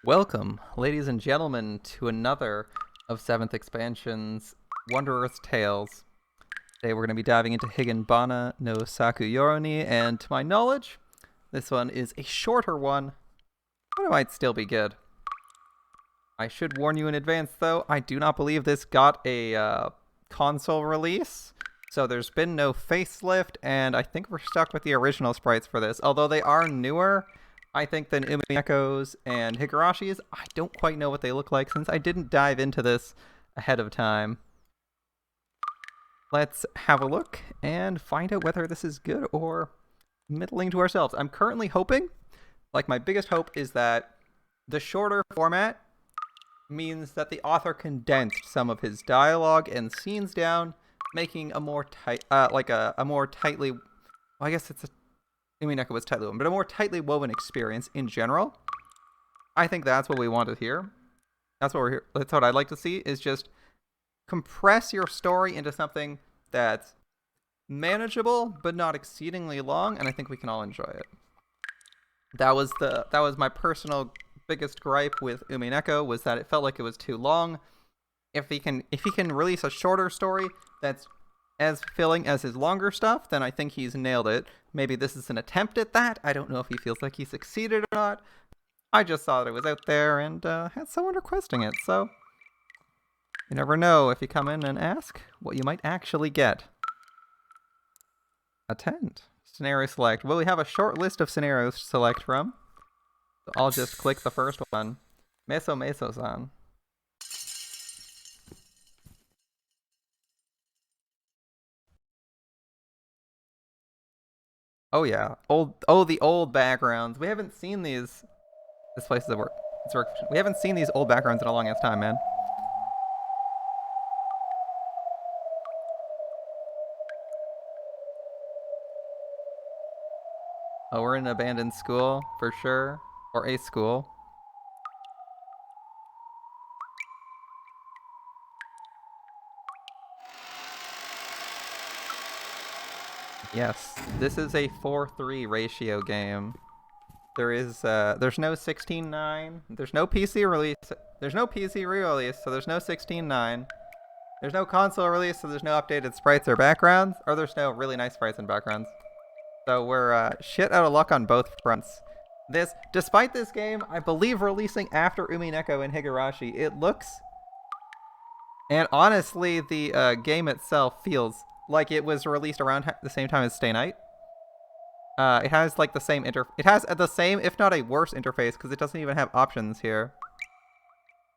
Welcome, ladies and gentlemen, to another of 7th Expansion's Wondrous Tales. Today we're going to be diving into Higanbana no Sakuyoroni, and to my knowledge, this one is a shorter one, but it might still be good. I should warn you in advance, though, I do not believe this got a console release, so there's been no facelift, and I think we're stuck with the original sprites for this, although they are newer, I think, than Umineko's and Higarashi's. I don't quite know what they look like since I didn't dive into this ahead of time. Let's have a look and find out whether this is good or middling to ourselves. I'm currently hoping, like my biggest hope is that the shorter format means that the author condensed some of his dialogue and scenes down, making a more tight, a more tightly, well, I guess it's a Umineko was tightly woven, but a more tightly woven experience in general. I think that's what we wanted here. That's what we're here. That's what I'd like to see, is just compress your story into something that's manageable but not exceedingly long, and I think we can all enjoy it. That was my personal biggest gripe with Umineko, was that it felt like it was too long. If he can release a shorter story that's as fulfilling as his longer stuff, then I think he's nailed it. Maybe this is an attempt at that. I don't know if he feels like he succeeded or not. I just saw that it was out there and had someone requesting it, so you never know if you come in and ask what you might actually get. Attend. Scenario select. Well, we have a short list of scenarios to select from, so I'll just click the first one. Meso Meso-san. Oh yeah, the old backgrounds. We haven't seen these. This place is a work. It's work. We haven't seen these old backgrounds in a long ass time, man. Oh, we're in an abandoned school for sure, or a school. Yes, this is a 4:3 ratio game. There's no 16:9. There's no PC release. There's no PC re-release, so there's no 16:9. There's no console release, so there's no updated sprites or backgrounds, or there's no really nice sprites and backgrounds. So we're shit out of luck on both fronts. Despite this game, I believe releasing after Umineko and Higurashi, it looks, and honestly, the game itself feels like it was released around the same time as Stay Night. It has like the same it has the same, if not a worse interface, because it doesn't even have options here.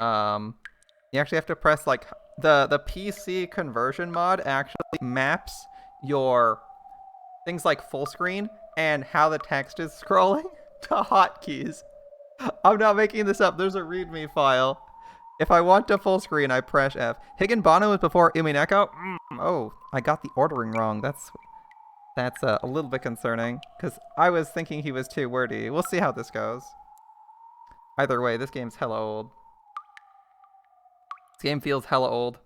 You actually have to press like the PC conversion mod actually maps your things like full screen and how the text is scrolling to hotkeys. I'm not making this up. There's a README file. If I want to full screen, I press F. Higanbana was before Umineko. Oh, I got the ordering wrong. That's a little bit concerning, because I was thinking he was too wordy. We'll see how this goes. Either way, this game's hella old. This game feels hella old.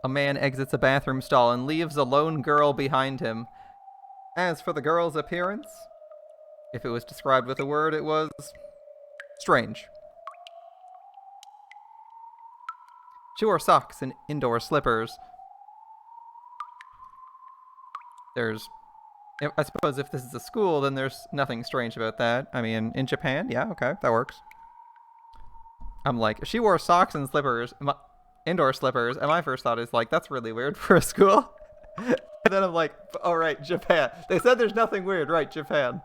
A man exits a bathroom stall and leaves a lone girl behind him. As for the girl's appearance, if it was described with a word, it was strange. She wore socks and indoor slippers. I suppose if this is a school, then there's nothing strange about that. I mean, in Japan, yeah, okay, that works. I'm like, she wore socks and slippers, indoor slippers, and my first thought is like, that's really weird for a school. And then I'm like, oh right, Japan. They said there's nothing weird, right, Japan.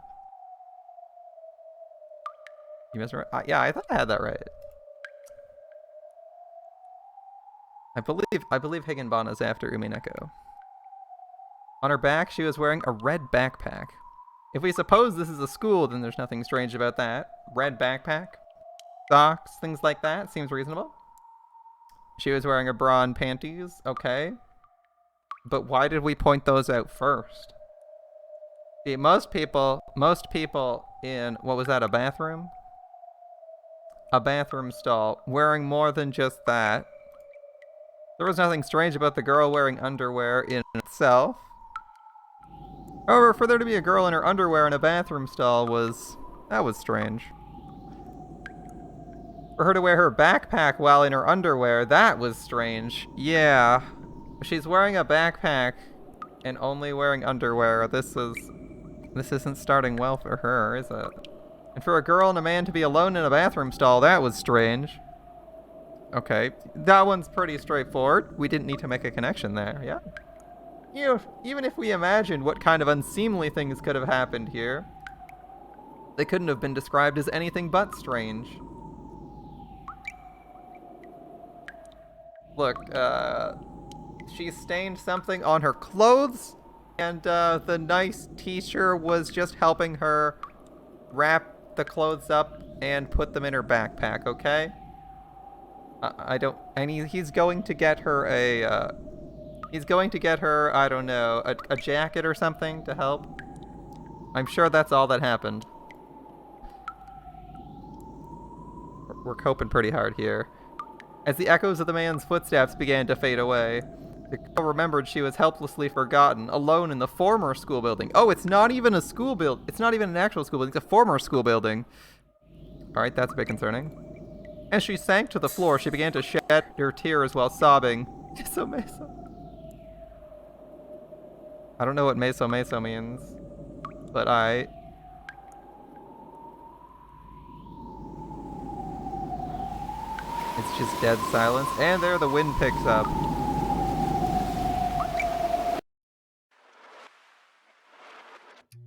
You misread? Yeah, I thought I had that right. I believe Higanbana's after Umineko. On her back, she was wearing a red backpack. If we suppose this is a school, then there's nothing strange about that. Red backpack, socks, things like that, seems reasonable. She was wearing a bra and panties, okay. But why did we point those out first? See, most people in, what was that, a bathroom? A bathroom stall, wearing more than just that. There was nothing strange about the girl wearing underwear in itself. However, for there to be a girl in her underwear in a bathroom stall that was strange. For her to wear her backpack while in her underwear, that was strange. Yeah. She's wearing a backpack and only wearing underwear. This isn't starting well for her, is it? And for a girl and a man to be alone in a bathroom stall, that was strange. Okay, that one's pretty straightforward. We didn't need to make a connection there, yeah? You know, even if we imagined what kind of unseemly things could have happened here, they couldn't have been described as anything but strange. Look, she stained something on her clothes, and the nice teacher was just helping her wrap the clothes up and put them in her backpack, okay? He's going to get her I don't know, a jacket or something to help. I'm sure that's all that happened. We're coping pretty hard here. As the echoes of the man's footsteps began to fade away, the girl remembered she was helplessly forgotten, alone in the former school building. Oh, it's not even a school building. It's not even an actual school building. It's a former school building. Alright, that's a bit concerning. As she sank to the floor, she began to shed her tears while sobbing. Meso meso. I don't know what meso meso means, but It's just dead silence. And there the wind picks up.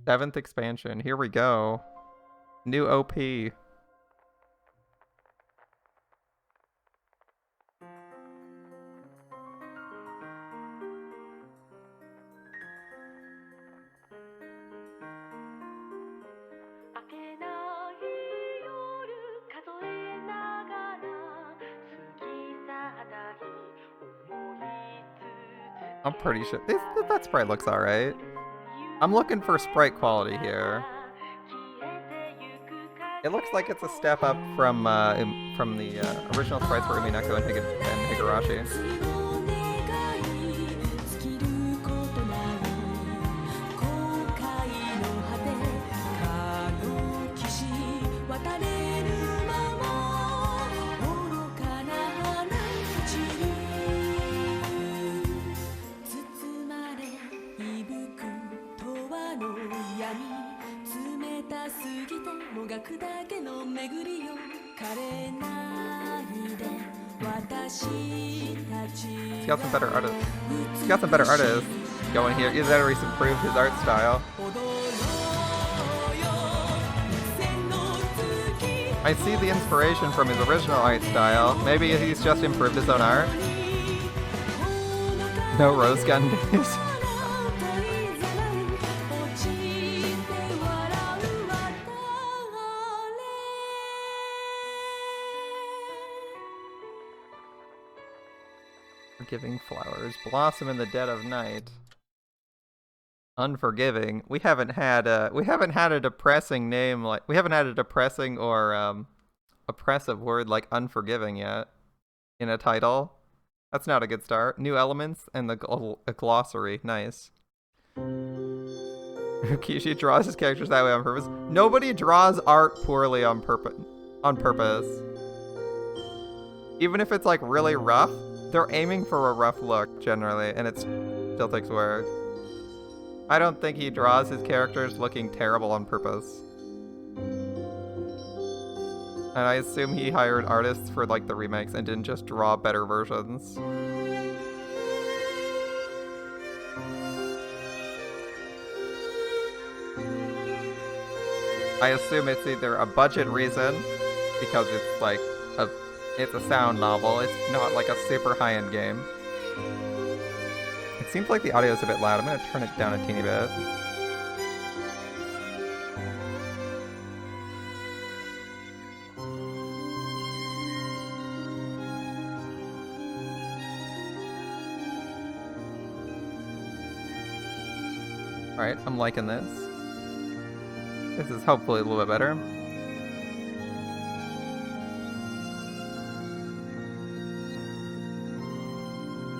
Seventh expansion. Here we go. New OP. I'm pretty sure that sprite looks alright. I'm looking for sprite quality here. It looks like it's a step up from the original sprites for Umineko and Higurashi. He's got some better artists. He's got some better artists going here. Either that or he's improved his art style. I see the inspiration from his original art style. Maybe he's just improved his own art. No rose gun days. Giving flowers blossom in the dead of night. Unforgiving. We haven't had a depressing name like we haven't had a depressing or oppressive word like unforgiving yet in a title. That's not a good start. New elements and a glossary. Nice. Ryukishi draws his characters that way on purpose. Nobody draws art poorly on purpose. Even if it's like really rough. They're aiming for a rough look, generally, and it still takes work. I don't think he draws his characters looking terrible on purpose. And I assume he hired artists for, like, the remakes and didn't just draw better versions. I assume it's either a budget reason, because it's, like, it's a sound novel. It's not like a super high-end game. It seems like the audio is a bit loud. I'm gonna turn it down a teeny bit. Alright, I'm liking this. This is hopefully a little bit better.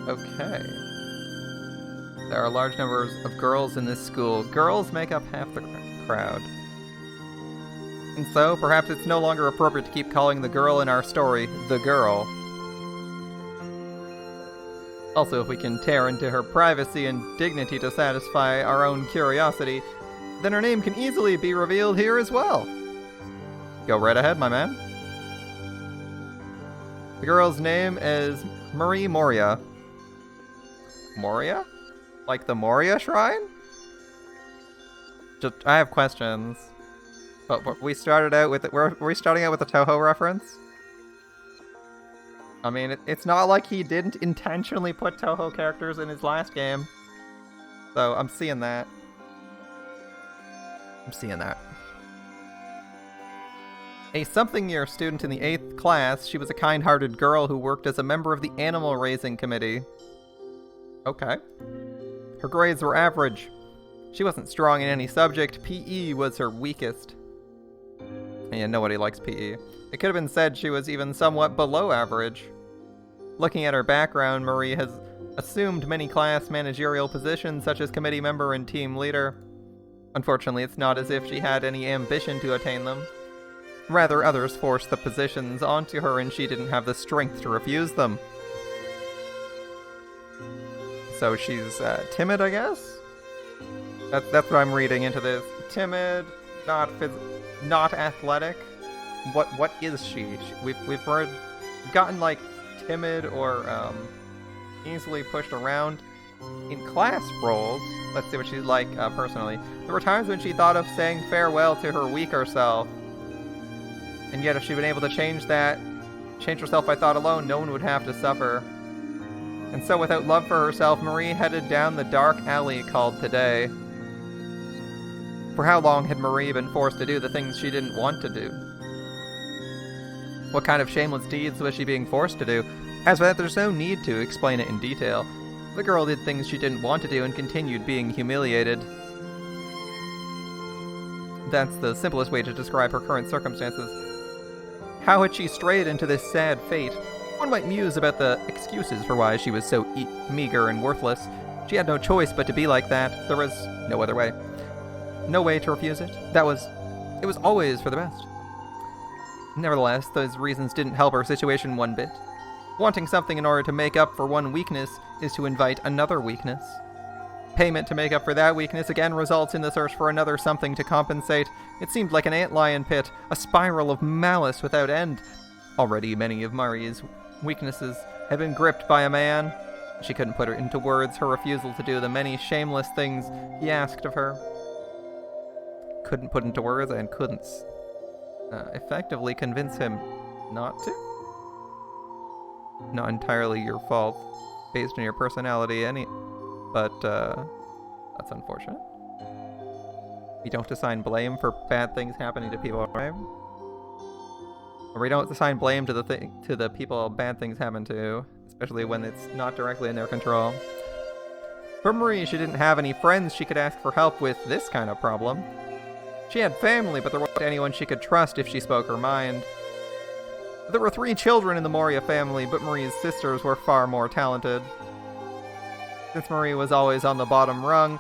Okay. There are large numbers of girls in this school. Girls make up half the crowd. And so, perhaps it's no longer appropriate to keep calling the girl in our story the girl. Also, if we can tear into her privacy and dignity to satisfy our own curiosity, then her name can easily be revealed here as well. Go right ahead, my man. The girl's name is Marie Moria. Moria? Like the Moria Shrine? I have questions. But we started out with were we starting out with a Toho reference? I mean, it's not like he didn't intentionally put Toho characters in his last game. So, I'm seeing that. A something-year student in the 8th class, she was a kind-hearted girl who worked as a member of the animal raising committee. Okay. Her grades were average. She wasn't strong in any subject. PE was her weakest. And nobody likes PE. It could have been said she was even somewhat below average. Looking at her background, Marie has assumed many class managerial positions such as committee member and team leader. Unfortunately, it's not as if she had any ambition to attain them. Rather, others forced the positions onto her and she didn't have the strength to refuse them. So she's timid, I guess? That's what I'm reading into this. Timid, not athletic. What is she? We've gotten like timid or easily pushed around in class roles. Let's see what she's like personally. There were times when she thought of saying farewell to her weaker self, and yet if she'd been able to change herself by thought alone, no one would have to suffer. And so, without love for herself, Marie headed down the dark alley called Today. For how long had Marie been forced to do the things she didn't want to do? What kind of shameless deeds was she being forced to do? As for that, there's no need to explain it in detail. The girl did things she didn't want to do and continued being humiliated. That's the simplest way to describe her current circumstances. How had she strayed into this sad fate? One might muse about the excuses for why she was so meager and worthless. She had no choice but to be like that. There was no other way. No way to refuse it. It was always for the best. Nevertheless, those reasons didn't help her situation one bit. Wanting something in order to make up for one weakness is to invite another weakness. Payment to make up for that weakness again results in the search for another something to compensate. It seemed like an antlion pit, a spiral of malice without end. Already many of Marie's weaknesses had been gripped by a man. She couldn't put into words her refusal to do the many shameless things he asked of her. Couldn't put into words and couldn't effectively convince him not to? Not entirely your fault, based on your personality, but that's unfortunate. We don't assign blame for bad things happening to people, right? Or we don't assign blame to the people bad things happen to, especially when it's not directly in their control. For Marie, she didn't have any friends she could ask for help with this kind of problem. She had family, but there wasn't anyone she could trust if she spoke her mind. There were 3 children in the Moria family, but Marie's sisters were far more talented. Since Marie was always on the bottom rung,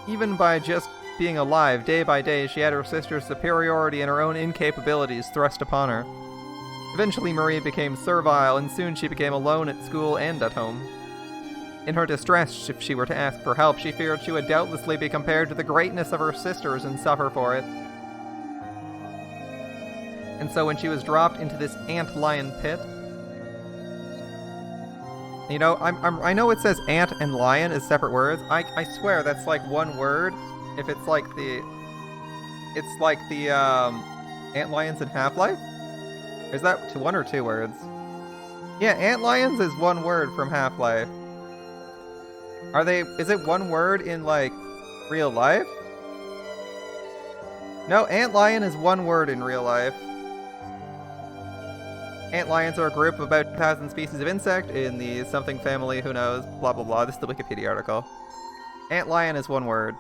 even by just being alive day by day, she had her sister's superiority and her own incapabilities thrust upon her. Eventually, Marie became servile, and soon she became alone at school and at home. In her distress, if she were to ask for help, she feared she would doubtlessly be compared to the greatness of her sisters and suffer for it. And so when she was dropped into this ant-lion pit... You know, I know it says ant and lion as separate words. I swear that's like one word. If it's like the... It's like the, ant-lions in Half-Life? Or is that 1 or 2 words? Yeah, ant-lions is 1 word from Half-Life. Is it 1 word in, like, real life? No, antlion is 1 word in real life. Antlions are a group of about 2,000 species of insect in the something family, who knows, blah blah blah. This is the Wikipedia article. Antlion is 1 word.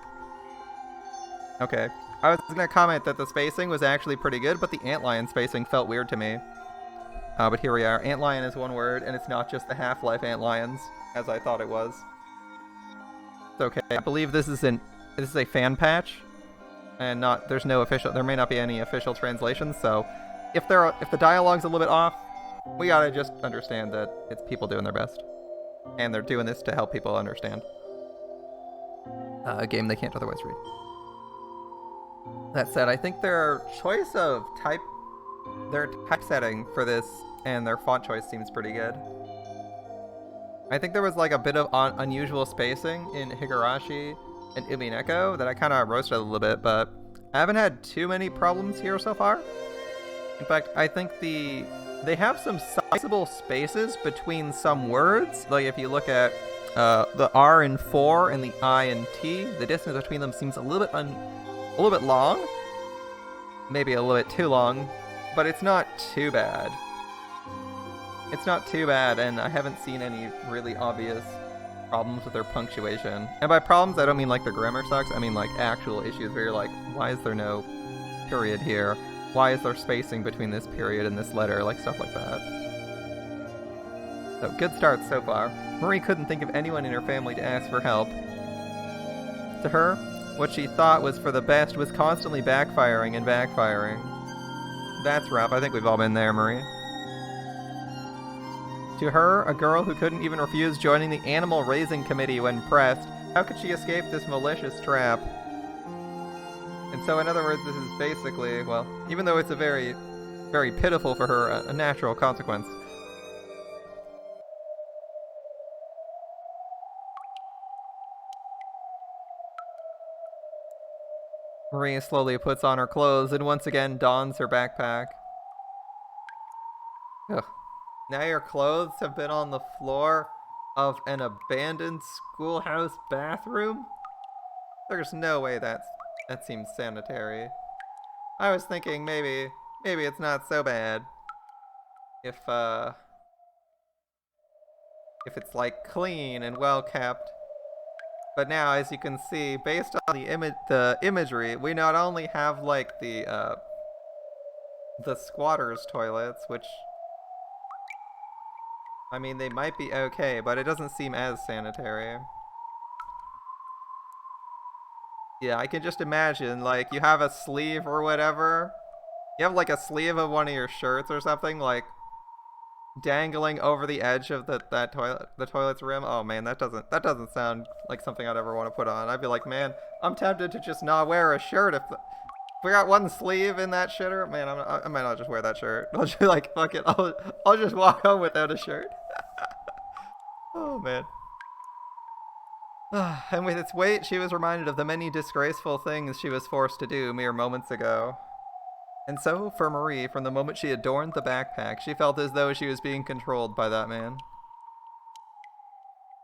Okay. I was gonna comment that the spacing was actually pretty good, but the antlion spacing felt weird to me. But here we are. Antlion is 1 word, and it's not just the Half-Life antlions, as I thought it was. Okay, I believe this is a fan patch. and there's no official. There may not be any official translations. So, if the dialogue's a little bit off, we gotta just understand that it's people doing their best, and they're doing this to help people understand a game they can't otherwise read. That said, I think their choice of their type setting for this and their font choice seems pretty good. I think there was like a bit of unusual spacing in Higurashi and Umineko that I kind of roasted a little bit, but I haven't had too many problems here so far. In fact, I think they have some sizable spaces between some words. Like if you look at the R in 4 and the I in T, the distance between them seems a little bit long. Maybe a little bit too long, but it's not too bad. It's not too bad, and I haven't seen any really obvious problems with their punctuation. And by problems, I don't mean like their grammar sucks. I mean like actual issues where you're like, why is there no period here? Why is there spacing between this period and this letter? Like stuff like that. So good start so far. Marie couldn't think of anyone in her family to ask for help. To her, what she thought was for the best was constantly backfiring and backfiring. That's rough. I think we've all been there, Marie. To her, a girl who couldn't even refuse joining the animal raising committee when pressed, how could she escape this malicious trap? And so in other words, this is basically, well, even though it's a very, very pitiful for her, a natural consequence. Maria slowly puts on her clothes and once again dons her backpack. Ugh. Now your clothes have been on the floor of an abandoned schoolhouse bathroom? There's no way that seems sanitary. I was thinking maybe it's not so bad if it's like clean and well kept. But now, as you can see, based on the imagery, we not only have like the squatters' toilets, which I mean they might be okay, but it doesn't seem as sanitary. Yeah, I can just imagine, like, you have a sleeve or whatever. You have, like, a sleeve of one of your shirts or something, like, dangling over the edge of the toilet's rim. Oh, man, that doesn't sound like something I'd ever want to put on. I'd be like, man, I'm tempted to just not wear a shirt if we got one sleeve in that shitter. Man, I might not just wear that shirt. I'll just be like, fuck it, I'll just walk home without a shirt. Oh, man. And with its weight, she was reminded of the many disgraceful things she was forced to do mere moments ago. And so, for Marie, from the moment she adorned the backpack, she felt as though she was being controlled by that man.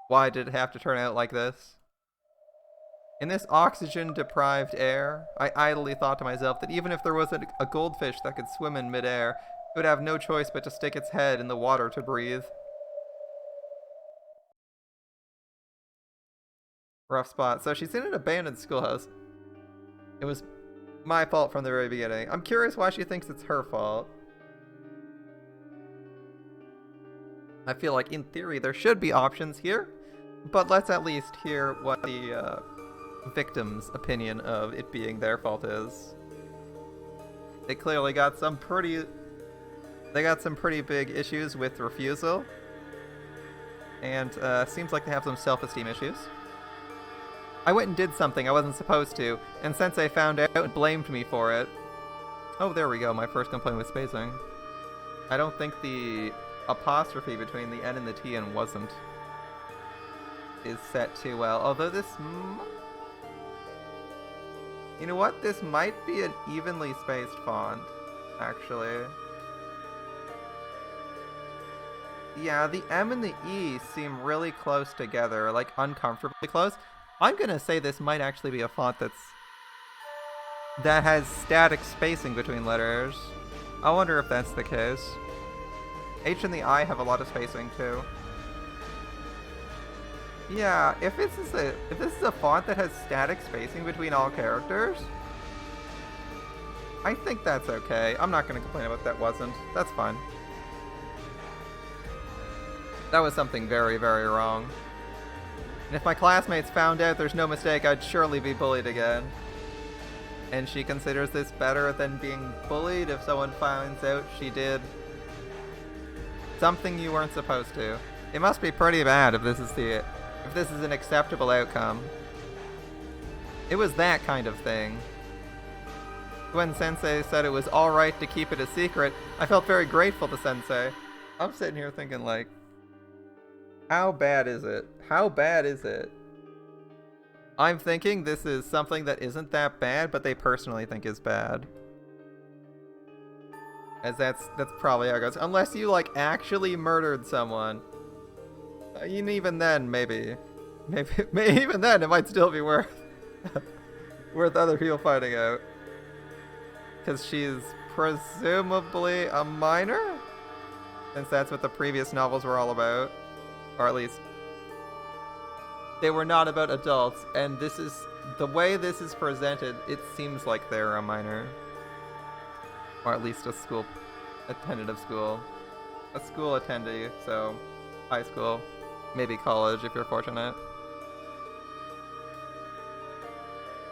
Why did it have to turn out like this? In this oxygen-deprived air, I idly thought to myself that even if there was a goldfish that could swim in midair, it would have no choice but to stick its head in the water to breathe. Rough spot. So she's in an abandoned schoolhouse. It was my fault from the very beginning. I'm curious why she thinks it's her fault. I feel like, in theory, there should be options here, but let's at least hear what the victim's opinion of it being their fault is. They clearly got some pretty big issues with refusal, and seems like they have some self-esteem issues. I went and did something I wasn't supposed to, and Sensei found out and blamed me for it. Oh, there we go, my first complaint with spacing. I don't think the apostrophe between the N and the T and wasn't is set too well. Although this... You know what? This might be an evenly spaced font, actually. Yeah, the M and the E seem really close together, like uncomfortably close. I'm gonna say this might actually be a font that has static spacing between letters. I wonder if that's the case. H and the I have a lot of spacing too. Yeah, if this is a font that has static spacing between all characters, I think that's okay. I'm not gonna complain about that wasn't. That's fine. That was something very, very wrong. And if my classmates found out there's no mistake, I'd surely be bullied again. And she considers this better than being bullied if someone finds out she did something you weren't supposed to. It must be pretty bad if this is an acceptable outcome. It was that kind of thing. When Sensei said it was alright to keep it a secret, I felt very grateful to Sensei. I'm sitting here thinking like, how bad is it? How bad is it? I'm thinking this is something that isn't that bad, but they personally think is bad. As that's probably how it goes. Unless you, like, actually murdered someone. Even then, maybe even then, it might still be worth other people finding out. Because she's presumably a minor? Since that's what the previous novels were all about. Or at least they were not about adults, and this is the way this is presented. It seems like they're a minor, or at least a school attendant of school, a school attendee. So, high school, maybe college if you're fortunate.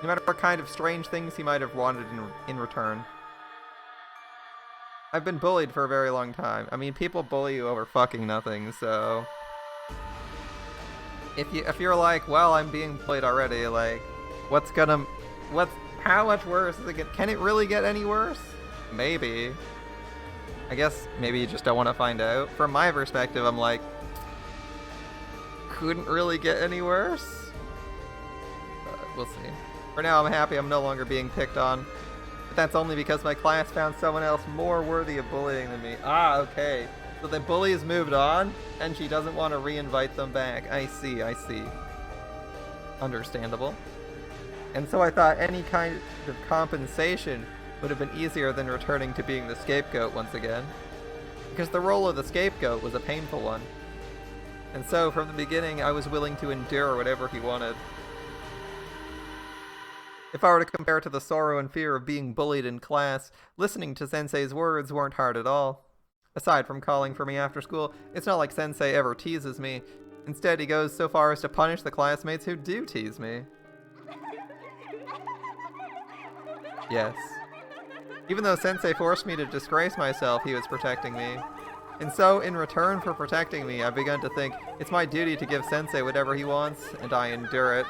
No matter what kind of strange things he might have wanted in return. I've been bullied for a very long time. I mean, people bully you over fucking nothing, so. If you're like, well, I'm being bullied already, like, how much worse is it get? Can it really get any worse? Maybe. I guess maybe you just don't want to find out. From my perspective, I'm like, couldn't really get any worse? But we'll see. For now, I'm happy I'm no longer being picked on. But that's only because my class found someone else more worthy of bullying than me. Ah, okay. So the bully has moved on, and she doesn't want to re-invite them back. I see. Understandable. And so I thought any kind of compensation would have been easier than returning to being the scapegoat once again. Because the role of the scapegoat was a painful one. And so, from the beginning, I was willing to endure whatever he wanted. If I were to compare it to the sorrow and fear of being bullied in class, listening to Sensei's words weren't hard at all. Aside from calling for me after school, it's not like Sensei ever teases me. Instead, he goes so far as to punish the classmates who do tease me. Yes. Even though Sensei forced me to disgrace myself, he was protecting me. And so, in return for protecting me, I've begun to think it's my duty to give Sensei whatever he wants, and I endure it.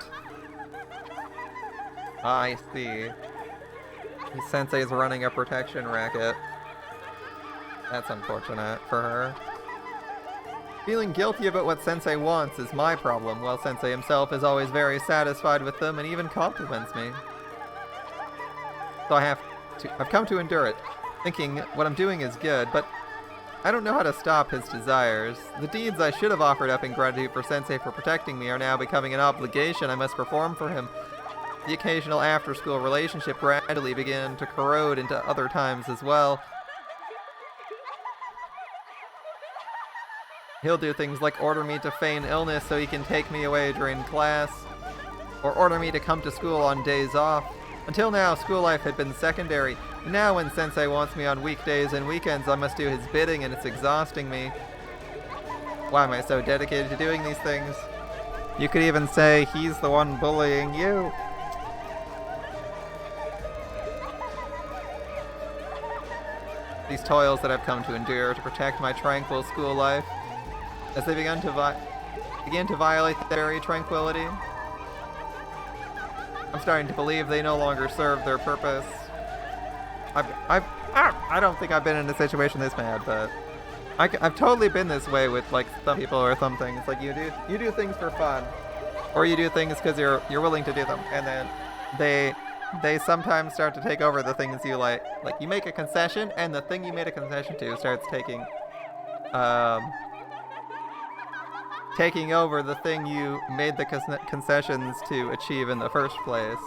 I see. Sensei is running a protection racket. That's unfortunate for her. Feeling guilty about what Sensei wants is my problem, while Sensei himself is always very satisfied with them and even compliments me. So I've come to endure it, thinking what I'm doing is good, but I don't know how to stop his desires. The deeds I should have offered up in gratitude for Sensei for protecting me are now becoming an obligation I must perform for him. The occasional after-school relationship gradually began to corrode into other times as well. He'll do things like order me to feign illness so he can take me away during class, or order me to come to school on days off. Until now, school life had been secondary. Now when Sensei wants me on weekdays and weekends, I must do his bidding, and it's exhausting me. Why am I so dedicated to doing these things? You could even say he's the one bullying you. These toils that I've come to endure to protect my tranquil school life, as they begin to violate the very tranquility, I'm starting to believe they no longer serve their purpose. I don't think I've been in a situation this bad, but I've totally been this way with like some people or something. It's like you do things for fun, or you do things because you're willing to do them, and then they sometimes start to take over the things you like. Like you make a concession, and the thing you made a concession to starts taking over the thing you made the concessions to achieve in the first place.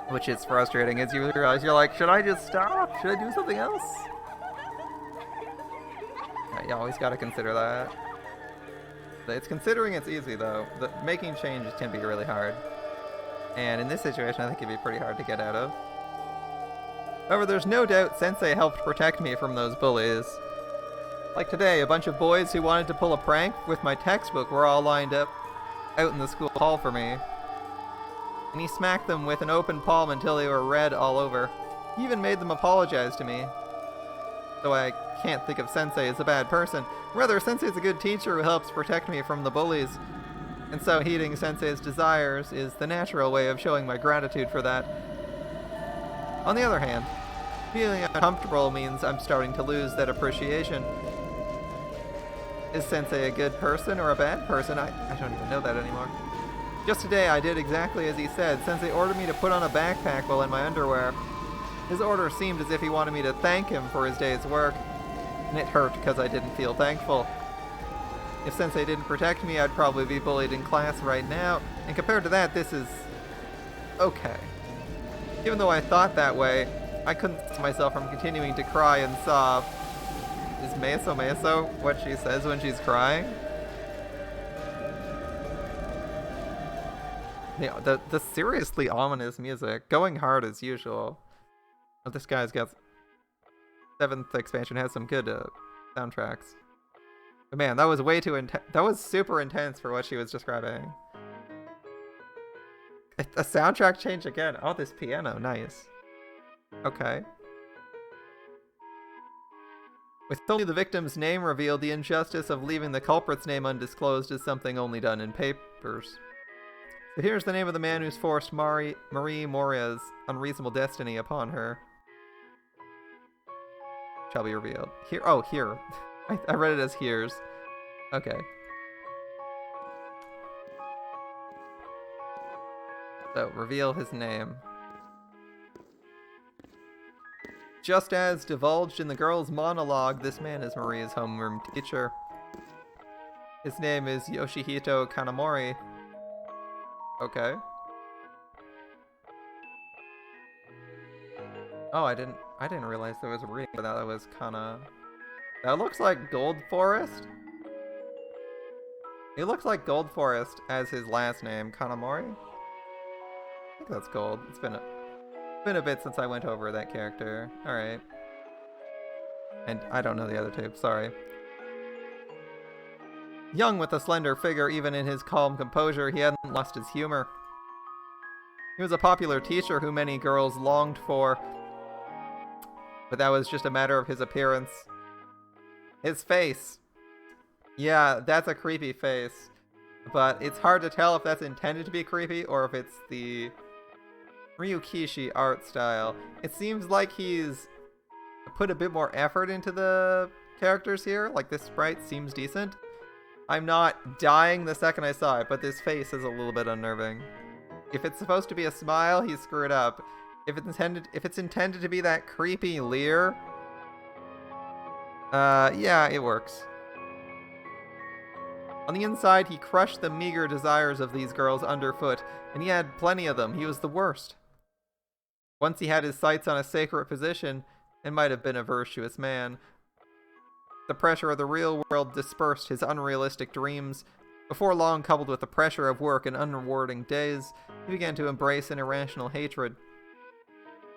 Which is frustrating as you realize you're like, should I just stop? Should I do something else? Yeah, you always gotta consider that. It's considering it's easy though. Making changes can be really hard. And in this situation I think it'd be pretty hard to get out of. However, there's no doubt Sensei helped protect me from those bullies. Like today, a bunch of boys who wanted to pull a prank with my textbook were all lined up out in the school hall for me. and he smacked them with an open palm until they were red all over. He even made them apologize to me. Though I can't think of Sensei as a bad person. Rather, Sensei is a good teacher who helps protect me from the bullies. And so heeding Sensei's desires is the natural way of showing my gratitude for that. On the other hand, feeling uncomfortable means I'm starting to lose that appreciation. Is Sensei a good person or a bad person? I don't even know that anymore. Just today I did exactly as he said. Sensei ordered me to put on a backpack while in my underwear. His order seemed as if he wanted me to thank him for his day's work, and it hurt because I didn't feel thankful. If Sensei didn't protect me, I'd probably be bullied in class right now, and compared to that, this is okay. Even though I thought that way, I couldn't stop myself from continuing to cry and sob. Is Meso what she says when she's crying? Yeah, the seriously ominous music, going hard as usual. Oh, this guy's got 7th expansion, has some good soundtracks. But man, that was way too intense. That was super intense for what she was describing. A soundtrack change again. Oh, this piano, nice. Okay. With only the victim's name revealed, the injustice of leaving the culprit's name undisclosed is something only done in papers. So here's the name of the man who's forced Marie Moria's unreasonable destiny upon her. Shall be revealed. Here. Oh, here. I read it as here's. Okay. So, reveal his name. Just as divulged in the girl's monologue, this man is Maria's homeroom teacher. His name is Yoshihito Kanamori. Okay. Oh, I didn't realize there was a reading for that. That was kinda... That looks like Gold Forest. It looks like Gold Forest as his last name, Kanamori. I think that's gold. It's been a bit since I went over that character. Alright. And I don't know the other two, sorry. Young with a slender figure, even in his calm composure, he hadn't lost his humor. He was a popular teacher who many girls longed for, but that was just a matter of his appearance. His face. Yeah, that's a creepy face. But it's hard to tell if that's intended to be creepy or if it's the Ryukishi art style. It seems like he's put a bit more effort into the characters here. Like, this sprite seems decent. I'm not dying the second I saw it, but this face is a little bit unnerving. If it's supposed to be a smile, he's screwed up. If it's intended to be that creepy leer, yeah, it works. On the inside, he crushed the meager desires of these girls underfoot, and he had plenty of them. He was the worst. Once he had his sights on a sacred position, and might have been a virtuous man. The pressure of the real world dispersed his unrealistic dreams. Before long, coupled with the pressure of work and unrewarding days, he began to embrace an irrational hatred.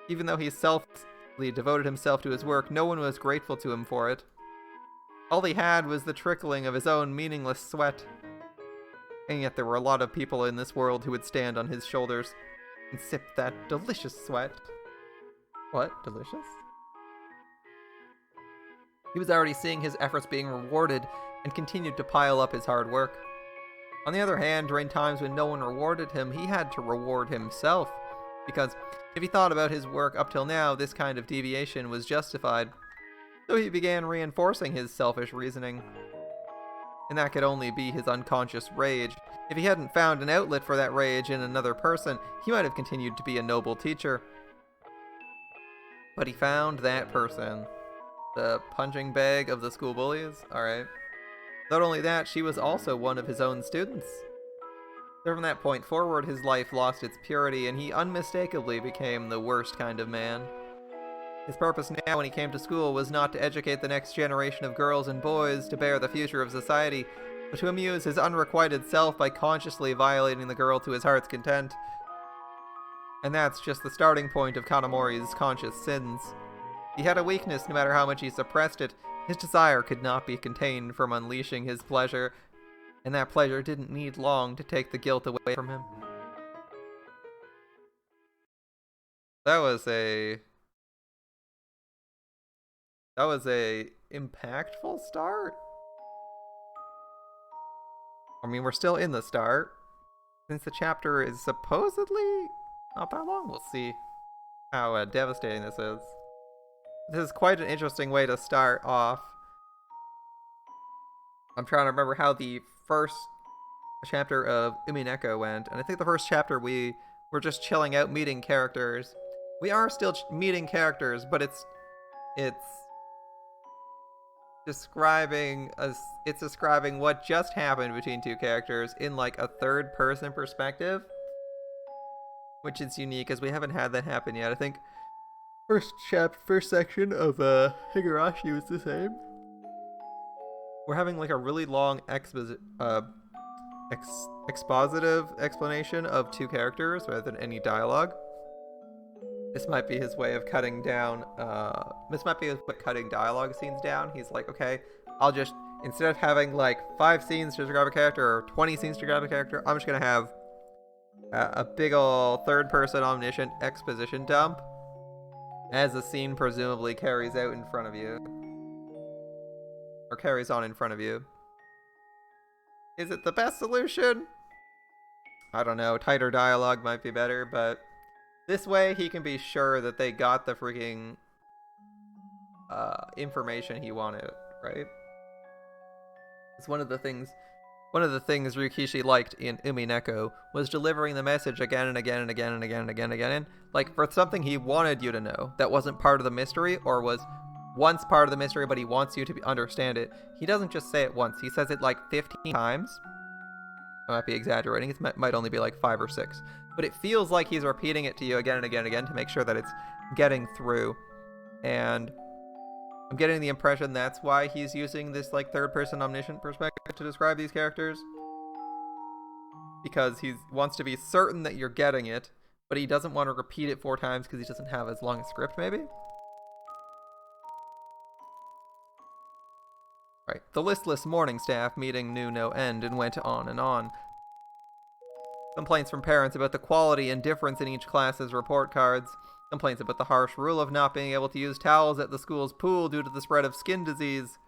Even though he selflessly devoted himself to his work, no one was grateful to him for it. All he had was the trickling of his own meaningless sweat. And yet there were a lot of people in this world who would stand on his shoulders and sip that delicious sweat. What? Delicious? He was already seeing his efforts being rewarded and continued to pile up his hard work. On the other hand, during times when no one rewarded him, he had to reward himself. Because if he thought about his work up till now, this kind of deviation was justified. So he began reinforcing his selfish reasoning. And that could only be his unconscious rage. If he hadn't found an outlet for that rage in another person, he might have continued to be a noble teacher. But he found that person. The punching bag of the school bullies? Alright. Not only that, she was also one of his own students. So from that point forward, his life lost its purity, and he unmistakably became the worst kind of man. His purpose now when he came to school was not to educate the next generation of girls and boys to bear the future of society, but to amuse his unrequited self by consciously violating the girl to his heart's content. And that's just the starting point of Kanamori's conscious sins. He had a weakness no matter how much he suppressed it. His desire could not be contained from unleashing his pleasure, and that pleasure didn't need long to take the guilt away from him. That was a impactful start. I mean, we're still in the start. Since the chapter is supposedly not that long, we'll see how devastating this is. This is quite an interesting way to start off. I'm trying to remember how the first chapter of Umineko went, and I think the first chapter we were just chilling out, meeting characters. We are still meeting characters, but it's describing us. It's describing what just happened between two characters in like a third-person perspective, which is unique as we haven't had that happen yet. I think first section of Higurashi was the same. We're having like a really long expositive explanation of two characters rather than any dialogue. This might be his way of cutting down. This might be his way of cutting dialogue scenes down. He's like, okay, I'll just, instead of having like 5 scenes to describe a character or 20 scenes to describe a character, I'm just gonna have a big ol' third-person omniscient exposition dump as the scene presumably carries out in front of you. Or carries on in front of you. Is it the best solution? I don't know. Tighter dialogue might be better, but this way he can be sure that they got the freaking information he wanted, right? It's one of the things Ryukishi liked in Umineko was delivering the message again and again and again and again and again and again. Like for something he wanted you to know that wasn't part of the mystery or was once part of the mystery, but he wants you to understand it. He doesn't just say it once. He says it like 15 times. I might be exaggerating. It might only be like 5 or 6. But it feels like he's repeating it to you again and again and again to make sure that it's getting through. And I'm getting the impression that's why he's using this like third-person omniscient perspective to describe these characters. Because he wants to be certain that you're getting it, but he doesn't want to repeat it 4 times because he doesn't have as long a script, maybe? Right. The listless morning staff meeting knew no end and went on and on. Complaints from parents about the quality and difference in each class's report cards. Complaints about the harsh rule of not being able to use towels at the school's pool due to the spread of skin disease.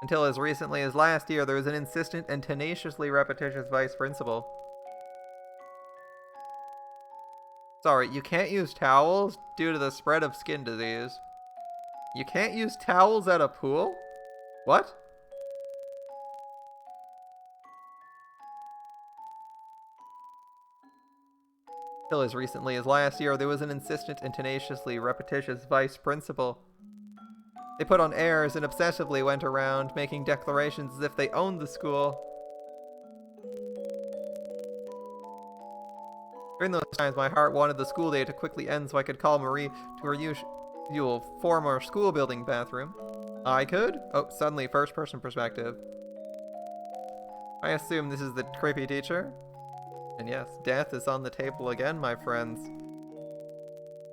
Until as recently as last year, there was an insistent and tenaciously repetitious vice principal. Sorry, you can't use towels due to the spread of skin disease. You can't use towels at a pool? What? Till as recently as last year, there was an insistent and tenaciously repetitious vice principal. They put on airs and obsessively went around, making declarations as if they owned the school. During those times, my heart wanted the school day to quickly end so I could call Marie to her usual former school building bathroom. I could? Oh, suddenly first-person perspective. I assume this is the creepy teacher? And yes, death is on the table again, my friends.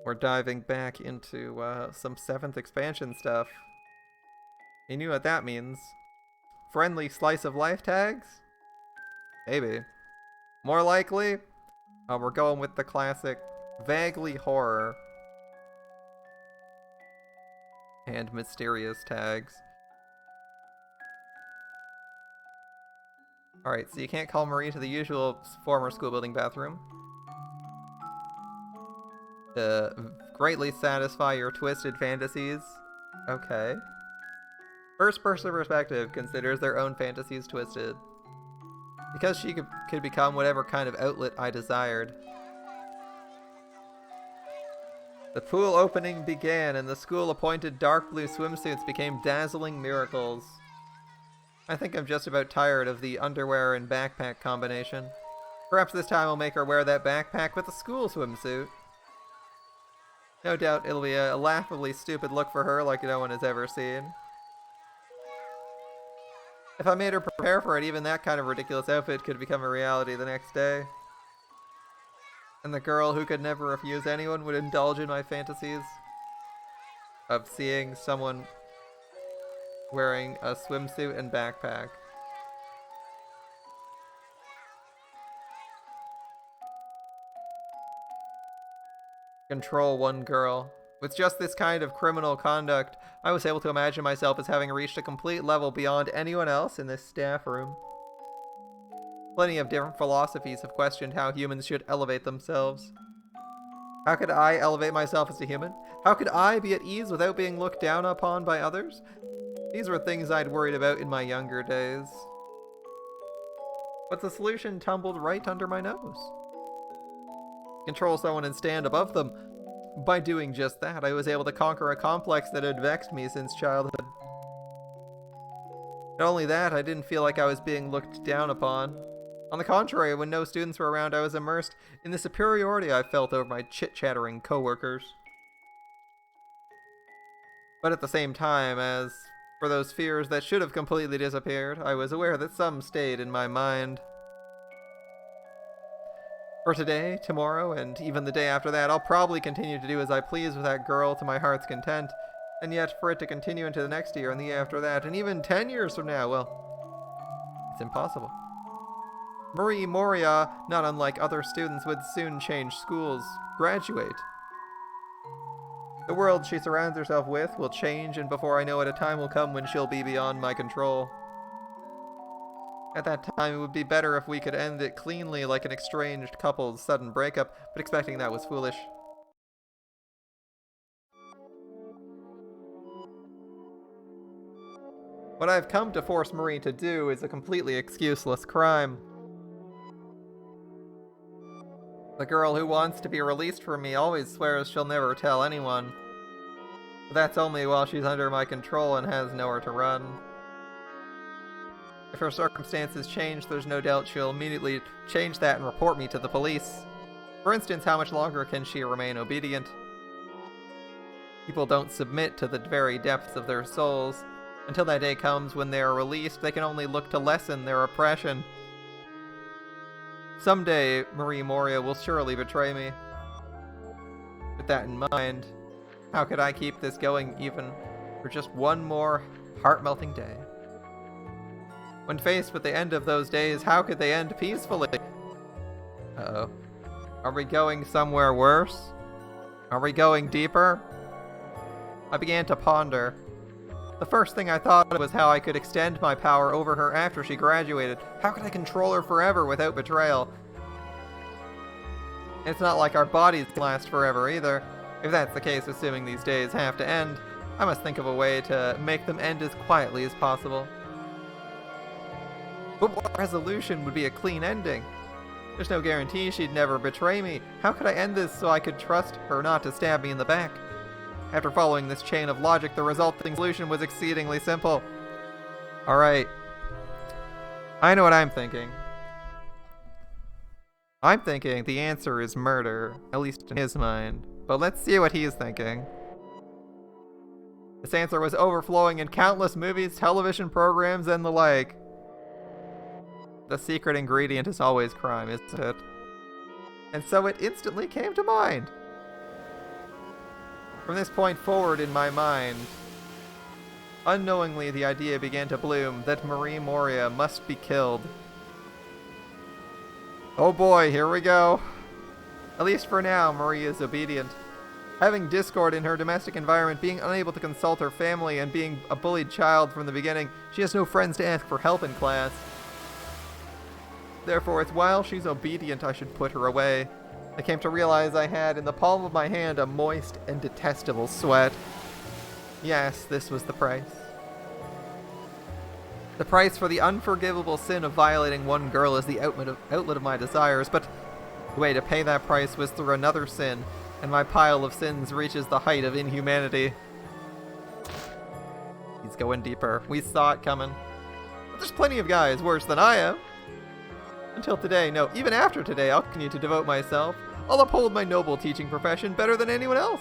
We're diving back into some 7th expansion stuff. You knew what that means. Friendly slice of life tags? Maybe. More likely, we're going with the classic vaguely horror and mysterious tags. Alright, so you can't call Marie to the usual former school building bathroom. To greatly satisfy your twisted fantasies. Okay. First person perspective considers their own fantasies twisted. Because she could become whatever kind of outlet I desired. The pool opening began and the school-appointed dark blue swimsuits became dazzling miracles. I think I'm just about tired of the underwear and backpack combination. Perhaps this time I'll make her wear that backpack with a school swimsuit. No doubt it'll be a laughably stupid look for her like no one has ever seen. If I made her prepare for it, even that kind of ridiculous outfit could become a reality the next day. And the girl who could never refuse anyone would indulge in my fantasies of seeing someone wearing a swimsuit and backpack. control one girl. With just this kind of criminal conduct, I was able to imagine myself as having reached a complete level beyond anyone else in this staff room. Plenty of different philosophies have questioned how humans should elevate themselves. How could I elevate myself as a human? How could I be at ease without being looked down upon by others? These were things I'd worried about in my younger days. But the solution tumbled right under my nose. Control someone and stand above them. By doing just that, I was able to conquer a complex that had vexed me since childhood. Not only that, I didn't feel like I was being looked down upon. On the contrary, when no students were around, I was immersed in the superiority I felt over my chit-chattering coworkers. But at the same time, as for those fears that should have completely disappeared, I was aware that some stayed in my mind. For today, tomorrow, and even the day after that, I'll probably continue to do as I please with that girl to my heart's content. And yet, for it to continue into the next year and the year after that, and even 10 years from now, well, it's impossible. Marie Moria, not unlike other students, would soon change schools, graduate. The world she surrounds herself with will change, and before I know it, a time will come when she'll be beyond my control. At that time, it would be better if we could end it cleanly like an estranged couple's sudden breakup, but expecting that was foolish. What I've come to force Marie to do is a completely excuseless crime. The girl who wants to be released from me always swears she'll never tell anyone. But that's only while she's under my control and has nowhere to run. If her circumstances change, there's no doubt she'll immediately change that and report me to the police. For instance, how much longer can she remain obedient? People don't submit to the very depths of their souls. Until that day comes when they are released, they can only look to lessen their oppression. Someday, Marie Moria will surely betray me. With that in mind, how could I keep this going even for just one more heart-melting day? When faced with the end of those days, how could they end peacefully? Uh-oh. Are we going somewhere worse? Are we going deeper? I began to ponder. The first thing I thought of was how I could extend my power over her after she graduated. How could I control her forever without betrayal? It's not like our bodies last forever either. If that's the case, assuming these days have to end, I must think of a way to make them end as quietly as possible. But what resolution would be a clean ending? There's no guarantee she'd never betray me. How could I end this so I could trust her not to stab me in the back? After following this chain of logic, the resulting solution was exceedingly simple. Alright. I know what I'm thinking. I'm thinking the answer is murder, at least in his mind. But let's see what he's thinking. This answer was overflowing in countless movies, television programs, and the like. The secret ingredient is always crime, isn't it? And so it instantly came to mind. From this point forward in my mind, unknowingly the idea began to bloom that Marie Moria must be killed. Oh boy, here we go. At least for now, Marie is obedient. Having discord in her domestic environment, being unable to consult her family, and being a bullied child from the beginning, she has no friends to ask for help in class. Therefore, it's while she's obedient I should put her away. I came to realize I had in the palm of my hand a moist and detestable sweat. Yes, this was the price. The price for the unforgivable sin of violating one girl is the outlet of my desires, but the way to pay that price was through another sin, and my pile of sins reaches the height of inhumanity. He's going deeper. We saw it coming. But there's plenty of guys worse than I am. Until today, no, even after today, I'll continue to devote myself. I'll uphold my noble teaching profession better than anyone else.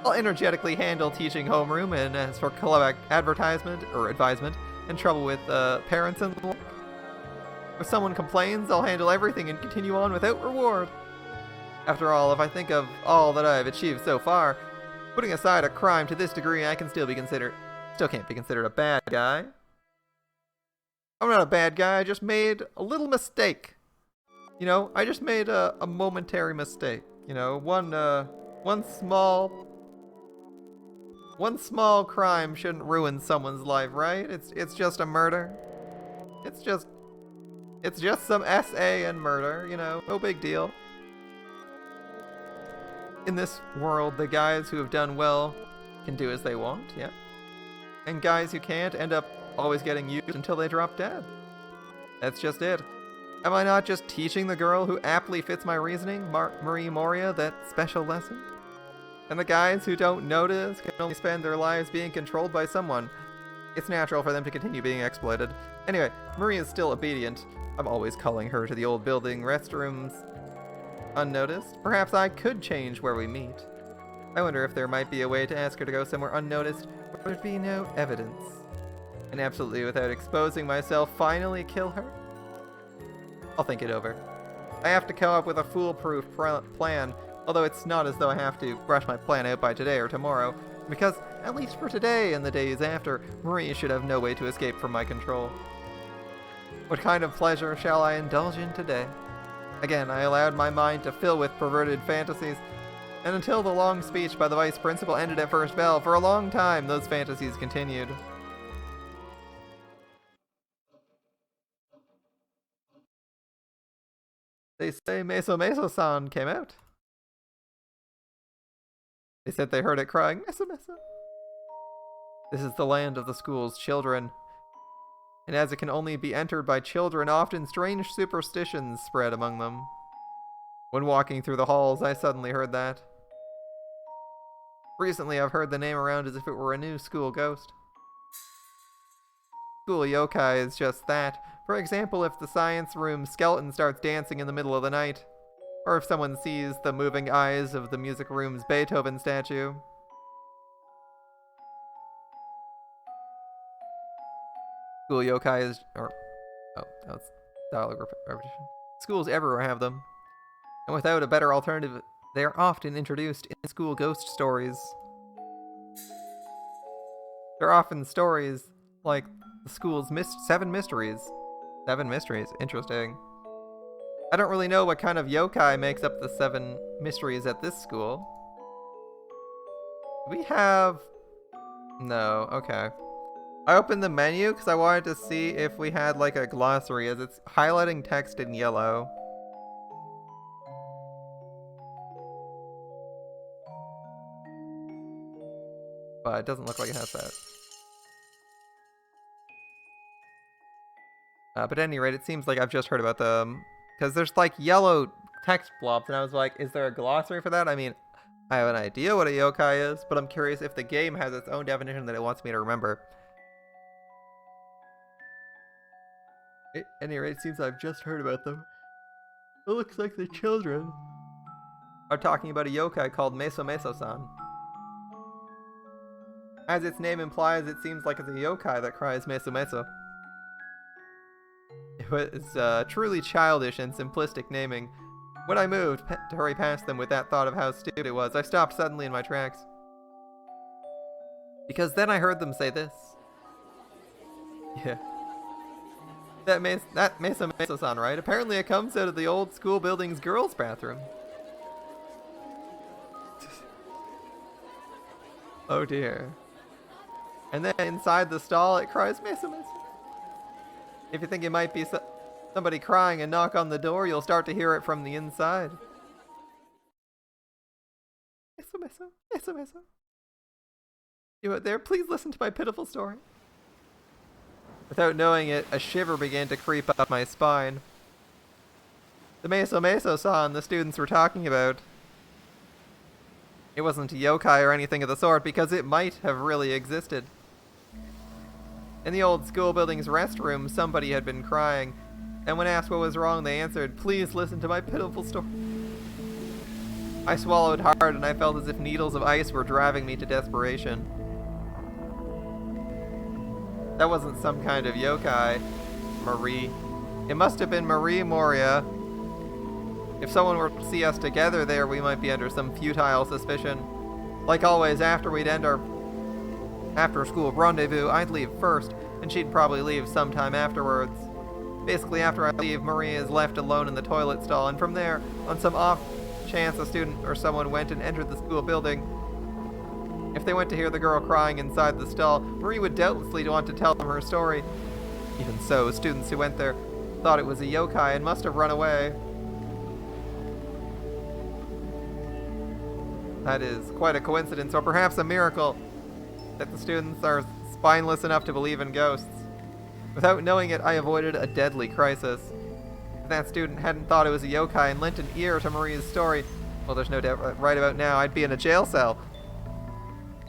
I'll energetically handle teaching homeroom, and as for club advertisement or advisement and trouble with parents and the like, if someone complains, I'll handle everything and continue on without reward. After all, if I think of all that I've achieved so far, putting aside a crime to this degree, I can still can't be considered a bad guy. I'm not a bad guy, I just made a little mistake. You know, I just made a momentary mistake. You know, one One small crime shouldn't ruin someone's life, right? It's just a murder. It's just some SA and murder, you know, no big deal. In this world, the guys who have done well can do as they want, yeah. And guys who can't end up always getting used until they drop dead. That's just it. Am I not just teaching the girl who aptly fits my reasoning, Marie Moria, that special lesson? And the guys who don't notice can only spend their lives being controlled by someone. It's natural for them to continue being exploited. Anyway, Marie is still obedient. I'm always calling her to the old building restrooms unnoticed. Perhaps I could change where we meet. I wonder if there might be a way to ask her to go somewhere unnoticed where there'd be no evidence. And absolutely without exposing myself, finally kill her? I'll think it over. I have to come up with a foolproof plan, although it's not as though I have to brush my plan out by today or tomorrow, because, at least for today and the days after, Marie should have no way to escape from my control. What kind of pleasure shall I indulge in today? Again, I allowed my mind to fill with perverted fantasies, and until the long speech by the vice principal ended at first bell, for a long time those fantasies continued. They say Meso-Meso-san came out. They said they heard it crying, Meso-Meso. This is the land of the school's children. And as it can only be entered by children, often strange superstitions spread among them. When walking through the halls, I suddenly heard that. Recently, I've heard the name around as if it were a new school ghost. School yokai is just that. For example, if the science room skeleton starts dancing in the middle of the night, or if someone sees the moving eyes of the music room's Beethoven statue. School yokai is, that's dialogue repetition. Schools everywhere have them. And without a better alternative, they are often introduced in school ghost stories. They're often stories like the school's 7 mysteries. 7 mysteries, interesting. I don't really know what kind of yokai makes up the 7 mysteries at this school. We have... No, okay. I opened the menu because I wanted to see if we had like a glossary, as it's highlighting text in yellow. But it doesn't look like it has that. But at any rate, it seems like I've just heard about them. Because there's like yellow text blobs, and I was like, is there a glossary for that? I mean, I have an idea what a yokai is, but I'm curious if the game has its own definition that it wants me to remember. At any rate, it seems I've just heard about them. It looks like the children are talking about a yokai called Meso-Meso-san. As its name implies, it seems like it's a yokai that cries Meso-Meso. It was truly childish and simplistic naming. When I moved to hurry past them with that thought of how stupid it was, I stopped suddenly in my tracks. Because then I heard them say this. Yeah. That Meso-Meso-san, right? Apparently it comes out of the old school building's girls' bathroom. Oh dear. And then inside the stall it cries Meso-Meso. If you think it might be somebody crying and knock on the door, you'll start to hear it from the inside. Meso-Meso, Meso-Meso. You out there, please listen to my pitiful story. Without knowing it, a shiver began to creep up my spine. The Meso-Meso-san the students were talking about. It wasn't a yokai or anything of the sort, because it might have really existed. In the old school building's restroom, somebody had been crying, and when asked what was wrong, they answered, "Please listen to my pitiful story." I swallowed hard, and I felt as if needles of ice were driving me to desperation. That wasn't some kind of yokai, Marie. It must have been Marie Moria. If someone were to see us together there, we might be under some futile suspicion. Like always, after we'd end our after-school rendezvous, I'd leave first, and she'd probably leave sometime afterwards. Basically, after I leave, Marie is left alone in the toilet stall, and from there, on some off chance a student or someone went and entered the school building, if they went to hear the girl crying inside the stall, Marie would doubtlessly want to tell them her story. Even so, students who went there thought it was a yokai and must have run away. That is quite a coincidence, or perhaps a miracle, that the students are spineless enough to believe in ghosts. Without knowing it, I avoided a deadly crisis. If that student hadn't thought it was a yokai and lent an ear to Marie's story, well, there's no doubt right about now I'd be in a jail cell.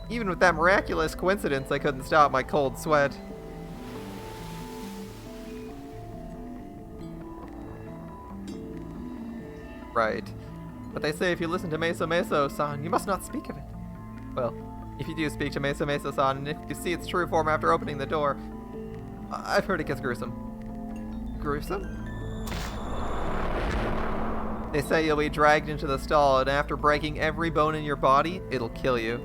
Even with that miraculous coincidence, I couldn't stop my cold sweat. Right. But they say if you listen to Meso Meso-san, you must not speak of it. Well, if you do speak to Meso Meso-san, and if you see its true form after opening the door, I've heard it gets gruesome. Gruesome? They say you'll be dragged into the stall, and after breaking every bone in your body, it'll kill you.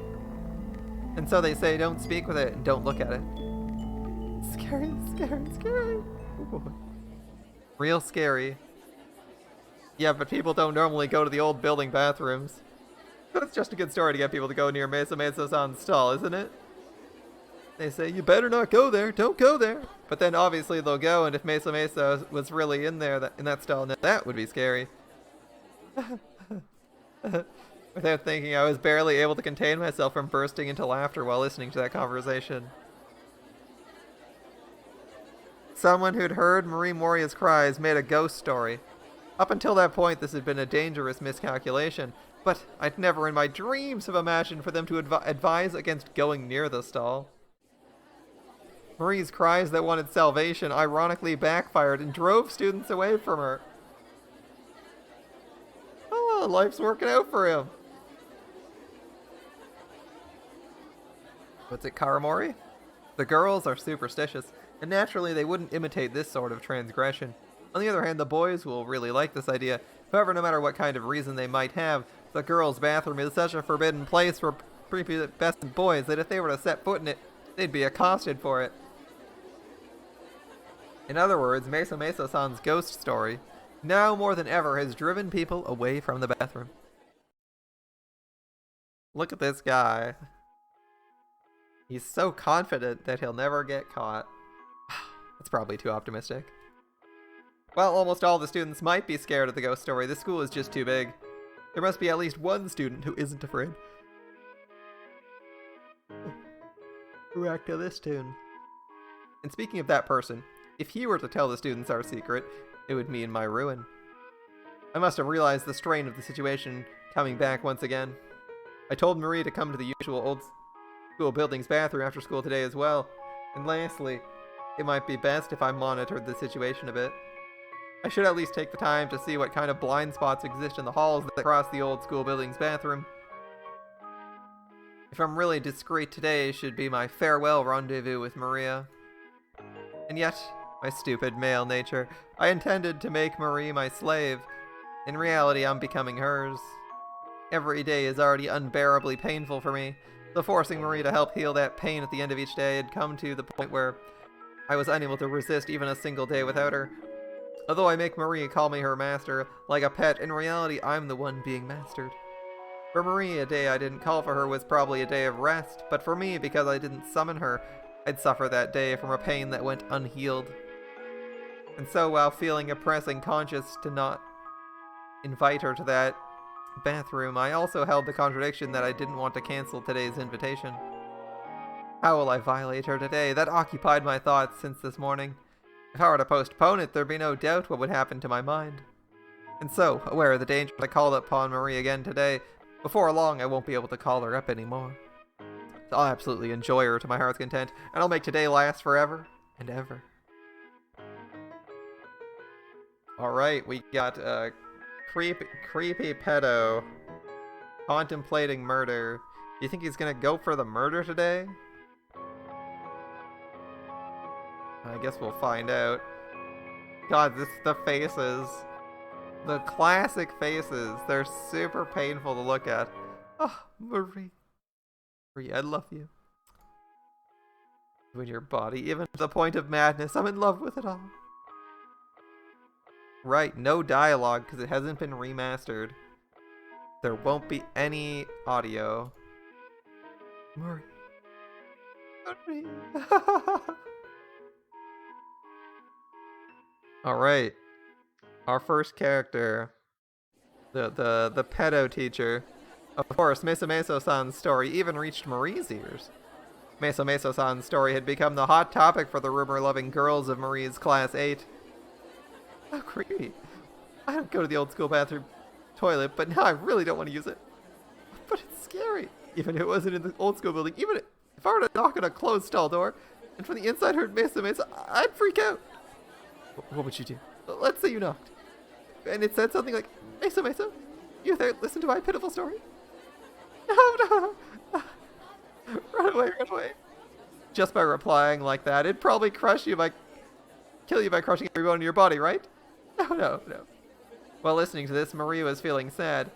And so they say don't speak with it and don't look at it. Scary, scary, scary. Ooh. Real scary. Yeah, but people don't normally go to the old building bathrooms. But it's just a good story to get people to go near Meso Meso-san's stall, isn't it? They say, you better not go there, don't go there. But then obviously they'll go, and if Meso Meso was really in there, in that stall, now that would be scary. Without thinking, I was barely able to contain myself from bursting into laughter while listening to that conversation. Someone who'd heard Marie Moria's cries made a ghost story. Up until that point, this had been a dangerous miscalculation, but I'd never in my dreams have imagined for them to advise against going near the stall. Marie's cries that wanted salvation ironically backfired and drove students away from her. Oh, life's working out for him. What's it, Karamori? The girls are superstitious, and naturally they wouldn't imitate this sort of transgression. On the other hand, the boys will really like this idea. However, no matter what kind of reason they might have, the girls' bathroom is such a forbidden place for prepubescent boys that if they were to set foot in it, they'd be accosted for it. In other words, Meso Meso-san's ghost story, now more than ever, has driven people away from the bathroom. Look at this guy. He's so confident that he'll never get caught. That's probably too optimistic. While almost all the students might be scared of the ghost story, this school is just too big. There must be at least one student who isn't afraid. Back to this tune. And speaking of that person, if he were to tell the students our secret, it would mean my ruin. I must have realized the strain of the situation coming back once again. I told Marie to come to the usual old school building's bathroom after school today as well. And lastly, it might be best if I monitored the situation a bit. I should at least take the time to see what kind of blind spots exist in the halls that cross the old school building's bathroom. If I'm really discreet, today should be my farewell rendezvous with Maria. And yet, my stupid male nature, I intended to make Marie my slave. In reality, I'm becoming hers. Every day is already unbearably painful for me, so forcing Marie to help heal that pain at the end of each day had come to the point where I was unable to resist even a single day without her. Although I make Marie call me her master, like a pet, in reality I'm the one being mastered. For Marie, a day I didn't call for her was probably a day of rest, but for me, because I didn't summon her, I'd suffer that day from a pain that went unhealed. And so, while feeling a pressing conscience to not invite her to that bathroom, I also held the contradiction that I didn't want to cancel today's invitation. How will I violate her today? That occupied my thoughts since this morning. If I were to postpone it, there'd be no doubt what would happen to my mind. And so, aware of the danger, I called upon Marie again today. Before long, I won't be able to call her up anymore. I'll absolutely enjoy her to my heart's content, and I'll make today last forever and ever. Alright, we got creepy pedo contemplating murder. Do you think he's gonna go for the murder today? I guess we'll find out. God, the faces. The classic faces. They're super painful to look at. Oh, Marie. Marie, I love you. You and your body, even to the point of madness. I'm in love with it all. Right, no dialogue because it hasn't been remastered. there won't be any audio. Mori. Alright. Our first character. The pedo teacher. Of course, Meso-Meso-san's story even reached Marie's ears. Meso-Meso-san's story had become the hot topic for the rumor-loving girls of Marie's Class 8. How creepy. I don't go to the old school bathroom toilet, but now I really don't want to use it. But it's scary. Even if it wasn't in the old school building, even if I were to knock on a closed stall door, and from the inside heard Meso-Meso, I'd freak out. What would you do? Let's say you knocked. And it said something like, Meso-Meso, you there, listen to my pitiful story? No. Run away. Just by replying like that, it'd probably kill you by crushing every bone in your body, right? No. While listening to this, Marie was feeling sad.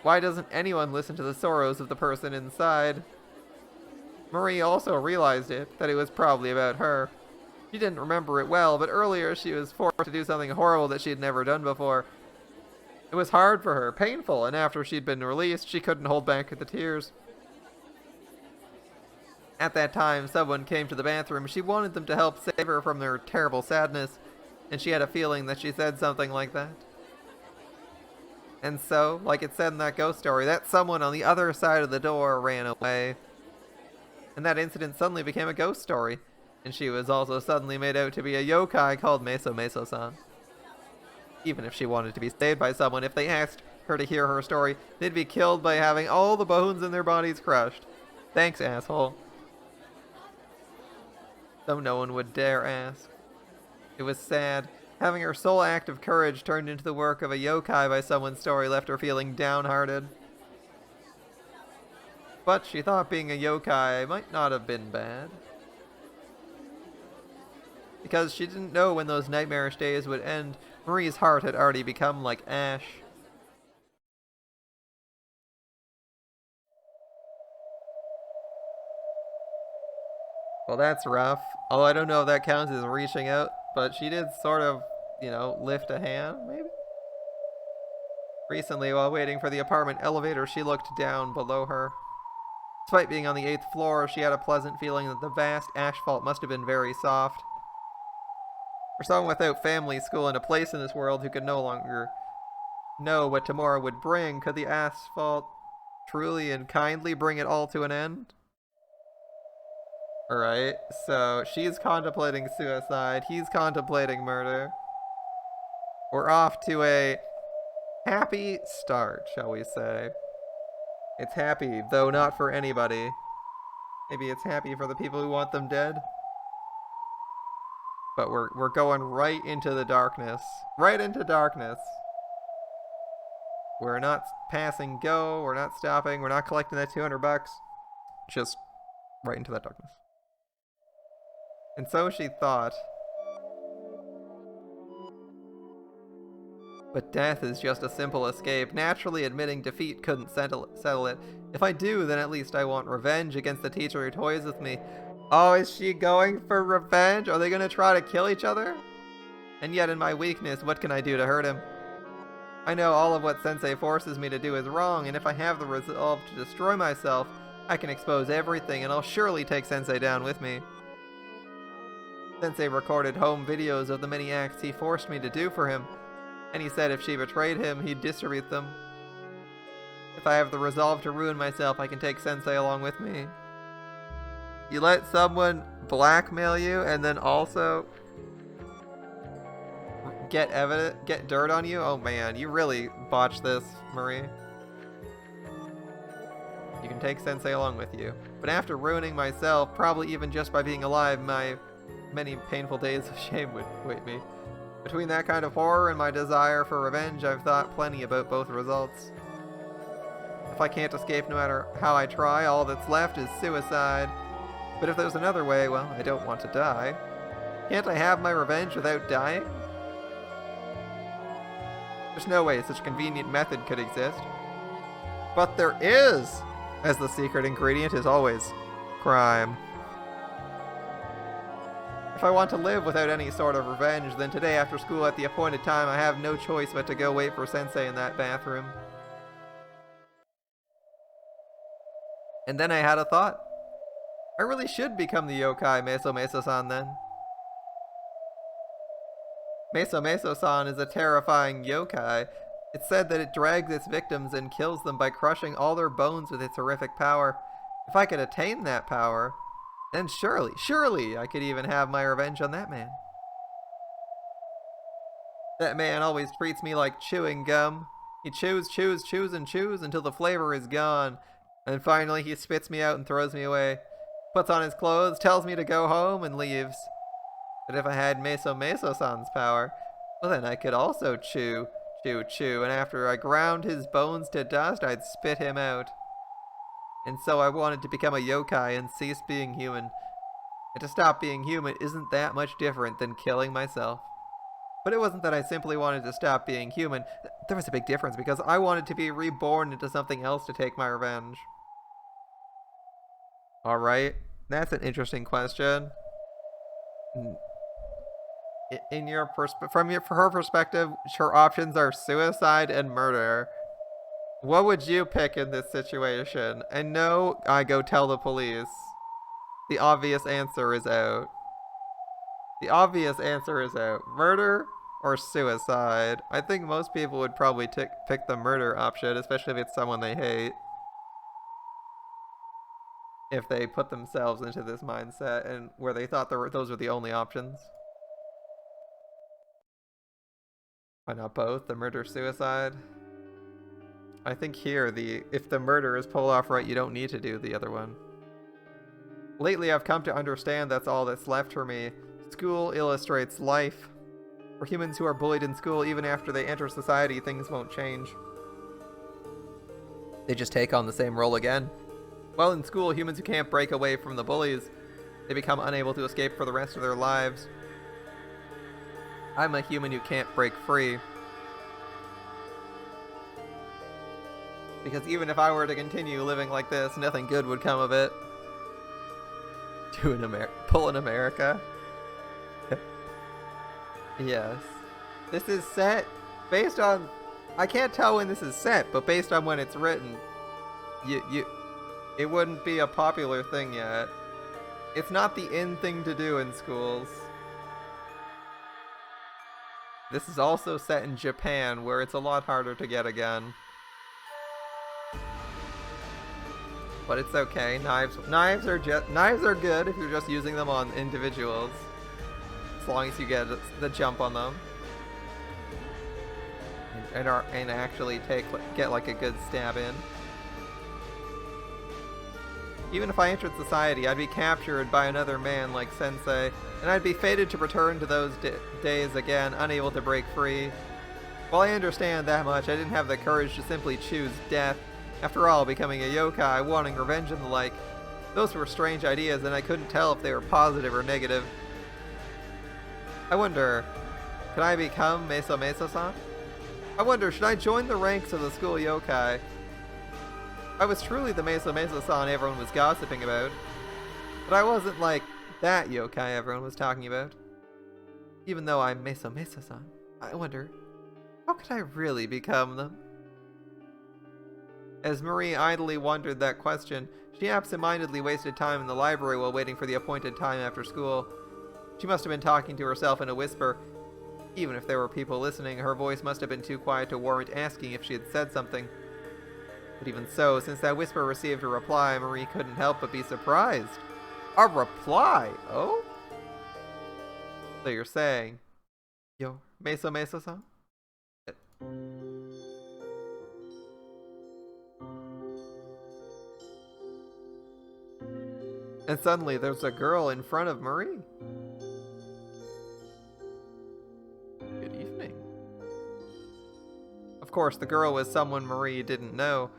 Why doesn't anyone listen to the sorrows of the person inside? Marie also realized that it was probably about her. She didn't remember it well, but earlier she was forced to do something horrible that she had never done before. It was hard for her, painful, and after she'd been released, she couldn't hold back the tears. At that time, someone came to the bathroom. She wanted them to help save her from their terrible sadness, and she had a feeling that she said something like that. And so, like it said in that ghost story, that someone on the other side of the door ran away. And that incident suddenly became a ghost story, and she was also suddenly made out to be a yokai called Meso-Meso-san. Even if she wanted to be saved by someone, if they asked her to hear her story, they'd be killed by having all the bones in their bodies crushed. Thanks, asshole. Though no one would dare ask. It was sad. Having her sole act of courage turned into the work of a yokai by someone's story left her feeling downhearted. But she thought being a yokai might not have been bad. Because she didn't know when those nightmarish days would end, Marie's heart had already become like ash. Well, that's rough. Oh, I don't know if that counts as reaching out, but she did sort of, lift a hand, maybe? Recently, while waiting for the apartment elevator, she looked down below her. Despite being on the 8th floor, she had a pleasant feeling that the vast asphalt must have been very soft. For someone without family, school, and a place in this world who could no longer know what tomorrow would bring, could the asphalt truly and kindly bring it all to an end? Alright, so she's contemplating suicide, he's contemplating murder. We're off to a happy start, shall we say. It's happy, though not for anybody. Maybe it's happy for the people who want them dead. But we're going right into the darkness. Right into darkness. We're not passing go, we're not stopping, we're not collecting that $200. Just right into that darkness. And so she thought. But death is just a simple escape. Naturally, admitting defeat couldn't settle it. If I do, then at least I want revenge against the teacher who toys with me. Oh, is she going for revenge? Are they going to try to kill each other? And yet in my weakness, what can I do to hurt him? I know all of what Sensei forces me to do is wrong, and if I have the resolve to destroy myself, I can expose everything, and I'll surely take Sensei down with me. Sensei recorded home videos of the many acts he forced me to do for him, and he said if she betrayed him, he'd distribute them. If I have the resolve to ruin myself, I can take Sensei along with me. You let someone blackmail you and then also get dirt on you? Oh man, you really botched this, Marie. You can take Sensei along with you. But after ruining myself, probably even just by being alive, my many painful days of shame would wait me. Between that kind of horror and my desire for revenge, I've thought plenty about both results. If I can't escape no matter how I try, all that's left is suicide. But if there's another way, well, I don't want to die. Can't I have my revenge without dying? There's no way such a convenient method could exist. But there is! As the secret ingredient is always crime. If I want to live without any sort of revenge, then today after school at the appointed time I have no choice but to go wait for Sensei in that bathroom. And then I had a thought. I really should become the yokai Meso-Meso-san then. Meso-Meso-san is a terrifying yokai. It's said that it drags its victims and kills them by crushing all their bones with its horrific power. If I could attain that power, then surely I could even have my revenge on that man. That man always treats me like chewing gum. He chews until the flavor is gone. And finally he spits me out and throws me away. Puts on his clothes, tells me to go home, and leaves. But if I had Meso-Meso-san's power, well then I could also chew, and after I ground his bones to dust, I'd spit him out. And so I wanted to become a yokai and cease being human. And to stop being human isn't that much different than killing myself. But it wasn't that I simply wanted to stop being human. There was a big difference because I wanted to be reborn into something else to take my revenge. Alright, that's an interesting question. From her perspective, her options are suicide and murder. What would you pick in this situation? And no, I go tell the police. The obvious answer is out. The obvious answer is out. Murder or suicide? I think most people would probably pick the murder option, especially if it's someone they hate. If they put themselves into this mindset and where they thought those were the only options. Why not both? The murder-suicide? I think here, if the murder is pulled off right, you don't need to do the other one. Lately, I've come to understand that's all that's left for me. School illustrates life. For humans who are bullied in school, even after they enter society, things won't change. They just take on the same role again. While in school, humans who can't break away from the bullies, they become unable to escape for the rest of their lives. I'm a human who can't break free. Because even if I were to continue living like this, nothing good would come of it. Pull in America? Yes. This is set based on... I can't tell when this is set, but based on when it's written, it wouldn't be a popular thing yet. It's not the in thing to do in schools. This is also set in Japan, where it's a lot harder to get a gun. But it's okay. Knives are good if you're just using them on individuals, as long as you get the jump on them, and actually get like a good stab in. Even if I entered society, I'd be captured by another man like Sensei, and I'd be fated to return to those days again, unable to break free. While I understand that much, I didn't have the courage to simply choose death. After all, becoming a yokai, wanting revenge and the like, those were strange ideas, and I couldn't tell if they were positive or negative. I wonder, can I become Meso-Meso-san? I wonder, should I join the ranks of the school yokai? I was truly the Meso-Meso-san everyone was gossiping about, but I wasn't like that yokai everyone was talking about. Even though I'm Meso-Meso-san, I wonder, how could I really become them? As Marie idly wondered that question, she absent-mindedly wasted time in the library while waiting for the appointed time after school. She must have been talking to herself in a whisper. Even if there were people listening, her voice must have been too quiet to warrant asking if she had said something. But even so, since that whisper received a reply, Marie couldn't help but be surprised. A reply? Oh? So you're saying, yo, Meso-Meso-san? And suddenly there's a girl in front of Marie. Good evening. Of course, the girl was someone Marie didn't know.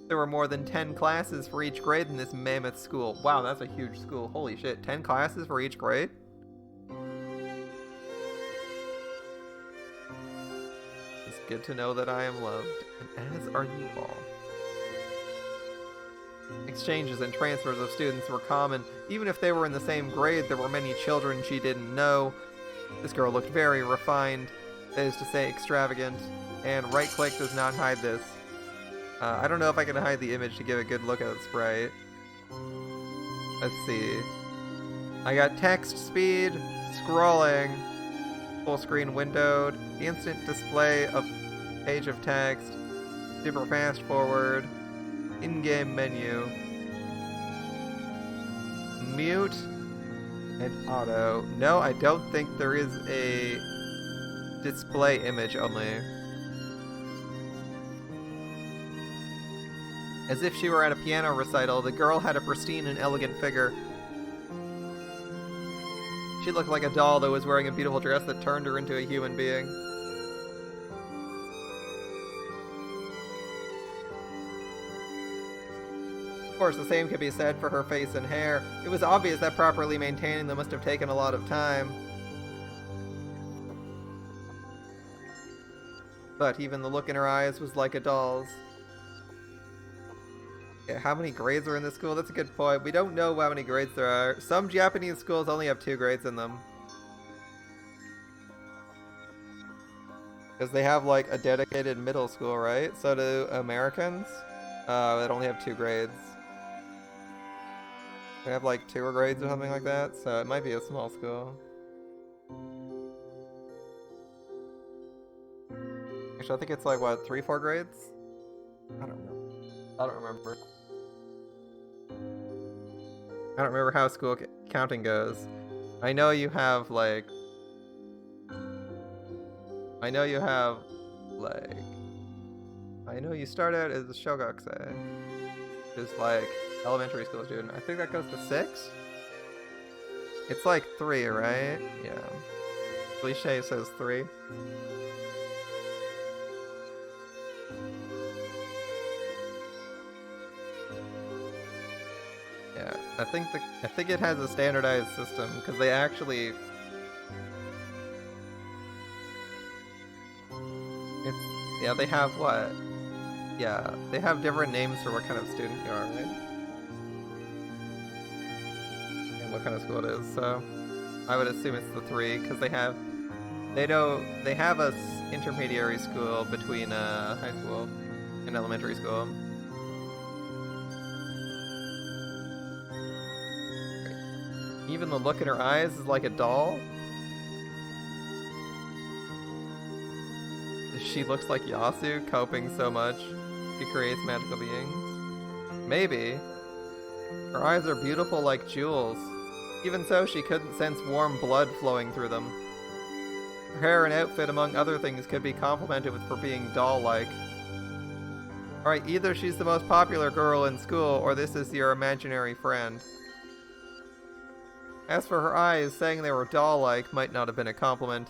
There were more than 10 classes for each grade in this mammoth school. Wow, that's a huge school. Holy shit, 10 classes for each grade? It's good to know that I am loved, and as are you all. Exchanges and transfers of students were common. Even if they were in the same grade, there were many children she didn't know. This girl looked very refined, that is to say extravagant, and right-click does not hide this. I don't know if I can hide the image to give a good look at the sprite. Let's see. I got text speed, scrolling, full screen windowed, instant display of page of text, super fast forward, in-game menu, mute, and auto. No, I don't think there is a display image only. As if she were at a piano recital, the girl had a pristine and elegant figure. She looked like a doll that was wearing a beautiful dress that turned her into a human being. Of course, the same could be said for her face and hair. It was obvious that properly maintaining them must have taken a lot of time. But even the look in her eyes was like a doll's. Yeah, how many grades are in this school? That's a good point. We don't know how many grades there are. Some Japanese schools only have 2 grades in them. Because they have like a dedicated middle school, right? So do Americans. That only have 2 grades. They have like 2 grades or something like that, so it might be a small school. Actually, I think it's like, what, 3-4 grades? I don't remember. I don't remember how school counting goes. I know you have, like... I know you start out as a Shogakuse, which is like elementary school student. I think that goes to 6? It's like 3, right? Yeah. Cliche says 3. Yeah, I think it has a standardized system because they actually they have what? Yeah, they have different names for what kind of student you are, right? And what kind of school it is. So I would assume it's the 3 because they have a intermediary school between high school and elementary school. Even the look in her eyes is like a doll. She looks like Yasu, coping so much. She creates magical beings. Maybe. Her eyes are beautiful like jewels. Even so, she couldn't sense warm blood flowing through them. Her hair and outfit, among other things, could be complimented with for being doll-like. Alright, either she's the most popular girl in school, or this is your imaginary friend. As for her eyes, saying they were doll-like might not have been a compliment.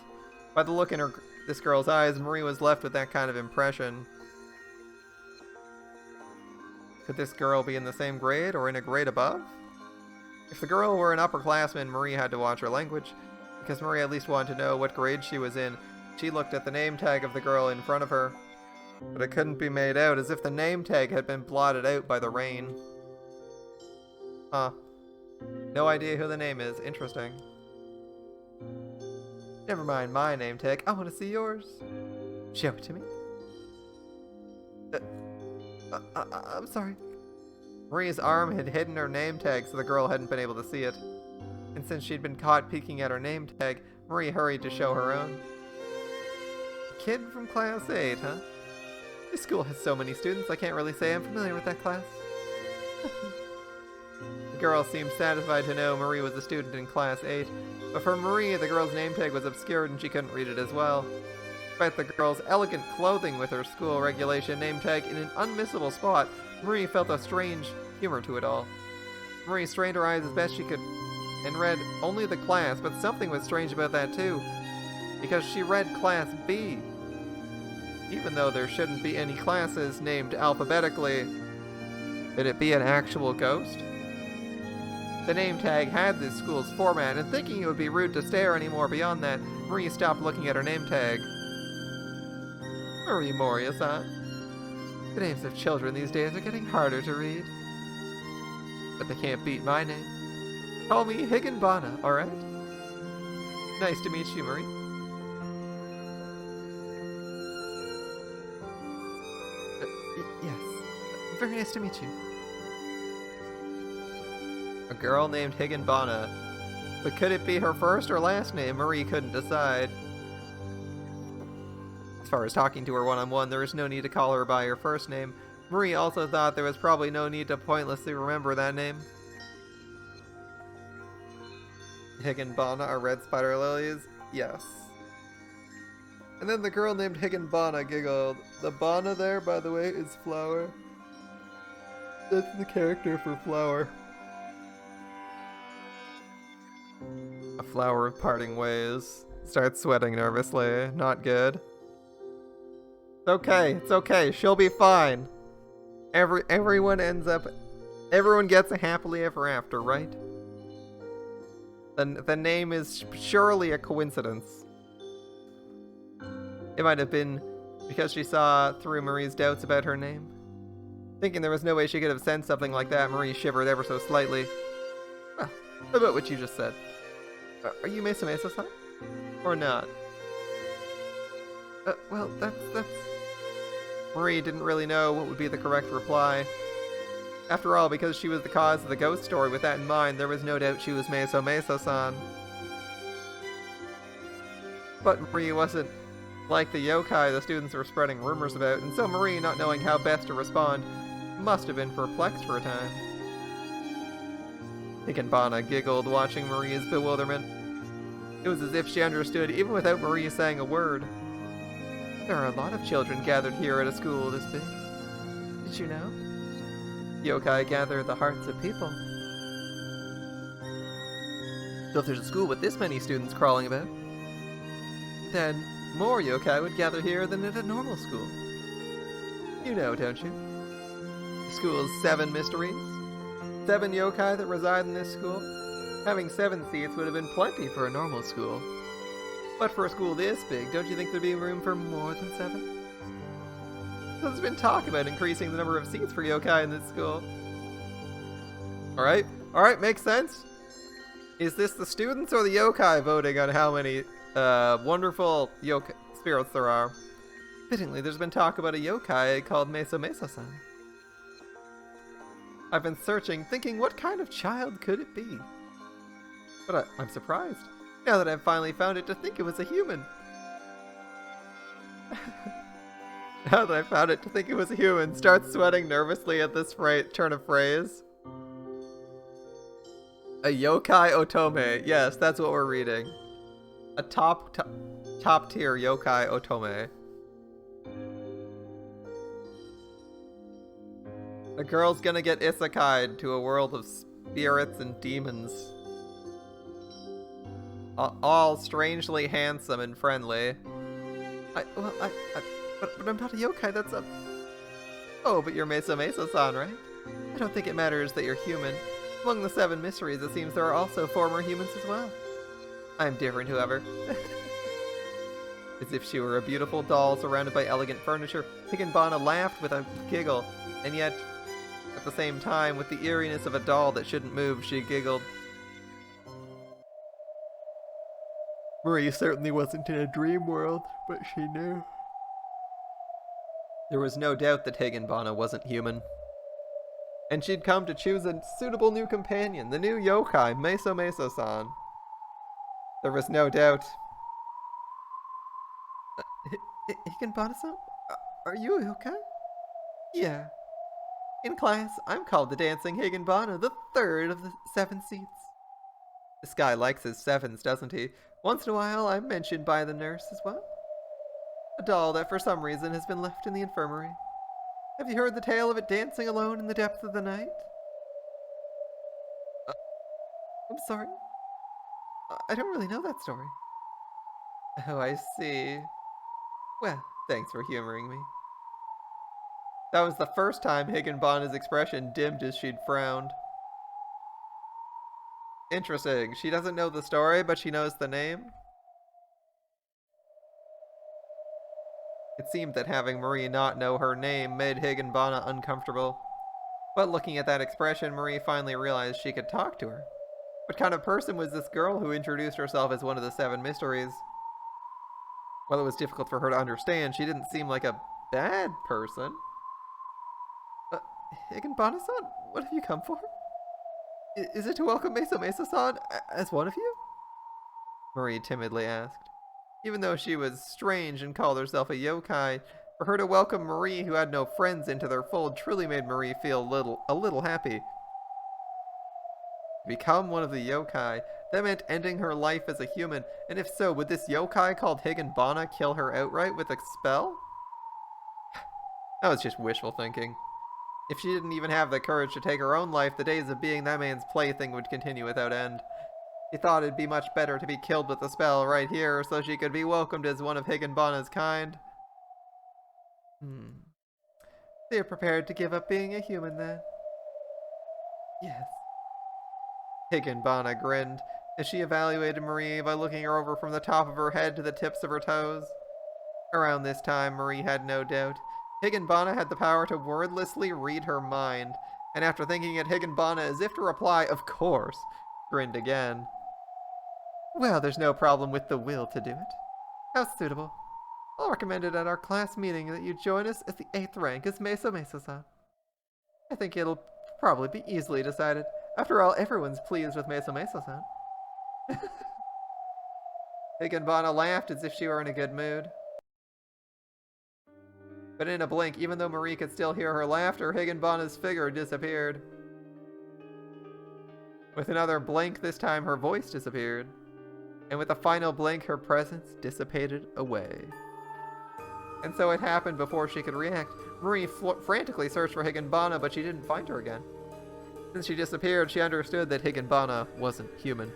By the look in this girl's eyes, Marie was left with that kind of impression. Could this girl be in the same grade, or in a grade above? If the girl were an upperclassman, Marie had to watch her language, because Marie at least wanted to know what grade she was in. She looked at the name tag of the girl in front of her, but it couldn't be made out, as if the name tag had been blotted out by the rain. Huh. No idea who the name is. Interesting. Never mind my name tag. I want to see yours. Show it to me. I'm sorry. Marie's arm had hidden her name tag so the girl hadn't been able to see it. And since she'd been caught peeking at her name tag, Marie hurried to show her own. Kid from class 8, huh? This school has so many students, I can't really say I'm familiar with that class. The girl seemed satisfied to know Marie was a student in class 8, but for Marie, the girl's name tag was obscured and she couldn't read it as well. Despite the girl's elegant clothing with her school regulation name tag in an unmissable spot, Marie felt a strange humor to it all. Marie strained her eyes as best she could and read only the class, but something was strange about that too, because she read Class B. Even though there shouldn't be any classes named alphabetically, could it be an actual ghost? The name tag had this school's format, and thinking it would be rude to stare anymore beyond that, Marie stopped looking at her name tag. Marie Moria-san. The names of children these days are getting harder to read. But they can't beat my name. Call me Higanbana, alright? Nice to meet you, Marie. Yes. Very nice to meet you. A girl named Higanbana. But could it be her first or last name? Marie couldn't decide. As far as talking to her one-on-one, there was no need to call her by her first name. Marie also thought there was probably no need to pointlessly remember that name. Higanbana are red spider lilies? Yes. And then the girl named Higanbana giggled. The Bana there, by the way, is flower. That's the character for flower. A flower of parting ways. Starts sweating nervously. Not good. It's okay. She'll be fine. Everyone gets a happily ever after, right? The name is surely a coincidence. It might have been because she saw through Marie's doubts about her name. Thinking there was no way she could have sensed something like that, Marie shivered ever so slightly. Well, about what you just said. Are you Mesa-san? Or not? Well, that's... Marie didn't really know what would be the correct reply. After all, because she was the cause of the ghost story, with that in mind, there was no doubt she was Mesa-san. But Marie wasn't like the yokai the students were spreading rumors about, and so Marie, not knowing how best to respond, must have been perplexed for a time. Higanbana giggled, watching Marie's bewilderment. It was as if she understood, even without Marie saying a word. There are a lot of children gathered here at a school this big. Did you know? Yokai gather the hearts of people. So if there's a school with this many students crawling about, then more yokai would gather here than at a normal school. You know, don't you? The school's 7 mysteries. 7 yokai that reside in this school. Having 7 seats would have been plenty for a normal school. But for a school this big, don't you think there'd be room for more than 7? There's been talk about increasing the number of seats for yokai in this school. Alright, makes sense. Is this the students or the yokai voting on how many wonderful yokai spirits there are? Fittingly, there's been talk about a yokai called Mesa-san. I've been searching, thinking what kind of child could it be? But I'm surprised, now that I've finally found it, to think it was a human. Now that I found it to think it was a human, starts sweating nervously at this turn of phrase. A yokai otome. Yes, that's what we're reading. A top tier yokai otome. A girl's gonna get isekai'd to a world of spirits and demons. All strangely handsome and friendly. But I'm not a yokai, that's a... Oh, but you're Mesa-san, right? I don't think it matters that you're human. Among the 7 mysteries, it seems there are also former humans as well. I'm different, however. As if she were a beautiful doll surrounded by elegant furniture, Higanbana laughed with a giggle, and yet, at the same time, with the eeriness of a doll that shouldn't move, she giggled. Marie certainly wasn't in a dream world, but she knew. There was no doubt that Higanbana wasn't human. And she'd come to choose a suitable new companion, the new yokai, Mesa-san. There was no doubt. Higanbana-san? Are you a yokai? Yeah. In class, I'm called the Dancing Higanbana, the 3rd of the 7 seats. This guy likes his 7s, doesn't he? Once in a while, I'm mentioned by the nurse as well. A doll that for some reason has been left in the infirmary. Have you heard the tale of it dancing alone in the depth of the night? I'm sorry. I don't really know that story. Oh, I see. Well, thanks for humoring me. That was the first time Higanbana's expression dimmed as she'd frowned. Interesting. She doesn't know the story, but she knows the name? It seemed that having Marie not know her name made Higanbana uncomfortable. But looking at that expression, Marie finally realized she could talk to her. What kind of person was this girl who introduced herself as one of the 7 mysteries? While it was difficult for her to understand, she didn't seem like a bad person. Higanbana-san, what have you come for? Is it to welcome Mesa-san as one of you? Marie timidly asked. Even though she was strange and called herself a yokai, for her to welcome Marie, who had no friends, into their fold truly made Marie feel a little happy. To become one of the yokai, that meant ending her life as a human, and if so, would this yokai called Higanbana kill her outright with a spell? That was just wishful thinking. If she didn't even have the courage to take her own life, the days of being that man's plaything would continue without end. She thought it'd be much better to be killed with a spell right here so she could be welcomed as one of Higanbana's kind. So you're prepared to give up being a human then? Yes. Higanbana grinned as she evaluated Marie by looking her over from the top of her head to the tips of her toes. Around this time, Marie had no doubt. Higanbana had the power to wordlessly read her mind, and after thinking at Higanbana as if to reply, "Of course," grinned again. Well, there's no problem with the will to do it. How suitable. I'll recommend it at our class meeting that you join us as the 8th rank as Mesa-san. I think it'll probably be easily decided. After all, everyone's pleased with Mesa-san. Higanbana laughed as if she were in a good mood. But in a blink, even though Marie could still hear her laughter, Higanbana's figure disappeared. With another blink, this time her voice disappeared. And with a final blink, her presence dissipated away. And so it happened before she could react. Marie frantically searched for Higanbana, but she didn't find her again. Since she disappeared, she understood that Higanbana wasn't human.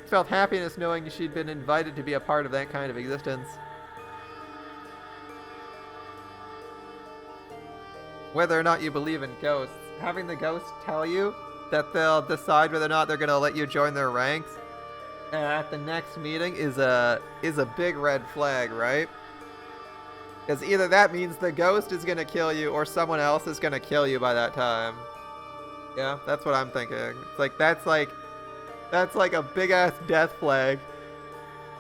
She felt happiness knowing she'd been invited to be a part of that kind of existence. Whether or not you believe in ghosts, having the ghosts tell you that they'll decide whether or not they're going to let you join their ranks at the next meeting is a big red flag, right? Because either that means the ghost is going to kill you or someone else is going to kill you by that time. Yeah, that's what I'm thinking. It's like that's like a big ass death flag.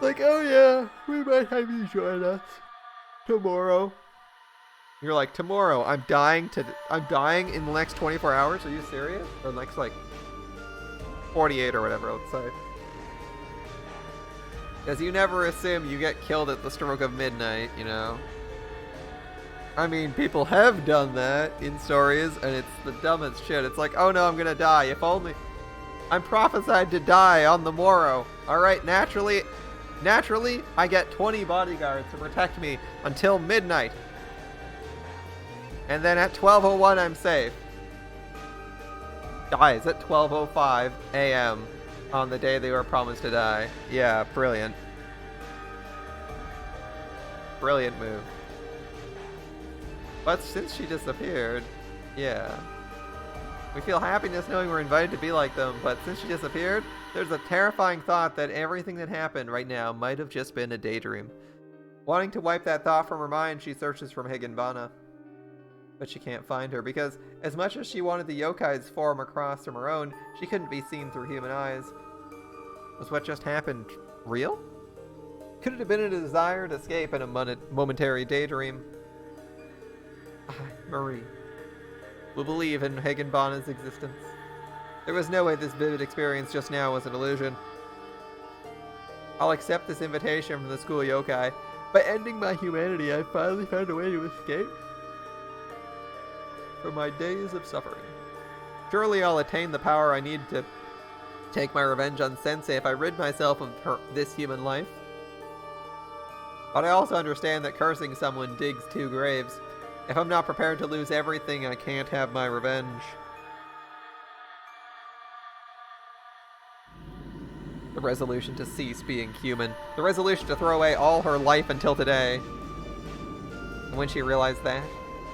Like, oh yeah, we might have you join us tomorrow. You're like, tomorrow? I'm dying in the next 24 hours? Are you serious? Or next, like, 48 or whatever, let's say. Because you never assume you get killed at the stroke of midnight, you know? I mean, people have done that in stories, and it's the dumbest shit. It's like, oh no, I'm gonna die. If only... I'm prophesied to die on the morrow. Alright, naturally, I get 20 bodyguards to protect me until midnight. And then at 12:01, I'm safe. Dies at 12:05 a.m. on the day they were promised to die. Yeah, brilliant. Brilliant move. But since she disappeared, yeah. We feel happiness knowing we're invited to be like them, but since she disappeared, there's a terrifying thought that everything that happened right now might have just been a daydream. Wanting to wipe that thought from her mind, she searches for Higanbana. But she can't find her, because as much as she wanted the yokai's form across from her own, she couldn't be seen through human eyes. Was what just happened real? Could it have been a desired escape in a momentary daydream? I, Marie, will believe in Higanbana's existence. There was no way this vivid experience just now was an illusion. I'll accept this invitation from the school yokai. By ending my humanity, I finally found a way to escape from my days of suffering. Surely I'll attain the power I need to take my revenge on Sensei if I rid myself of this human life. But I also understand that cursing someone digs two graves. If I'm not prepared to lose everything, I can't have my revenge. The resolution to cease being human. The resolution to throw away all her life until today. And when she realized that,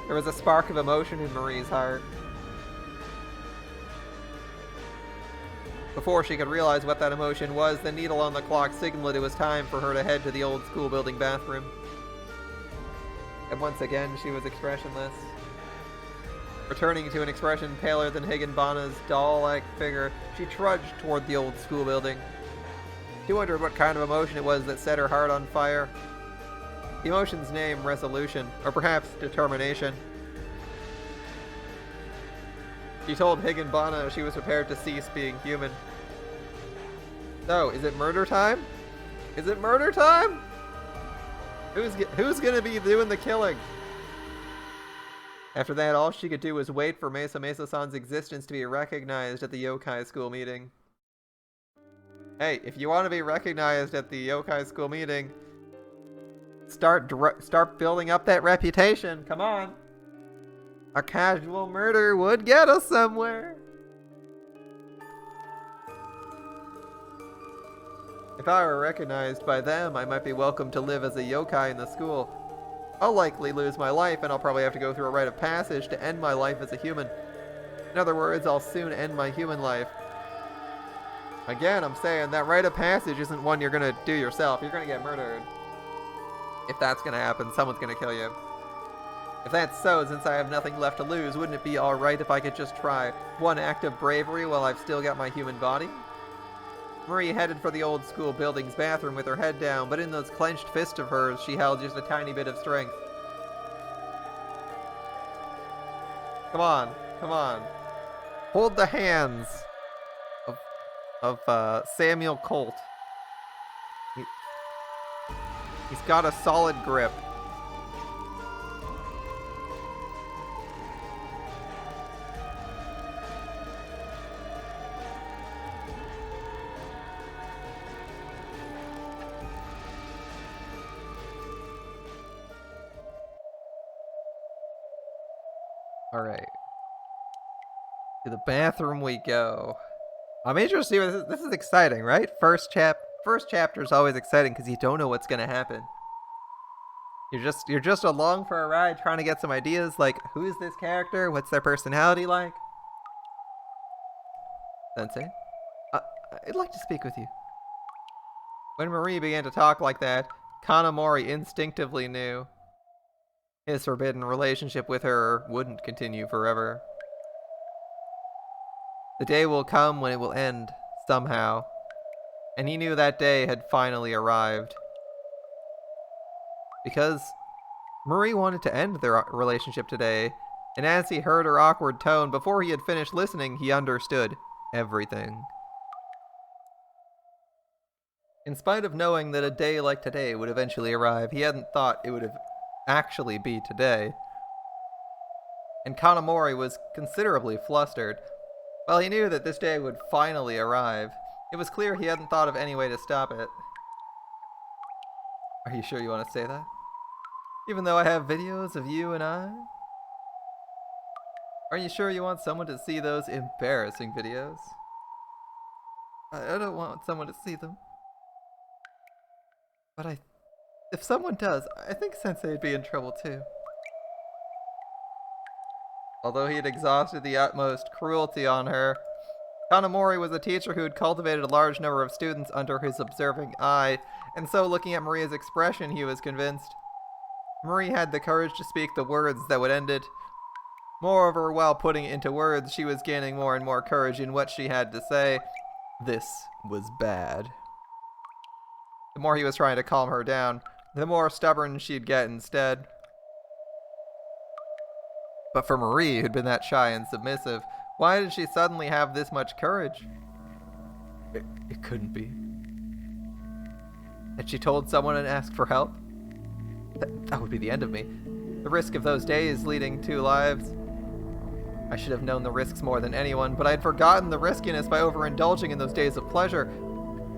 there was a spark of emotion in Marie's heart. Before she could realize what that emotion was, the needle on the clock signaled it was time for her to head to the old school building bathroom. And once again, she was expressionless. Returning to an expression paler than Higanbana's doll-like figure, she trudged toward the old school building. She wondered what kind of emotion it was that set her heart on fire. The emotion's name, resolution, or perhaps determination. She told Higanbana she was prepared to cease being human. So, is it murder time? Is it murder time? Who's gonna be doing the killing? After that, all she could do was wait for Mesa-San's existence to be recognized at the Yokai school meeting. Hey, if you want to be recognized at the Yokai school meeting, start building up that reputation. Come on. A casual murder would get us somewhere. If I were recognized by them, I might be welcome to live as a yokai in the school. I'll likely lose my life, and I'll probably have to go through a rite of passage to end my life as a human. In other words, I'll soon end my human life. Again, I'm saying that rite of passage isn't one you're gonna do yourself. You're gonna get murdered. If that's gonna happen, someone's gonna kill you. If that's so, since I have nothing left to lose, wouldn't it be alright if I could just try one act of bravery while I've still got my human body? Marie headed for the old school building's bathroom with her head down, but in those clenched fists of hers, she held just a tiny bit of strength. Come on, come on. Hold the hands of Samuel Colt. He's got a solid grip. Alright. To the bathroom we go. I'm interested to see this is exciting, right? First chapter is always exciting because you don't know what's gonna happen. You're just along for a ride trying to get some ideas like who's this character? What's their personality like? Sensei? I'd like to speak with you. When Marie began to talk like that, Kanamori instinctively knew his forbidden relationship with her wouldn't continue forever. The day will come when it will end, somehow. And he knew that day had finally arrived. Because Marie wanted to end their relationship today, and as he heard her awkward tone, before he had finished listening, he understood everything. In spite of knowing that a day like today would eventually arrive, he hadn't thought it would actually be today. And Kanamori was considerably flustered. While he knew that this day would finally arrive, it was clear he hadn't thought of any way to stop it. Are you sure you want to say that? Even though I have videos of you and I? Are you sure you want someone to see those embarrassing videos? I don't want someone to see them. But if someone does, I think Sensei would be in trouble too. Although he had exhausted the utmost cruelty on her, Kanamori was a teacher who had cultivated a large number of students under his observing eye, and so looking at Maria's expression, he was convinced. Marie had the courage to speak the words that would end it. Moreover, while putting it into words, she was gaining more and more courage in what she had to say. This was bad. The more he was trying to calm her down, the more stubborn she'd get instead. But for Marie, who'd been that shy and submissive, why did she suddenly have this much courage? It couldn't be. Had she told someone and asked for help? That would be the end of me. The risk of those days leading 2 lives. I should have known the risks more than anyone, but I had forgotten the riskiness by overindulging in those days of pleasure.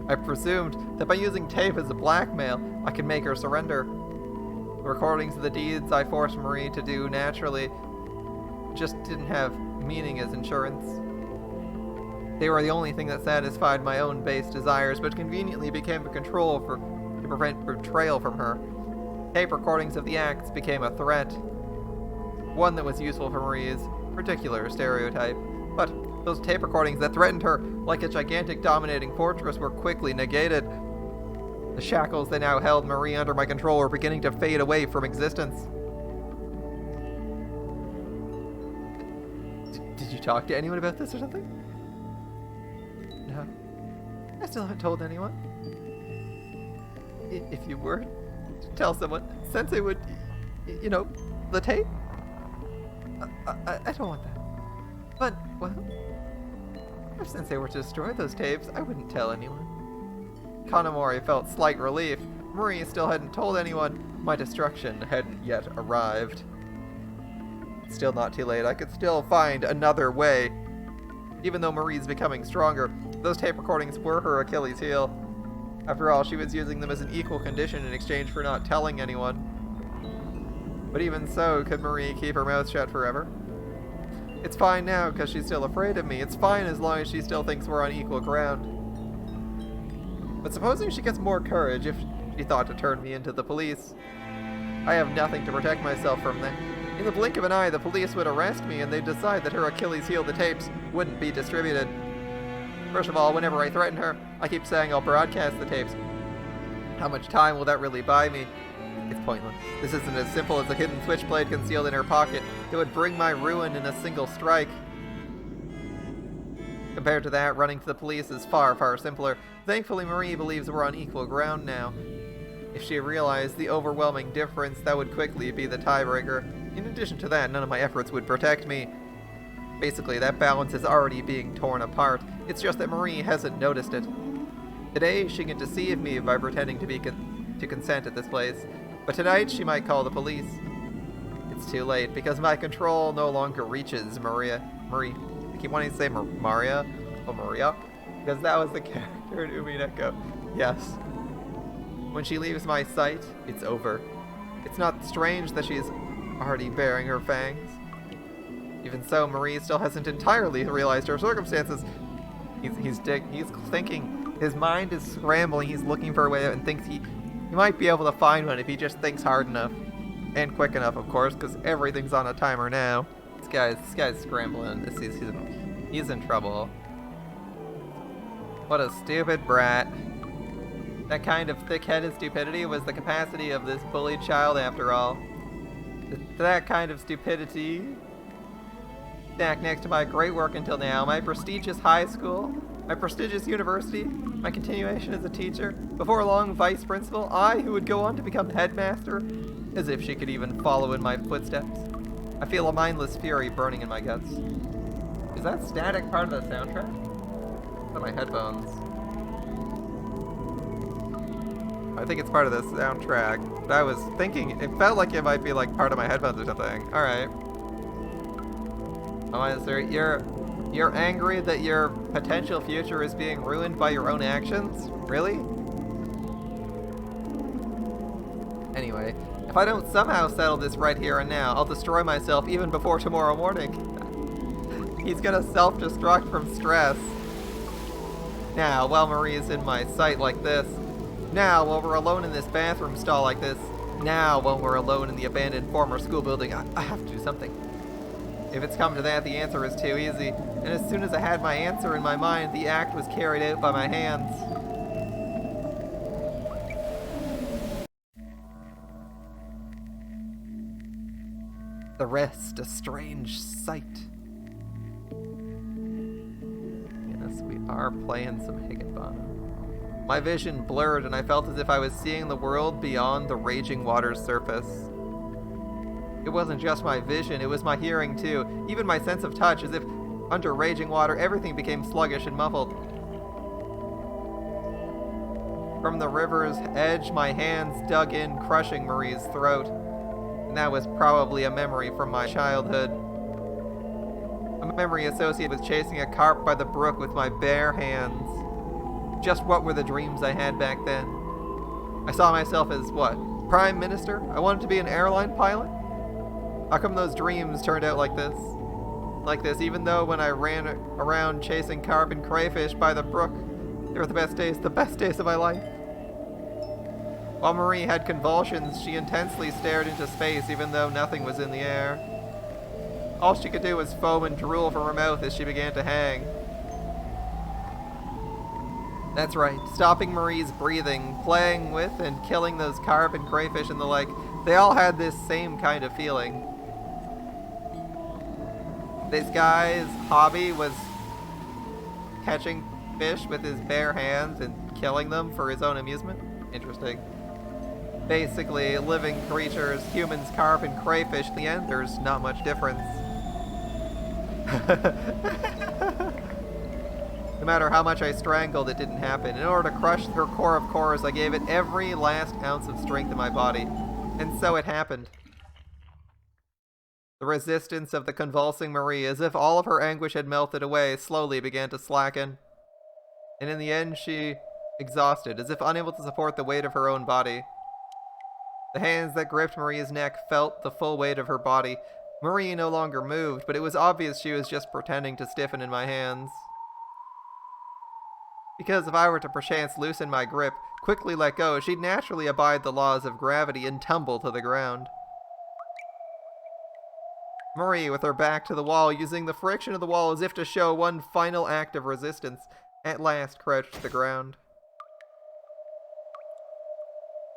I presumed that by using tape as a blackmail, I could make her surrender. The recordings of the deeds I forced Marie to do naturally just didn't have meaning as insurance. They were the only thing that satisfied my own base desires, but conveniently became a control to prevent betrayal from her. Tape recordings of the acts became a threat. One that was useful for Marie's particular stereotype. But those tape recordings that threatened her like a gigantic dominating fortress were quickly negated. The shackles that now held Marie under my control were beginning to fade away from existence. Did you talk to anyone about this or something? No. I still haven't told anyone. If you were to tell someone, Sensei would, the tape? I don't want that. But Well, ever since they were to destroy those tapes, I wouldn't tell anyone. Kanamori felt slight relief. Marie still hadn't told anyone. My destruction hadn't yet arrived. It's still not too late. I could still find another way. Even though Marie's becoming stronger, those tape recordings were her Achilles heel. After all, she was using them as an equal condition in exchange for not telling anyone. But even so, could Marie keep her mouth shut forever? It's fine now, because she's still afraid of me. It's fine as long as she still thinks we're on equal ground. But supposing she gets more courage if she thought to turn me into the police. I have nothing to protect myself from them. In the blink of an eye, the police would arrest me and they'd decide that her Achilles heel, the tapes, wouldn't be distributed. First of all, whenever I threaten her, I keep saying I'll broadcast the tapes. How much time will that really buy me? It's pointless. This isn't as simple as a hidden switchblade concealed in her pocket. It would bring my ruin in a single strike. Compared to that, running to the police is far, far simpler. Thankfully, Marie believes we're on equal ground now. If she realized the overwhelming difference, that would quickly be the tiebreaker. In addition to that, none of my efforts would protect me. Basically, that balance is already being torn apart. It's just that Marie hasn't noticed it. Today, she can deceive me by pretending to consent at this place. But tonight, she might call the police. It's too late, because my control no longer reaches Marie. I keep wanting to say Maria, or Maria, because that was the character in Umineko. Yes. When she leaves my sight, it's over. It's not strange that she's already bearing her fangs. Even so, Marie still hasn't entirely realized her circumstances. He's thinking. His mind is scrambling. He's looking for a way out and thinks he might be able to find one if he just thinks hard enough. And quick enough, of course, because everything's on a timer now. This guy's scrambling. He's in trouble. What a stupid brat. That kind of thick-headed stupidity was the capacity of this bullied child after all. That kind of stupidity stacked next to my great work until now, my prestigious high school, my prestigious university, my continuation as a teacher, before long vice principal, I who would go on to become headmaster, as if she could even follow in my footsteps. I feel a mindless fury burning in my guts. Is that static part of the soundtrack? It's on my headphones. I think it's part of the soundtrack, but I was thinking, it felt like it might be like part of my headphones or something. Alright. Oh, sir, you're angry that your potential future is being ruined by your own actions? Really? Anyway, if I don't somehow settle this right here and now, I'll destroy myself even before tomorrow morning. He's gonna self-destruct from stress. Now, while Marie is in my sight like this. Now, while we're alone in this bathroom stall like this. Now, while we're alone in the abandoned former school building, I have to do something. If it's come to that, the answer is too easy. And as soon as I had my answer in my mind, the act was carried out by my hands. The rest a strange sight. Yes, we are playing some Higanbana. My vision blurred and I felt as if I was seeing the world beyond the raging water's surface. It wasn't just my vision, it was my hearing too, even my sense of touch, as if under raging water everything became sluggish and muffled. From the river's edge, my hands dug in, crushing Marie's throat. And that was probably a memory from my childhood. A memory associated with chasing a carp by the brook with my bare hands. Just what were the dreams I had back then? I saw myself as what? Prime Minister? I wanted to be an airline pilot? How come those dreams turned out like this? Like this, even though when I ran around chasing carp and crayfish by the brook, they were the best days of my life. While Marie had convulsions, she intensely stared into space even though nothing was in the air. All she could do was foam and drool from her mouth as she began to hang. That's right, stopping Marie's breathing, playing with and killing those carp and crayfish and the like, they all had this same kind of feeling. This guy's hobby was catching fish with his bare hands and killing them for his own amusement. Interesting. Basically, living creatures, humans, carp, and crayfish, in the end, there's not much difference. No matter how much I strangled, it didn't happen. In order to crush her core of cores, I gave it every last ounce of strength in my body. And so it happened. The resistance of the convulsing Marie, as if all of her anguish had melted away, slowly began to slacken. And in the end, she, exhausted, as if unable to support the weight of her own body. The hands that gripped Marie's neck felt the full weight of her body. Marie no longer moved, but it was obvious she was just pretending to stiffen in my hands. Because if I were to perchance loosen my grip, quickly let go, she'd naturally abide the laws of gravity and tumble to the ground. Marie, with her back to the wall, using the friction of the wall as if to show one final act of resistance, at last crouched to the ground.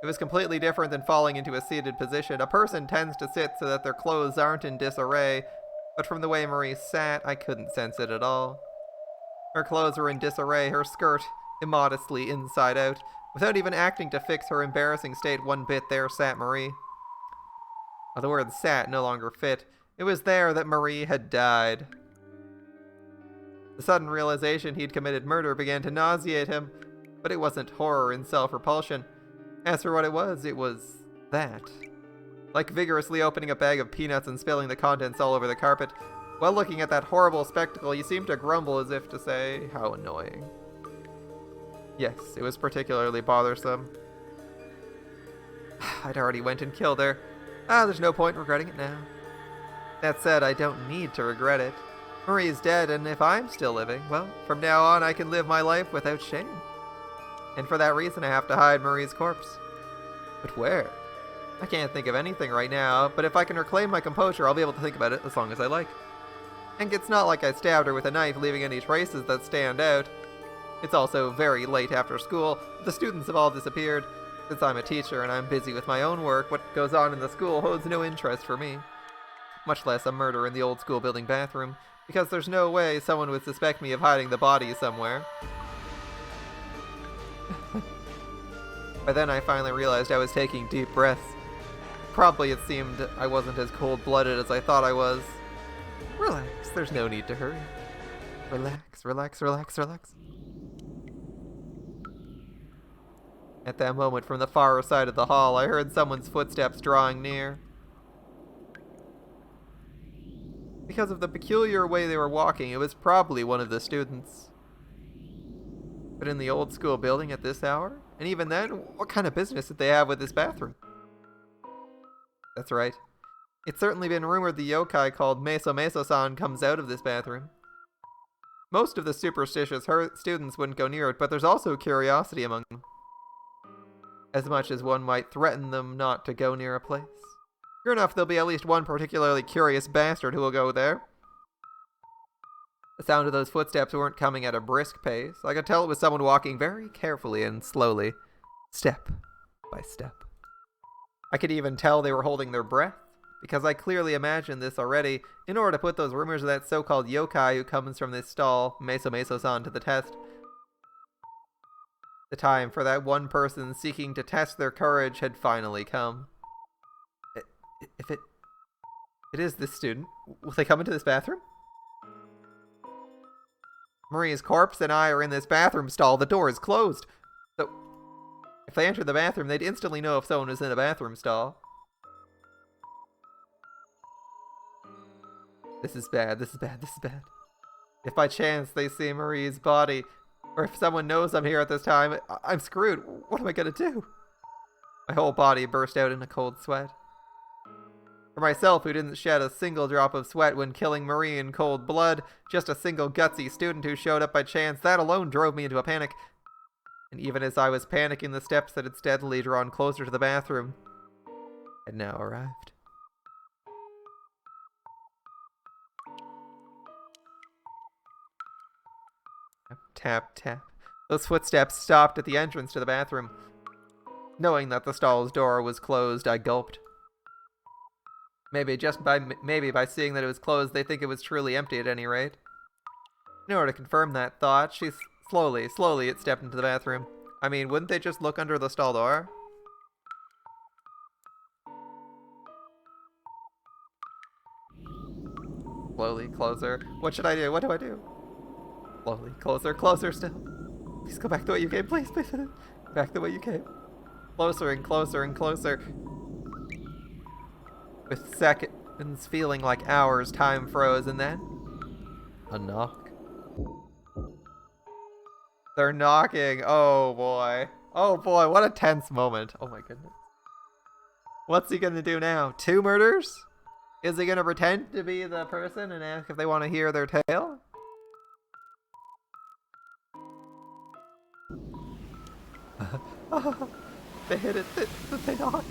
It was completely different than falling into a seated position. A person tends to sit so that their clothes aren't in disarray, but from the way Marie sat, I couldn't sense it at all. Her clothes were in disarray, her skirt immodestly inside out. Without even acting to fix her embarrassing state one bit, there sat Marie. The word sat no longer fit. It was there that Marie had died. The sudden realization he'd committed murder began to nauseate him, but it wasn't horror and self-repulsion. As for what it was that. Like vigorously opening a bag of peanuts and spilling the contents all over the carpet. While looking at that horrible spectacle, you seemed to grumble as if to say, how annoying. Yes, it was particularly bothersome. I'd already went and killed her. There's no point in regretting it now. That said, I don't need to regret it. Marie's dead, and if I'm still living, well, from now on I can live my life without shame. And for that reason I have to hide Marie's corpse. But where? I can't think of anything right now, but if I can reclaim my composure, I'll be able to think about it as long as I like. And it's not like I stabbed her with a knife, leaving any traces that stand out. It's also very late after school. The students have all disappeared. Since I'm a teacher and I'm busy with my own work, what goes on in the school holds no interest for me. Much less a murder in the old school building bathroom, because there's no way someone would suspect me of hiding the body somewhere. By then I finally realized I was taking deep breaths. Probably it seemed I wasn't as cold-blooded as I thought I was. Relax, there's no need to hurry. Relax, relax, relax, relax. At that moment, from the far side of the hall, I heard someone's footsteps drawing near. Because of the peculiar way they were walking, it was probably one of the students. But in the old school building at this hour? And even then, what kind of business did they have with this bathroom? That's right. It's certainly been rumored the yokai called Meso-Meso-san comes out of this bathroom. Most of the superstitious students wouldn't go near it, but there's also curiosity among them. As much as one might threaten them not to go near a place. Sure enough, there'll be at least one particularly curious bastard who will go there. The sound of those footsteps weren't coming at a brisk pace. I could tell it was someone walking very carefully and slowly, step by step. I could even tell they were holding their breath, because I clearly imagined this already in order to put those rumors of that so-called yokai who comes from this stall, Meso-Meso-san, to the test. The time for that one person seeking to test their courage had finally come. If it is this student, will they come into this bathroom? Marie's corpse and I are in this bathroom stall. The door is closed. So, if they enter the bathroom, they'd instantly know if someone is in a bathroom stall. This is bad, this is bad, this is bad. If by chance they see Marie's body, or if someone knows I'm here at this time, I'm screwed. What am I gonna do? My whole body burst out in a cold sweat. For myself, who didn't shed a single drop of sweat when killing Marie in cold blood, just a single gutsy student who showed up by chance, that alone drove me into a panic. And even as I was panicking, the steps that had steadily drawn closer to the bathroom had now arrived. Tap, tap, tap. Those footsteps stopped at the entrance to the bathroom. Knowing that the stall's door was closed, I gulped. Maybe by seeing that it was closed, they think it was truly empty at any rate. In order to confirm that thought, she slowly it stepped into the bathroom. I mean, wouldn't they just look under the stall door? Slowly, closer. What should I do? What do I do? Slowly, closer, closer still. Please go back the way you came. Please, please. Back the way you came. Closer and closer and closer. With seconds feeling like hours, time froze, and then a knock. They're knocking. Oh boy. Oh boy, what a tense moment. Oh my goodness. What's he gonna do now? 2 murders? Is he gonna pretend to be the person and ask if they want to hear their tale? They hit it. They knocked.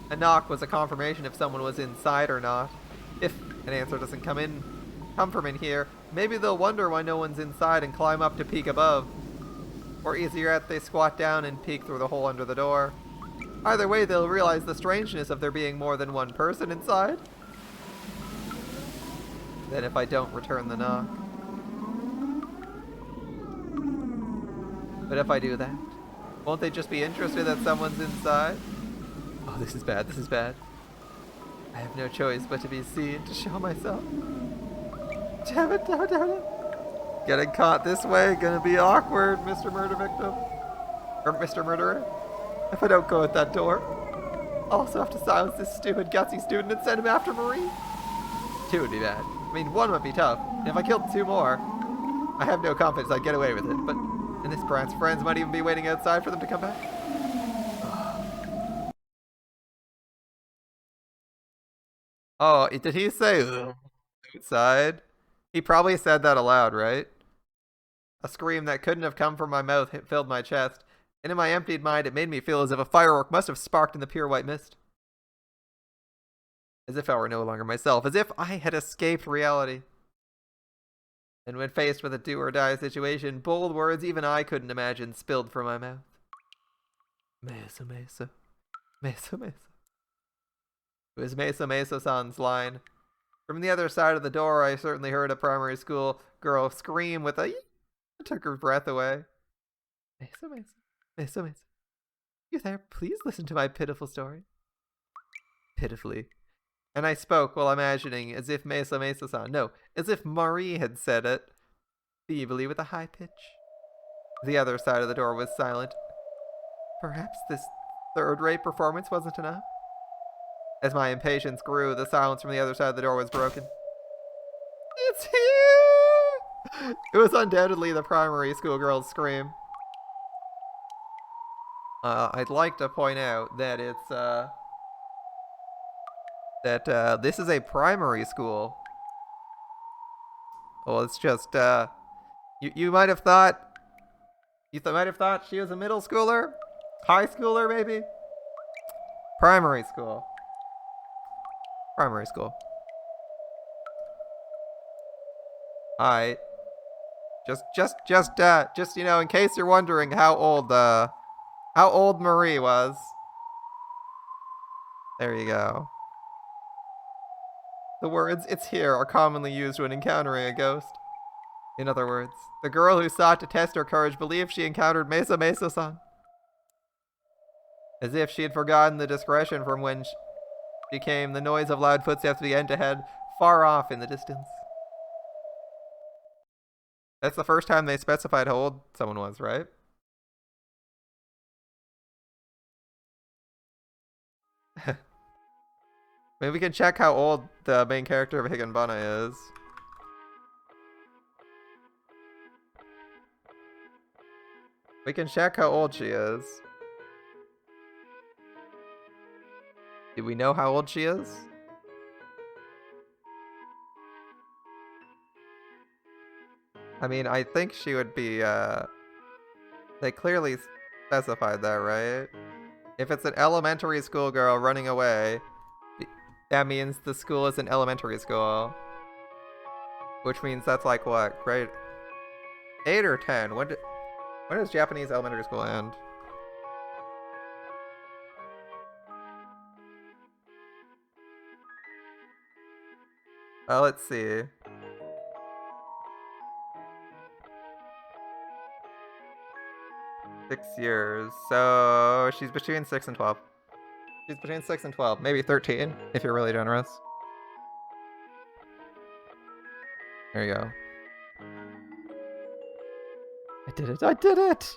A knock was a confirmation if someone was inside or not. If an answer doesn't come from in here, maybe they'll wonder why no one's inside and climb up to peek above. Or easier yet, they squat down and peek through the hole under the door. Either way, they'll realize the strangeness of there being more than one person inside. Then if I don't return the knock. But if I do that, won't they just be interested that someone's inside? Oh, this is bad, this is bad. I have no choice but to be seen, to show myself. Damn it, damn it, damn it. Getting caught this way, gonna be awkward, Mr. Murder Victim. Or Mr. Murderer. If I don't go at that door. I'll also have to silence this stupid, gutsy student and send him after Marie. 2 would be bad. I mean, 1 would be tough. And if I killed 2 more, I have no confidence I'd get away with it. But in this perhaps friends might even be waiting outside for them to come back. Oh, did he say outside? He probably said that aloud, right? A scream that couldn't have come from my mouth filled my chest, and in my emptied mind it made me feel as if a firework must have sparked in the pure white mist. As if I were no longer myself, as if I had escaped reality. And when faced with a do-or-die situation, bold words even I couldn't imagine spilled from my mouth. Mesa, Mesa. Mesa, Mesa. It was Mesa Mesa-san's line. From the other side of the door, I certainly heard a primary school girl scream with a took her breath away. Mesa, Mesa. Mesa, Mesa. You there? Please listen to my pitiful story. Pitifully. And I spoke while imagining as if Mesa Mesa-san, no, as if Marie had said it, feebly with a high pitch. The other side of the door was silent. Perhaps this third-rate performance wasn't enough? As my impatience grew, the silence from the other side of the door was broken. It's here! It was undoubtedly the primary school girl's scream. I'd like to point out that it's, this is a primary school. Well, it's just, you might have thought, might have thought she was a middle schooler? High schooler, maybe? Primary school. Primary school. Alright. Just, you know, in case you're wondering how old Marie was. There you go. The words, "it's here," are commonly used when encountering a ghost. In other words, the girl who sought to test her courage believed she encountered Mesa Mesa-san. As if she had forgotten the discretion from when she came, the noise of loud footsteps began to head far off in the distance. That's the first time they specified how old someone was, right? Maybe we can check how old the main character of Higanbana is. We can check how old she is. Do we know how old she is? I mean, I think she would be, they clearly specified that, right? If it's an elementary school girl running away, that means the school is an elementary school. Which means that's like what? Grade 8 or 10? When does Japanese elementary school end? Let's see. Six years. So she's between 6 and 12. She's between 6 and 12. Maybe 13, if you're really generous. There you go. I did it! I did it!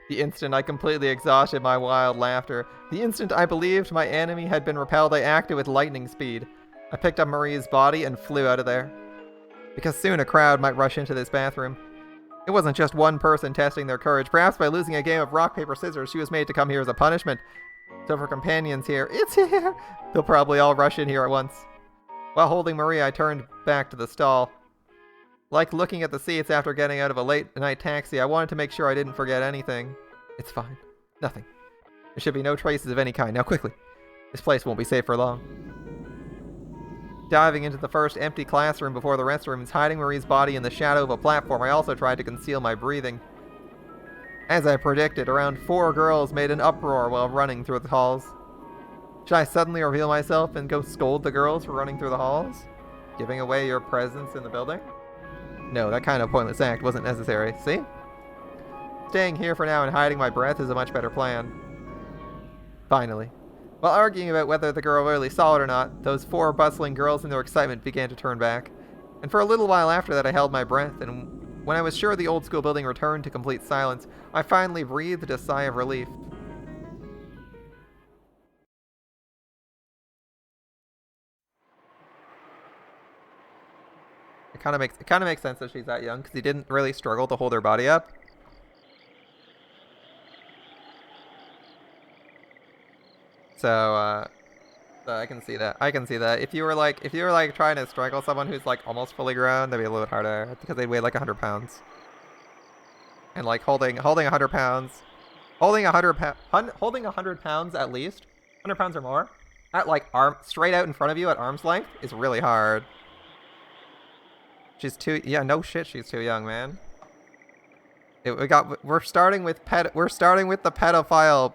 The instant I completely exhausted my wild laughter, the instant I believed my enemy had been repelled, I acted with lightning speed. I picked up Marie's body and flew out of there. Because soon a crowd might rush into this bathroom. It wasn't just one person testing their courage. Perhaps by losing a game of rock, paper, scissors, she was made to come here as a punishment. So for companions here, it's here! They'll probably all rush in here at once. While holding Marie, I turned back to the stall. Like looking at the seats after getting out of a late-night taxi, I wanted to make sure I didn't forget anything. It's fine. Nothing. There should be no traces of any kind. Now quickly. This place won't be safe for long. Diving into the first empty classroom before the restrooms, hiding Marie's body in the shadow of a platform, I also tried to conceal my breathing. As I predicted, around 4 girls made an uproar while running through the halls. Should I suddenly reveal myself and go scold the girls for running through the halls? Giving away your presence in the building? No, that kind of pointless act wasn't necessary. See? Staying here for now and hiding my breath is a much better plan. Finally. While arguing about whether the girl really saw it or not, those 4 bustling girls in their excitement began to turn back. And for a little while after that I held my breath, and when I was sure the old school building returned to complete silence, I finally breathed a sigh of relief. It kind of makes sense that she's that young, because he didn't really struggle to hold her body up. So I can see that. I can see that. If you were like trying to strangle someone who's like almost fully grown, that'd be a little bit harder because they weigh like 100 pounds. And like holding 100 pounds, holding 100 pounds at least, 100 pounds or more, at like straight out in front of you at arm's length is really hard. She's too, yeah, no shit, she's too young, man. We're starting with the pedophile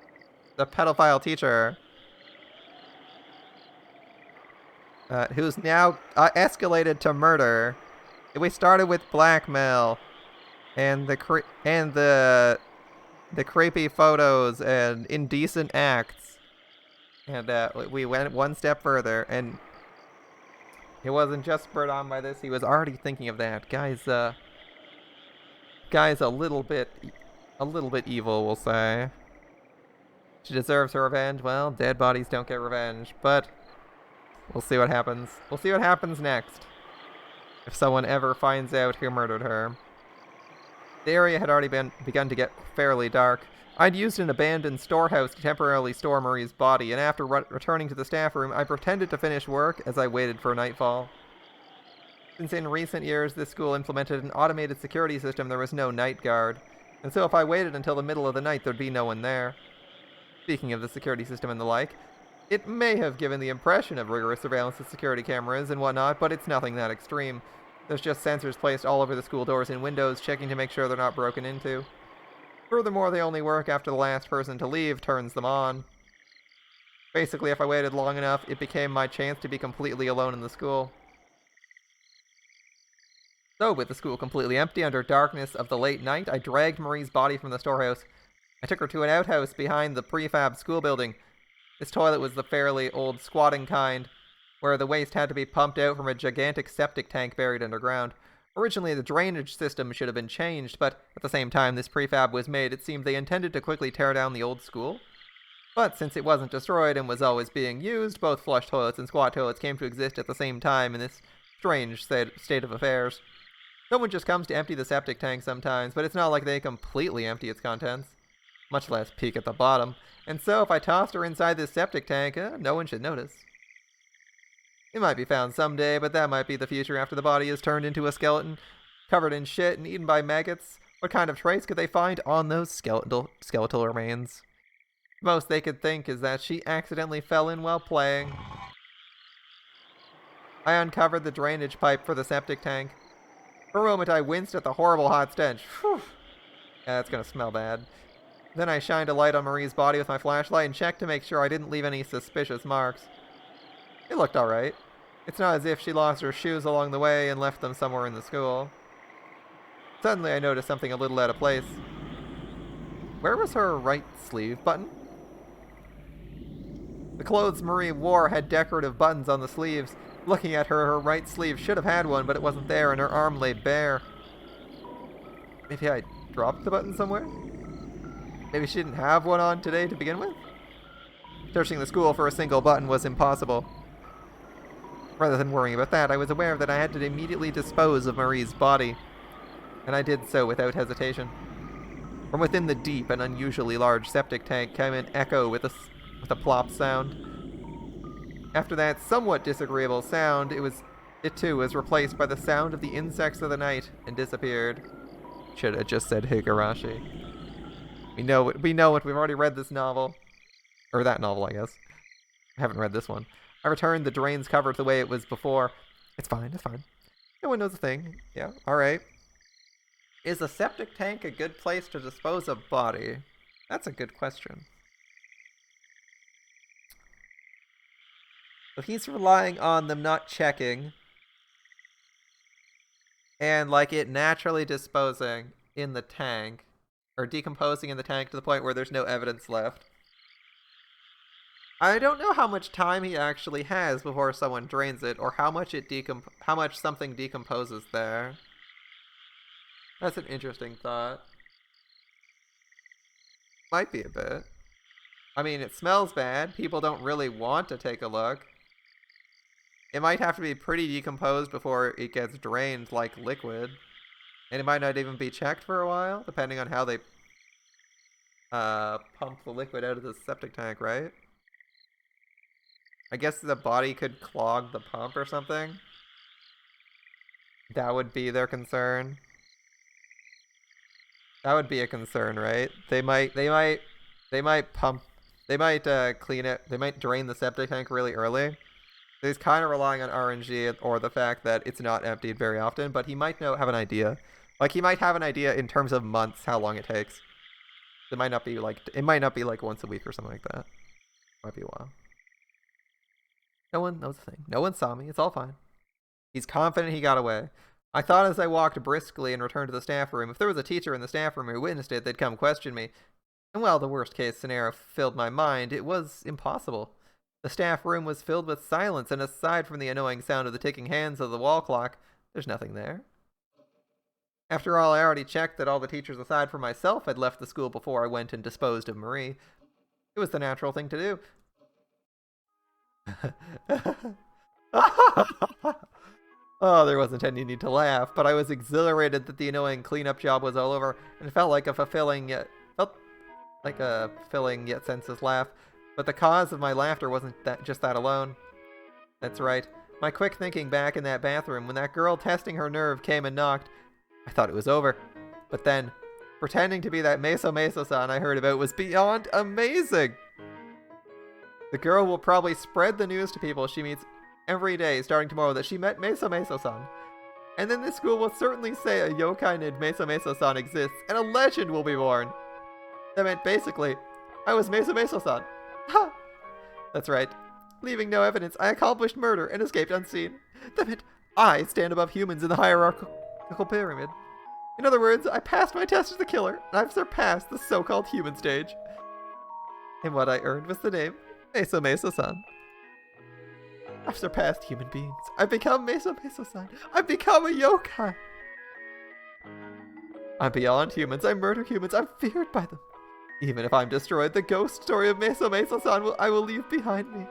teacher. Who's now escalated to murder. We started with blackmail, and the creepy photos and indecent acts, and we went one step further, and it wasn't just spurred on by this. He was already thinking of that. Guy's a little bit evil, we'll say. She deserves her revenge. Well, dead bodies don't get revenge, but we'll see what happens. We'll see what happens next. If someone ever finds out who murdered her. The area had already begun to get fairly dark. I'd used an abandoned storehouse to temporarily store Marie's body, and after returning to the staff room, I pretended to finish work as I waited for nightfall. Since in recent years this school implemented an automated security system, there was no night guard, and so if I waited until the middle of the night, there'd be no one there. Speaking of the security system and the like, it may have given the impression of rigorous surveillance with security cameras and whatnot, but it's nothing that extreme. There's just sensors placed all over the school doors and windows, checking to make sure they're not broken into. Furthermore, they only work after the last person to leave turns them on. Basically, if I waited long enough, it became my chance to be completely alone in the school. So, with the school completely empty under darkness of the late night, I dragged Marie's body from the storehouse. I took her to an outhouse behind the prefab school building. This toilet was the fairly old squatting kind, where the waste had to be pumped out from a gigantic septic tank buried underground. Originally, the drainage system should have been changed, but at the same time this prefab was made, it seemed they intended to quickly tear down the old school. But since it wasn't destroyed and was always being used, both flush toilets and squat toilets came to exist at the same time in this strange state of affairs. Someone just comes to empty the septic tank sometimes, but it's not like they completely empty its contents, much less peek at the bottom. And so if I tossed her inside this septic tank, no one should notice. It might be found someday, but that might be the future after the body is turned into a skeleton, covered in shit and eaten by maggots. What kind of trace could they find on those skeletal remains? Most they could think is that she accidentally fell in while playing. I uncovered the drainage pipe for the septic tank. For a moment I winced at the horrible hot stench. Whew. Yeah, that's gonna smell bad. Then I shined a light on Marie's body with my flashlight and checked to make sure I didn't leave any suspicious marks. It looked alright. It's not as if she lost her shoes along the way and left them somewhere in the school. Suddenly I noticed something a little out of place. Where was her right sleeve button? The clothes Marie wore had decorative buttons on the sleeves, Looking at her, her right sleeve should have had one, but it wasn't there, and her arm lay bare. Maybe I dropped the button somewhere? Maybe she didn't have one on today to begin with? Searching the school for a single button was impossible. Rather than worrying about that, I was aware that I had to immediately dispose of Marie's body, and I did so without hesitation. From within the deep and unusually large septic tank came an echo with a plop sound. After that somewhat disagreeable sound, it too was replaced by the sound of the insects of the night and disappeared. Should have just said Higurashi. We know it. We've already read this novel. Or that novel, I guess. I haven't read this one. I returned the drain's cover to the way it was before. It's fine, it's fine. No one knows a thing. Yeah, alright. Is a septic tank a good place to dispose of body? That's a good question. So he's relying on them not checking. And like it naturally disposing in the tank. Or decomposing in the tank to the point where there's no evidence left. I don't know how much time he actually has before someone drains it, or how much something decomposes there. That's an interesting thought. Might be a bit. I mean, it smells bad. People don't really want to take a look. It might have to be pretty decomposed before it gets drained like liquid. And it might not even be checked for a while, depending on how they pump the liquid out of the septic tank, right? I guess the body could clog the pump or something. That would be their concern. That would be a concern, right? They might clean it. They might drain the septic tank really early. So he's kind of relying on RNG or the fact that it's not emptied very often, but he might have an idea. Like, he might have an idea in terms of months how long it takes. It might not be like once a week or something like that. Might be a while. No one knows a thing. No one saw me. It's all fine. He's confident he got away. I thought as I walked briskly and returned to the staff room, if there was a teacher in the staff room who witnessed it, they'd come question me. And while the worst case scenario filled my mind, it was impossible. The staff room was filled with silence, and aside from the annoying sound of the ticking hands of the wall clock, there's nothing there. After all, I already checked that all the teachers aside from myself had left the school before I went and disposed of Marie. It was the natural thing to do. Oh, there wasn't any need to laugh, but I was exhilarated that the annoying cleanup job was all over, and it felt like a fulfilling yet senseless laugh. But the cause of my laughter wasn't just that alone. That's right. My quick thinking back in that bathroom when that girl testing her nerve came and knocked, I thought it was over. But then, pretending to be that Meso-Meso-san I heard about was beyond amazing! The girl will probably spread the news to people she meets every day starting tomorrow that she met Meso-Meso-san. And then this school will certainly say a yokai named Meso-Meso-san exists and a legend will be born. That meant basically, I was Meso-Meso-san. Ha! That's right. Leaving no evidence, I accomplished murder and escaped unseen. That meant I stand above humans in the hierarchical pyramid. In other words, I passed my test as a killer, and I've surpassed the so-called human stage. And what I earned was the name Meso-Meso-san. I've surpassed human beings. I've become Meso-Meso-san. I've become a yokai. I'm beyond humans. I murder humans. I'm feared by them. Even if I'm destroyed, the ghost story of Meso-Meso-san I will leave behind me.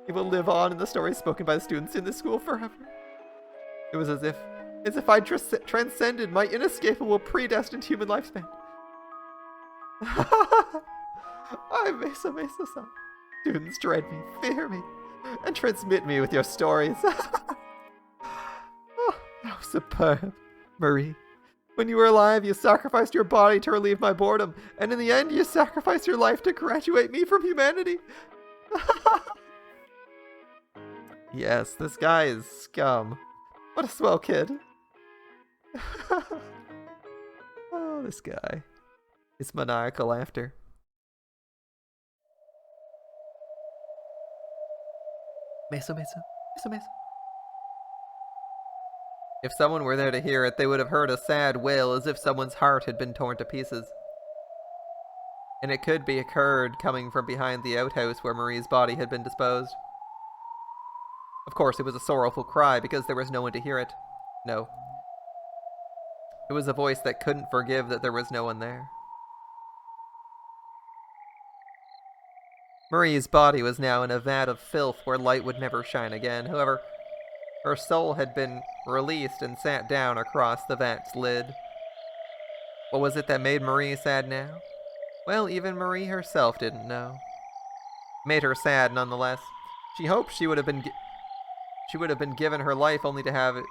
It will live on in the stories spoken by the students in this school forever. It was as if I'd transcended my inescapable predestined human lifespan. I'm Meso-Meso-san. Students dread me, fear me, and transmit me with your stories. Oh, how superb, Marie. When you were alive, you sacrificed your body to relieve my boredom, and in the end, you sacrificed your life to graduate me from humanity. Yes, this guy is scum. What a swell kid. Oh, this guy. His maniacal laughter. Meso-Meso. Meso-Meso. If someone were there to hear it, they would have heard a sad wail as if someone's heart had been torn to pieces. And it could be occurred coming from behind the outhouse where Marie's body had been disposed. Of Of course, it was a sorrowful cry because there was no one to hear it. No. It was a voice that couldn't forgive that there was no one there. Marie's body was now in a vat of filth where light would never shine again. However, her soul had been released and sat down across the vat's lid. What was it that made Marie sad now? Well, even Marie herself didn't know. It made her sad nonetheless. She hoped she would have been given her life only to have it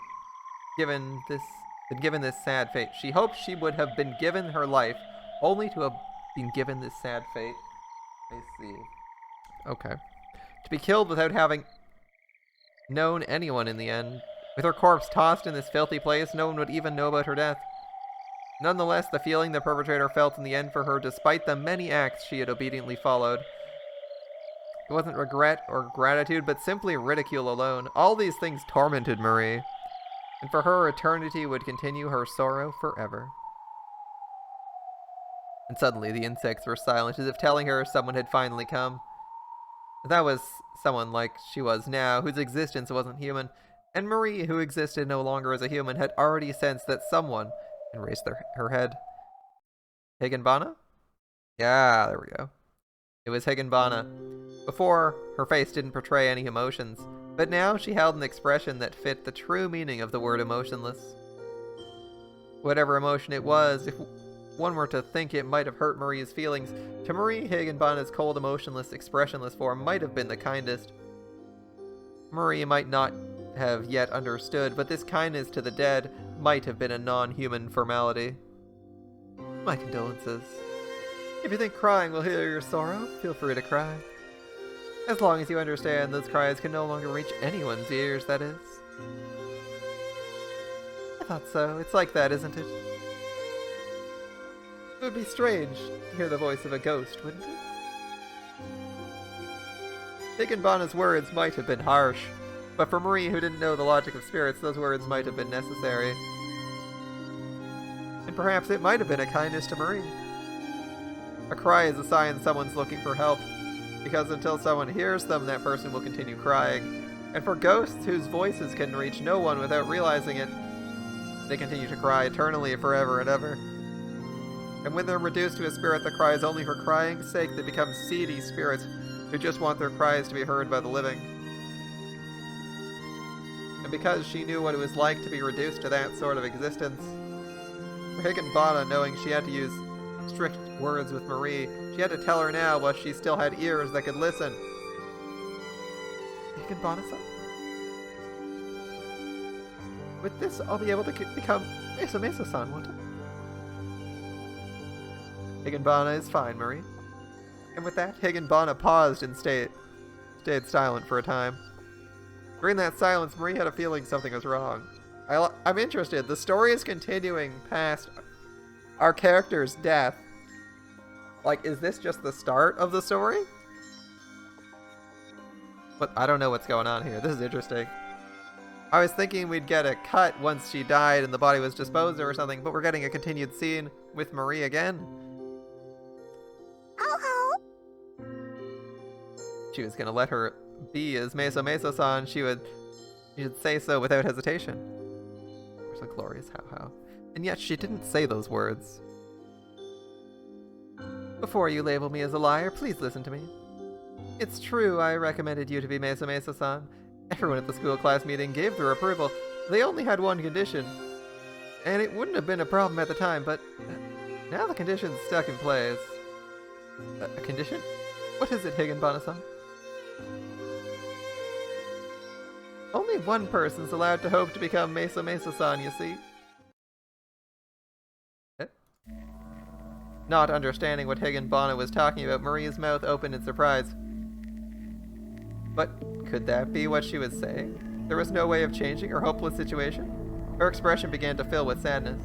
been given this sad fate. She hoped she would have been given her life only to have been given this sad fate. I see. Okay. To be killed without having known anyone in the end. With her corpse tossed in this filthy place, no one would even know about her death. Nonetheless, the feeling the perpetrator felt in the end for her, despite the many acts she had obediently followed. It wasn't regret or gratitude, but simply ridicule alone. All these things tormented Marie, and for her, eternity would continue her sorrow forever. And suddenly, the insects were silent, as if telling her someone had finally come. That was someone like she was now, whose existence wasn't human, and Marie, who existed no longer as a human, had already sensed that someone, and raised her head. Higanbana? Yeah, there we go. It was Higanbana. Before, her face didn't portray any emotions, but now she held an expression that fit the true meaning of the word emotionless. Whatever emotion it was, if one were to think it might have hurt Marie's feelings, to Marie, Higanbana's cold, emotionless, expressionless form might have been the kindest. Marie might not have yet understood, but this kindness to the dead might have been a non-human formality. My condolences. If you think crying will heal your sorrow, feel free to cry. As long as you understand those cries can no longer reach anyone's ears, that is. I thought so. It's like that, isn't it? It would be strange to hear the voice of a ghost, wouldn't it? Higanbana's words might have been harsh, but for Marie, who didn't know the logic of spirits, those words might have been necessary. And perhaps it might have been a kindness to Marie. A cry is a sign someone's looking for help, because until someone hears them, that person will continue crying. And for ghosts whose voices can reach no one without realizing it, they continue to cry eternally, forever and ever. And when they're reduced to a spirit that cries only for crying's sake, they become seedy spirits who just want their cries to be heard by the living. And because she knew what it was like to be reduced to that sort of existence, for Higanbana, knowing she had to use strict words with Marie, she had to tell her now while she still had ears that could listen. Higanbana-san? With this, I'll be able to become Mesa-san, won't I? Higanbana is fine, Marie. And with that, Higanbana paused and stayed silent for a time. During that silence, Marie had a feeling something was wrong. I'm interested. The story is continuing past our character's death. Like, is this just the start of the story? But I don't know what's going on here. This is interesting. I was thinking we'd get a cut once she died and the body was disposed of or something, but we're getting a continued scene with Marie again. She was gonna let her be as Mesa-san, she'd say so without hesitation. There's a glorious how. And yet she didn't say those words. Before you label me as a liar, please listen to me. It's true I recommended you to be Mesa-san. Everyone at the school class meeting gave their approval. They only had one condition. And it wouldn't have been a problem at the time, but now the condition's stuck in place. A condition? What is it, Higanbana-san? Only one person's allowed to hope to become Mesa-san, you see. Not understanding what Higanbana was talking about, Marie's mouth opened in surprise. But could that be what she was saying? There was no way of changing her hopeless situation? Her expression began to fill with sadness.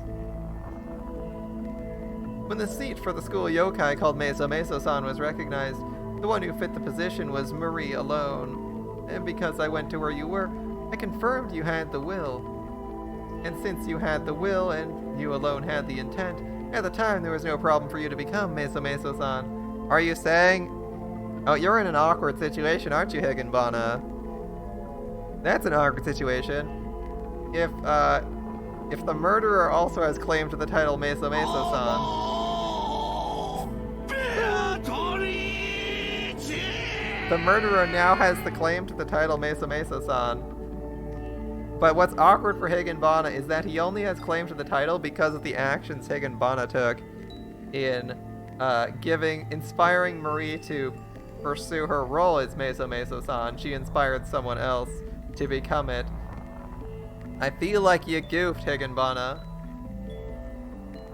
When the seat for the school yokai called Mesa-san was recognized, the one who fit the position was Marie alone. And because I went to where you were, I confirmed you had the will. And since you had the will and you alone had the intent, at the time there was no problem for you to become Mesa-san. Are you saying... Oh, you're in an awkward situation, aren't you, Higanbana? That's an awkward situation. If the murderer also has claim to the title Meso Meso-san, the murderer now has the claim to the title Meso Meso-san. But what's awkward for Higanbana is that he only has claim to the title because of the actions Higanbana took in inspiring Marie to pursue her role as Meso Meso-san. She inspired someone else to become it. I feel like you goofed, Higanbana.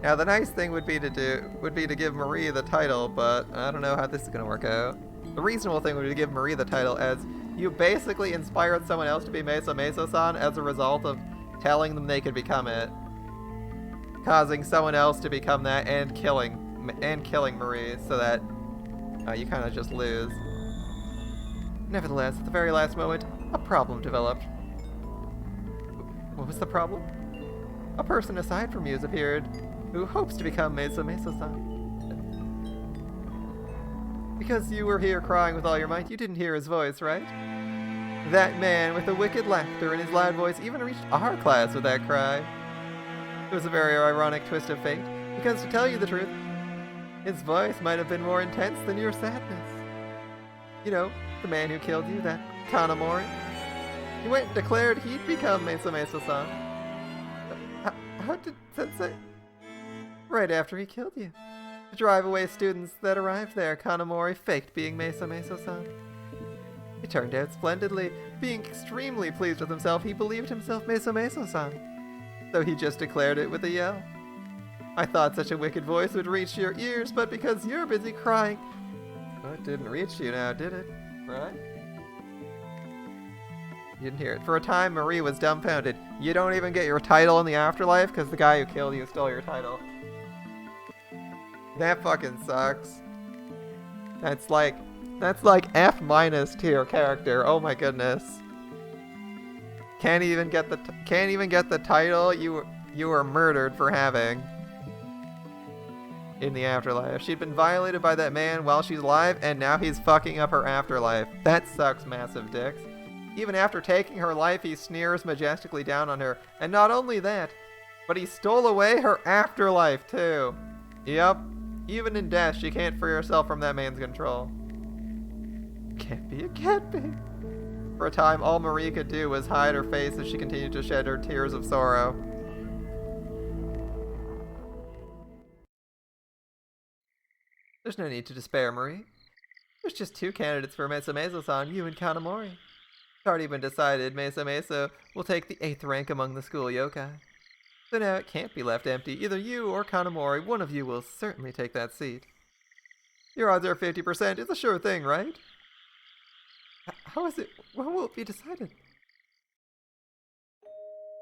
Now the nice thing would be to give Marie the title, but I don't know how this is gonna work out. The reasonable thing would be to give Marie the title, as you basically inspired someone else to be Meso Meso-san as a result of telling them they could become it, causing someone else to become that and killing Marie, so that you kind of just lose. Nevertheless, at the very last moment, a problem developed. What was the problem? A person aside from you has appeared, who hopes to become Meso Meso-san. Because you were here crying with all your might, you didn't hear his voice, right? That man with the wicked laughter in his loud voice even reached our class with that cry. It was a very ironic twist of fate, because to tell you the truth, his voice might have been more intense than your sadness. You know, the man who killed you, that Kanamori. He went and declared he'd become Meso Meso-san. How did Sensei? Right after he killed you. To drive away students that arrived there, Kanamori faked being Meso Meso-san. It turned out splendidly. Being extremely pleased with himself, he believed himself Meso Meso-san. So he just declared it with a yell. I thought such a wicked voice would reach your ears, but because you're busy crying... Well, it didn't reach you now, did it? Right? You didn't hear it. For a time, Marie was dumbfounded. You don't even get your title in the afterlife because the guy who killed you stole your title. That fucking sucks. That's like F- to your character. Oh my goodness. Can't even get the title you were murdered for having in the afterlife. She'd been violated by that man while she's alive, and now he's fucking up her afterlife. That sucks, massive dicks. Even after taking her life, he sneers majestically down on her. And not only that, but he stole away her afterlife too. Yep. Even in death, she can't free herself from that man's control. Can't be, it can't be. For a time, all Marie could do was hide her face as she continued to shed her tears of sorrow. There's no need to despair, Marie. There's just two candidates for Meso Meso-san, you and Kanamori. It's already been decided Meso Meso will take the 8th rank among the school yokai. So now it can't be left empty. Either you or Kanamori, one of you will certainly take that seat. Your odds are 50%. It's a sure thing, right? How is it? When will it be decided?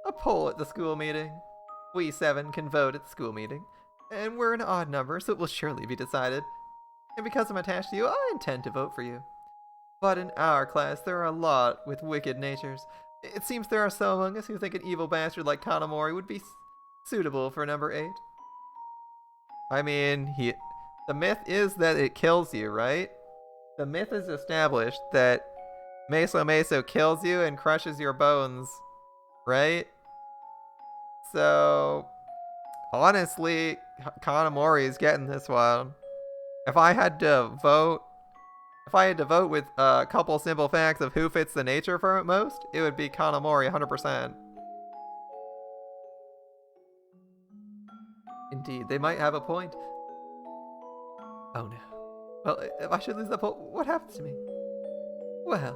A poll at the school meeting. We 7 can vote at the school meeting. And we're an odd number, so it will surely be decided. And because I'm attached to you, I intend to vote for you. But in our class, there are a lot with wicked natures. It seems there are some among us who think an evil bastard like Kanamori would be suitable for number 8. I mean, the myth is that it kills you, right? The myth is established that Meso Meso kills you and crushes your bones, right? So, honestly, Kanamori is getting this one. If I had to vote with a couple simple facts of who fits the nature for it most, it would be Kanamori 100%. Indeed, they might have a point. Oh no. Well, if I should lose that poll, what happens to me? Well,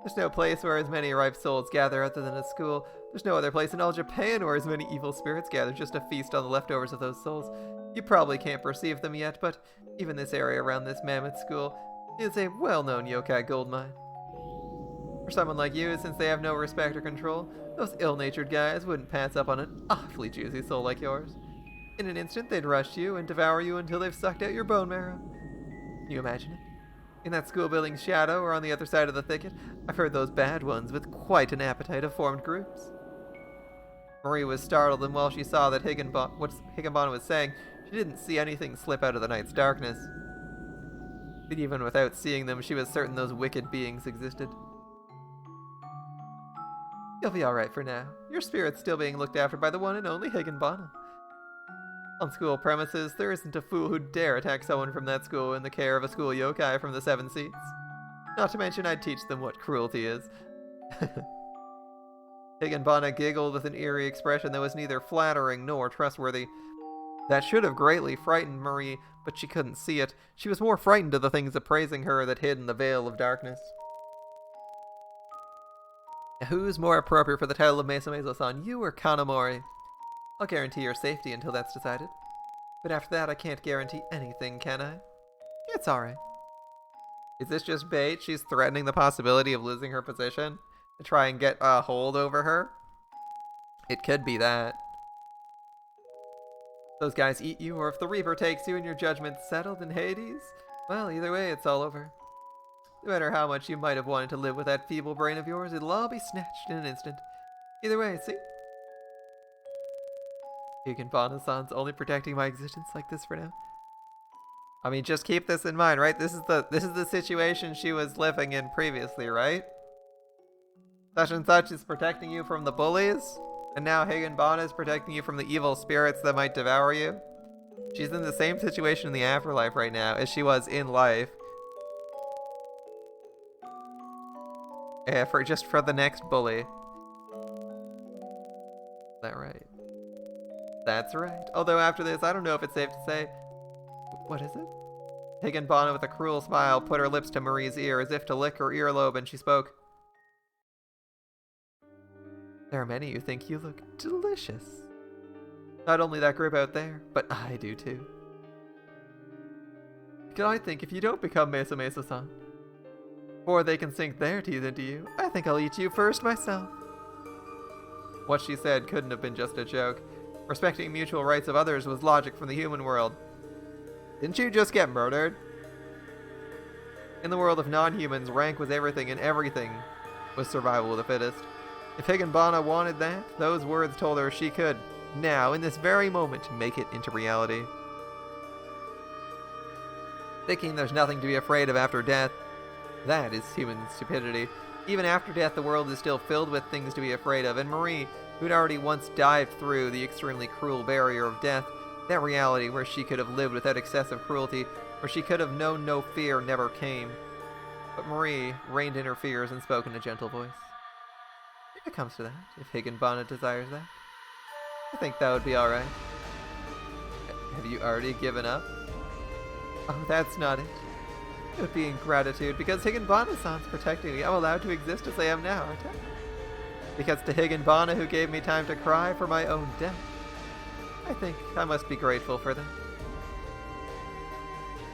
there's no place where as many ripe souls gather other than a school. There's no other place in all Japan where as many evil spirits gather just to feast on the leftovers of those souls. You probably can't perceive them yet, but even this area around this mammoth school is a well-known yokai goldmine. For someone like you, since they have no respect or control, those ill-natured guys wouldn't pass up on an awfully juicy soul like yours. In an instant, they'd rush you and devour you until they've sucked out your bone marrow. Can you imagine it? In that school building's shadow or on the other side of the thicket, I've heard those bad ones with quite an appetite have formed groups. Marie was startled, and while she saw that what Higanbana was saying, she didn't see anything slip out of the night's darkness. But even without seeing them, she was certain those wicked beings existed. You'll be alright for now. Your spirit's still being looked after by the one and only Higanbana. On school premises, there isn't a fool who'd dare attack someone from that school in the care of a school yokai from the Seven Seats. Not to mention I'd teach them what cruelty is. Higanbana giggled with an eerie expression that was neither flattering nor trustworthy. That should have greatly frightened Marie, but she couldn't see it. She was more frightened of the things appraising her that hid in the veil of darkness. Who's more appropriate for the title of Mesa Meso-san, you or Kanamori? I'll guarantee your safety until that's decided. But after that, I can't guarantee anything, can I? It's alright. Is this just bait? She's threatening the possibility of losing her position to try and get a hold over her? It could be that. Those guys eat you, or if the Reaper takes you and your judgment's settled in Hades, well, either way, it's all over. No matter how much you might have wanted to live with that feeble brain of yours, it'll all be snatched in an instant. Either way, see? Higanbana-san's only protecting my existence like this for now. I mean, just keep this in mind, right? This is the situation she was living in previously, right? Such and such is protecting you from the bullies, and now Higanbana is protecting you from the evil spirits that might devour you. She's in the same situation in the afterlife right now as she was in life. Yeah, for the next bully. Is that right? That's right. Although after this, I don't know if it's safe to say... What is it? Higanbana with a cruel smile put her lips to Marie's ear as if to lick her earlobe, and she spoke. There are many who think you look delicious. Not only that group out there, but I do too. Because I think if you don't become Mesa Meso-san, before they can sink their teeth into you, I think I'll eat you first myself. What she said couldn't have been just a joke. Respecting mutual rights of others was logic from the human world. Didn't you just get murdered? In the world of non-humans, rank was everything and everything was survival of the fittest. If Higanbana wanted that, those words told her she could, now, in this very moment, make it into reality. Thinking there's nothing to be afraid of after death, that is human stupidity. Even after death, the world is still filled with things to be afraid of, and Marie, who'd already once dived through the extremely cruel barrier of death, that reality where she could have lived without excessive cruelty, where she could have known no fear, never came. But Marie reined in her fears and spoke in a gentle voice. If it comes to that, if Higanbana desires that, I think that would be alright. Have you already given up? Oh, that's not it. It would be ingratitude, because Higanbana-san's protecting me. I'm allowed to exist as I am now, aren't I? Because to Higanbana, who gave me time to cry for my own death, I think I must be grateful for that.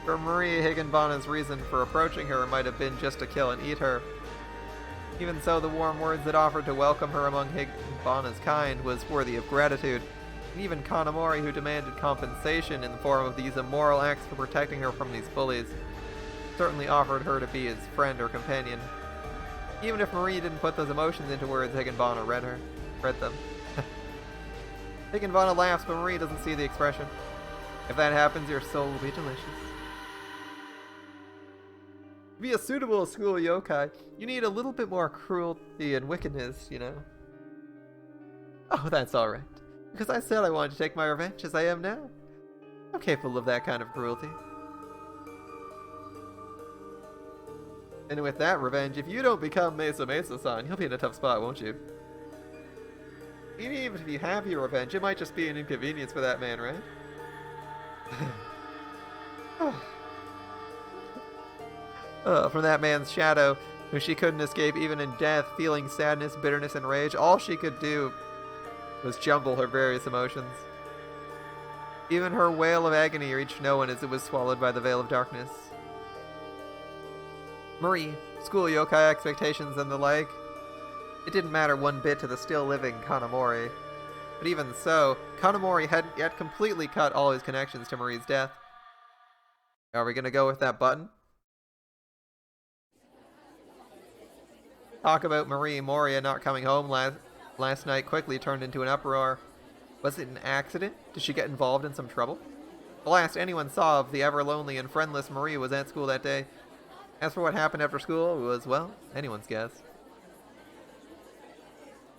For Marie, Higanbana's reason for approaching her might have been just to kill and eat her. Even so, the warm words that offered to welcome her among Higanbana's kind was worthy of gratitude. And even Kanamori, who demanded compensation in the form of these immoral acts for protecting her from these bullies, certainly offered her to be his friend or companion. Even if Marie didn't put those emotions into words, Higanbana read them. Higanbana laughs, but Marie doesn't see the expression. If that happens, your soul will be delicious. To be a suitable school yokai, you need a little bit more cruelty and wickedness, you know. Oh, that's alright. Because I said I wanted to take my revenge as I am now. I'm capable of that kind of cruelty. And with that revenge, if you don't become Mesa Meso-san, you'll be in a tough spot, won't you? Even if you have your revenge, it might just be an inconvenience for that man, right? From that man's shadow, who she couldn't escape even in death, feeling sadness, bitterness, and rage, all she could do was jumble her various emotions. Even her wail of agony reached no one as it was swallowed by the veil of darkness. Marie, school yokai expectations and the like. It didn't matter one bit to the still living Kanamori. But even so, Kanamori hadn't yet completely cut all his connections to Marie's death. Are we gonna go with that button? Talk about Marie Moria not coming home last night quickly turned into an uproar. Was it an accident? Did she get involved in some trouble? The last anyone saw of the ever-lonely and friendless Marie was at school that day. As for what happened after school, it was, well, anyone's guess.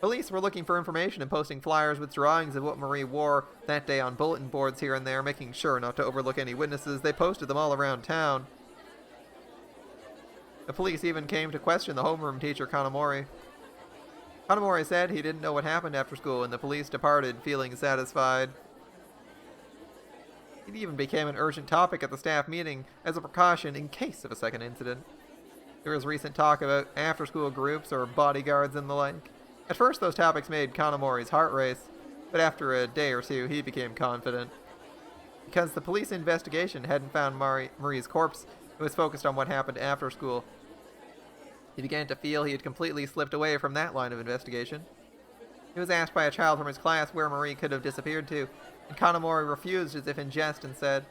Police were looking for information and posting flyers with drawings of what Marie wore that day on bulletin boards here and there, making sure not to overlook any witnesses. They posted them all around town. The police even came to question the homeroom teacher, Kanamori. Kanamori said he didn't know what happened after school, and the police departed feeling satisfied. It even became an urgent topic at the staff meeting as a precaution in case of a second incident. There was recent talk about after-school groups or bodyguards and the like. At first, those topics made Kanamori's heart race, but after a day or two, he became confident. Because the police investigation hadn't found Marie's corpse, it was focused on what happened after school. He began to feel he had completely slipped away from that line of investigation. He was asked by a child from his class where Marie could have disappeared to, and Kanamori refused as if in jest and said,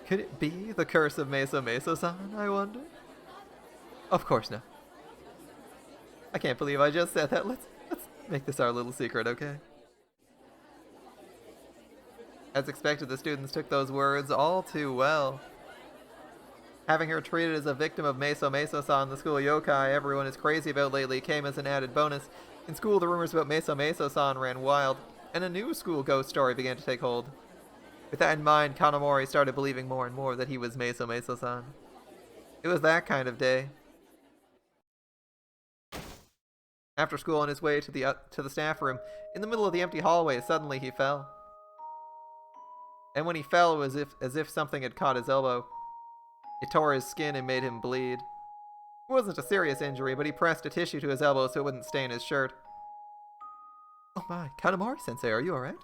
"Could it be the curse of Meso-Meso-san, I wonder?" Of course not. I can't believe I just said that. Let's make this our little secret, okay? As expected, the students took those words all too well. Having her treated as a victim of Meso-Meso-san, the school yokai everyone is crazy about lately, came as an added bonus. In school, the rumors about Meso-Meso-san ran wild, and a new school ghost story began to take hold. With that in mind, Kanamori started believing more and more that he was Meso-Meso-san. It was that kind of day. After school, on his way to the staff room, in the middle of the empty hallway, suddenly he fell. And when he fell, it was as if something had caught his elbow. It tore his skin and made him bleed. It wasn't a serious injury, but he pressed a tissue to his elbow so it wouldn't stain his shirt. "Oh my, Kanamori-sensei, are you alright?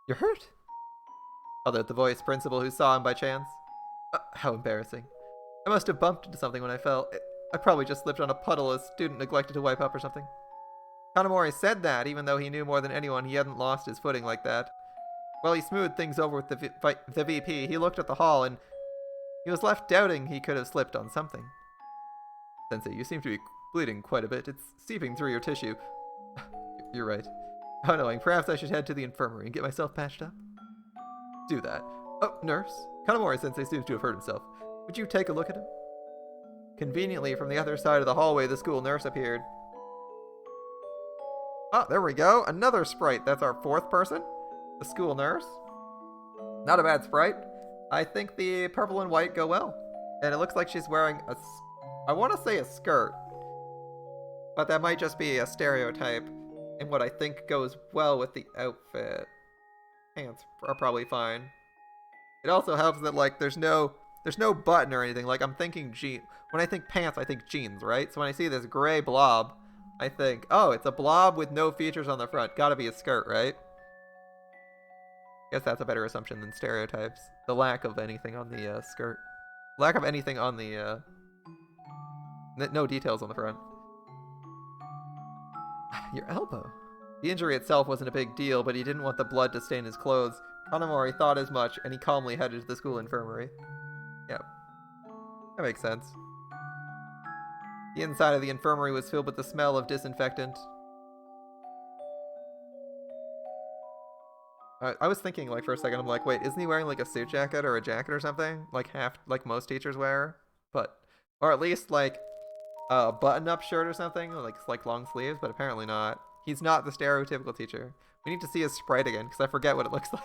You're hurt?" called out the voice principal who saw him by chance. How embarrassing. I must have bumped into something when I fell. I probably just slipped on a puddle a student neglected to wipe up or something. Kanamori said that, even though he knew more than anyone he hadn't lost his footing like that. While he smoothed things over with the VP, he looked at the hall and he was left doubting he could have slipped on something. "Sensei, you seem to be bleeding quite a bit. It's seeping through your tissue." "You're right. How annoying. Perhaps I should head to the infirmary and get myself patched up." "Do that. Oh, nurse. Kanamori-sensei seems to have hurt himself. Would you take a look at him?" Conveniently, from the other side of the hallway, the school nurse appeared. Oh, there we go. Another sprite. That's our fourth person. The school nurse. Not a bad sprite. I think the purple and white go well. And it looks like she's wearing I want to say a skirt. But that might just be a stereotype. And what I think goes well with the outfit. Pants are probably fine. It also helps that, like, there's no button or anything. Like, I'm thinking when I think pants, I think jeans, right? So when I see this gray blob, I think, oh, it's a blob with no features on the front. Gotta be a skirt, right? Guess that's a better assumption than stereotypes. The lack of anything on the skirt. Lack of anything on the, no details on the front. Your elbow. The injury itself wasn't a big deal, but he didn't want the blood to stain his clothes. Kanamori thought as much, and he calmly headed to the school infirmary. Yep. That makes sense. The inside of the infirmary was filled with the smell of disinfectant. I was thinking, like, for a second, I'm like, wait, isn't he wearing, like, a suit jacket or a jacket or something? Like, like most teachers wear? Or at least, like, a button-up shirt or something? Like long sleeves, but apparently not. He's not the stereotypical teacher. We need to see his sprite again, because I forget what it looks like.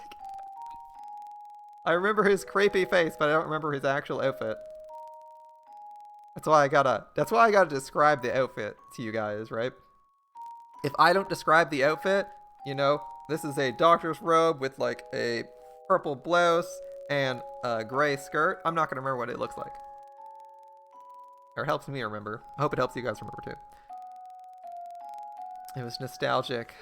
I remember his creepy face, but I don't remember his actual outfit. That's why I gotta describe the outfit to you guys, right? If I don't describe the outfit, you know, this is a doctor's robe with like a purple blouse and a gray skirt. I'm not gonna remember what it looks like. Or it helps me remember. I hope it helps you guys remember too. It was nostalgic.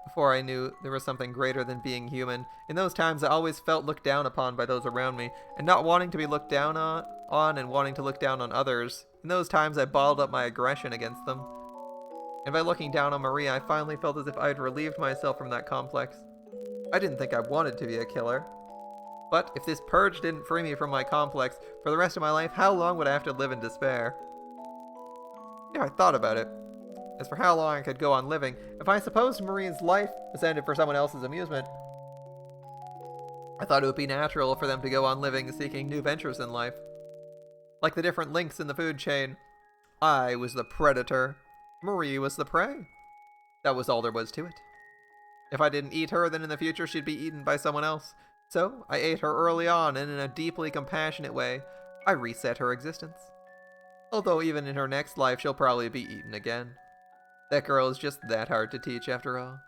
Before I knew there was something greater than being human. In those times, I always felt looked down upon by those around me, and not wanting to be looked down on and wanting to look down on others. In those times, I bottled up my aggression against them. And by looking down on Maria, I finally felt as if I had relieved myself from that complex. I didn't think I wanted to be a killer. But if this purge didn't free me from my complex for the rest of my life, how long would I have to live in despair? Yeah, I thought about it. As for how long I could go on living, if I supposed Maria's life was ended for someone else's amusement, I thought it would be natural for them to go on living, seeking new ventures in life. Like the different links in the food chain, I was the predator, Marie was the prey. That was all there was to it. If I didn't eat her, then in the future she'd be eaten by someone else. So, I ate her early on, and in a deeply compassionate way, I reset her existence. Although even in her next life, she'll probably be eaten again. That girl is just that hard to teach after all.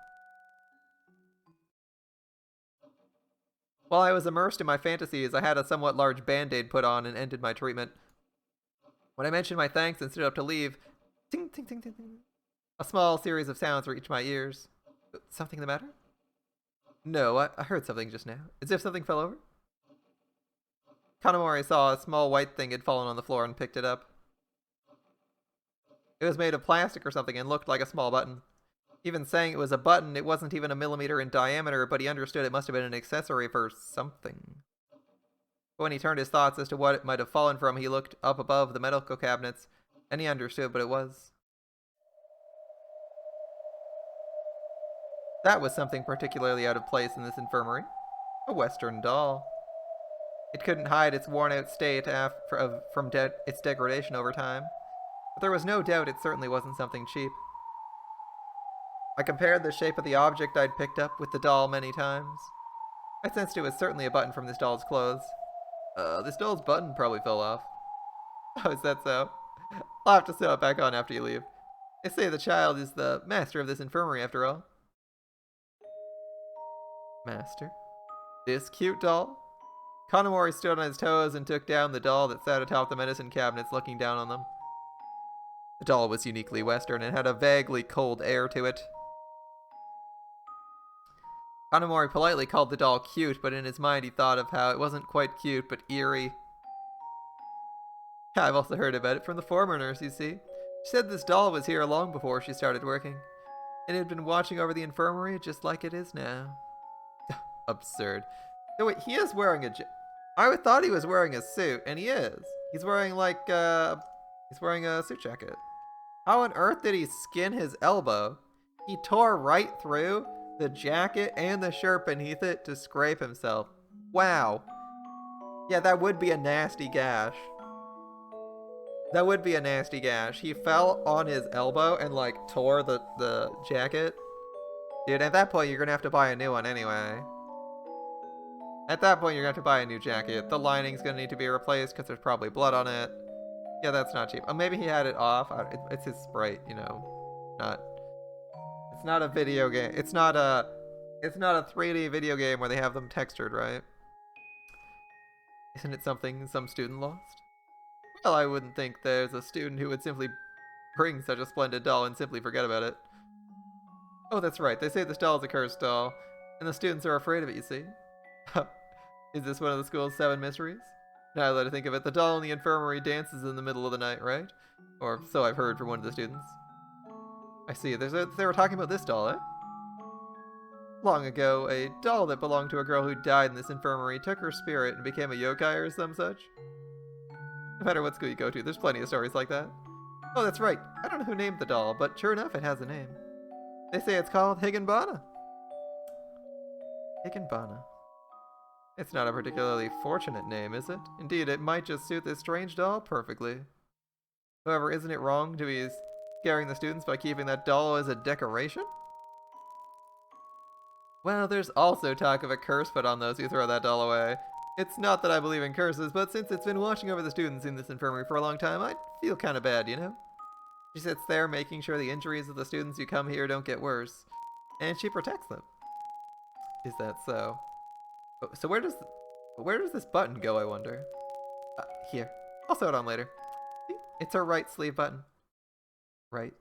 While I was immersed in my fantasies, I had a somewhat large band-aid put on and ended my treatment. When I mentioned my thanks and stood up to leave, ting, ting, ting, ting, ting, a small series of sounds reached my ears. Something the matter? No, I heard something just now. As if something fell over? Kanamori saw a small white thing had fallen on the floor and picked it up. It was made of plastic or something and looked like a small button. Even saying it was a button, it wasn't even a millimeter in diameter, but he understood it must have been an accessory for something. But when he turned his thoughts as to what it might have fallen from, he looked up above the medical cabinets, and he understood what it was. That was something particularly out of place in this infirmary. A Western doll. It couldn't hide its worn-out state from its degradation over time, but there was no doubt it certainly wasn't something cheap. I compared the shape of the object I'd picked up with the doll many times. I sensed it was certainly a button from this doll's clothes. This doll's button probably fell off. Oh, is that so? I'll have to sew it back on after you leave. They say the child is the master of this infirmary after all. Master? This cute doll? Kanamori stood on his toes and took down the doll that sat atop the medicine cabinets, looking down on them. The doll was uniquely Western and had a vaguely cold air to it. Kanamori politely called the doll cute, but in his mind he thought of how it wasn't quite cute, but eerie. I've also heard about it from the former nurse, you see. She said this doll was here long before she started working, and had been watching over the infirmary just like it is now. Absurd. No, wait, he is wearing I thought he was wearing a suit, and he is. He's wearing he's wearing a suit jacket. How on earth did he skin his elbow? He tore right through the jacket and the shirt beneath it to scrape himself. Wow. Yeah, that would be a nasty gash. That would be a nasty gash. He fell on his elbow and tore the jacket. Dude, at that point you're gonna have to buy a new one anyway. At that point you're gonna have to buy a new jacket. The lining's gonna need to be replaced because there's probably blood on it. Yeah, that's not cheap. Oh, maybe he had it off. It's his sprite, you know. It's not a video game. It's not a 3D video game where they have them textured, right? Isn't it something some student lost? Well, I wouldn't think there's a student who would simply bring such a splendid doll and simply forget about it. Oh, that's right. They say this doll is a cursed doll, and the students are afraid of it, you see. Is this one of the school's 7 mysteries? Now that I think of it, the doll in the infirmary dances in the middle of the night, right? Or so I've heard from one of the students. I see. They were talking about this doll, eh? Long ago, a doll that belonged to a girl who died in this infirmary took her spirit and became a yokai or some such. No matter what school you go to, there's plenty of stories like that. Oh, that's right. I don't know who named the doll, but sure enough, it has a name. They say it's called Higanbana. Higanbana. It's not a particularly fortunate name, is it? Indeed, it might just suit this strange doll perfectly. However, isn't it wrong to be scaring the students by keeping that doll as a decoration? Well, there's also talk of a curse put on those who throw that doll away. It's not that I believe in curses, but since it's been watching over the students in this infirmary for a long time, I feel kind of bad, you know? She sits there making sure the injuries of the students who come here don't get worse. And she protects them. Is that so? So where does this button go, I wonder? Here. I'll sew it on later. See? It's her right sleeve button. Right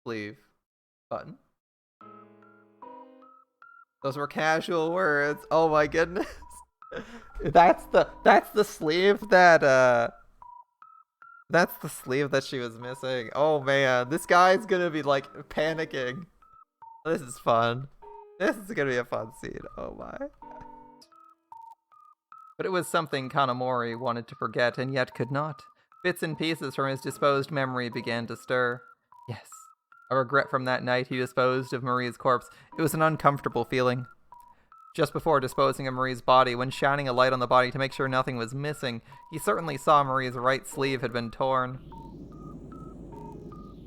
sleeve button. Those were casual words. Oh my goodness. That's the sleeve that that's the sleeve that she was missing. Oh man, this guy's gonna be panicking. This is fun. This is gonna be a fun scene. Oh my. But it was something Kanamori wanted to forget and yet could not. Bits and pieces from his disposed memory began to stir. Yes, a regret from that night he disposed of Marie's corpse. It was an uncomfortable feeling. Just before disposing of Marie's body, when shining a light on the body to make sure nothing was missing, he certainly saw Marie's right sleeve had been torn.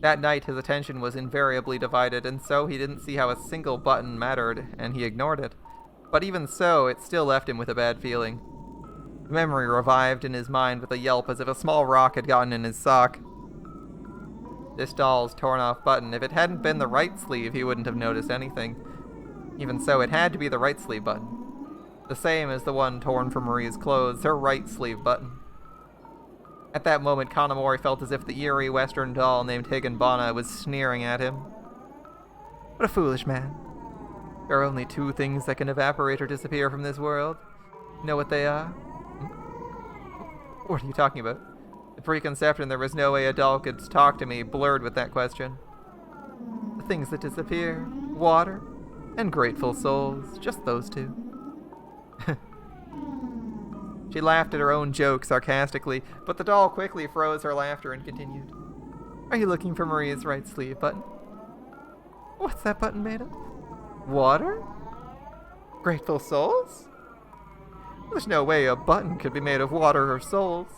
That night, his attention was invariably divided, and so he didn't see how a single button mattered, and he ignored it. But even so, it still left him with a bad feeling. The memory revived in his mind with a yelp as if a small rock had gotten in his sock. This doll's torn-off button, if it hadn't been the right sleeve, he wouldn't have noticed anything. Even so, it had to be the right sleeve button. The same as the one torn from Marie's clothes, her right sleeve button. At that moment, Kanamori felt as if the eerie western doll named Higanbana was sneering at him. What a foolish man. There are only two things that can evaporate or disappear from this world. You know what they are? What are you talking about? The preconception there was no way a doll could talk to me blurred with that question. The things that disappear. Water and grateful souls. Just those two. She laughed at her own joke sarcastically, but the doll quickly froze her laughter and continued. Are you looking for Maria's right sleeve button? What's that button made of? Water? Grateful souls? There's no way a button could be made of water or souls.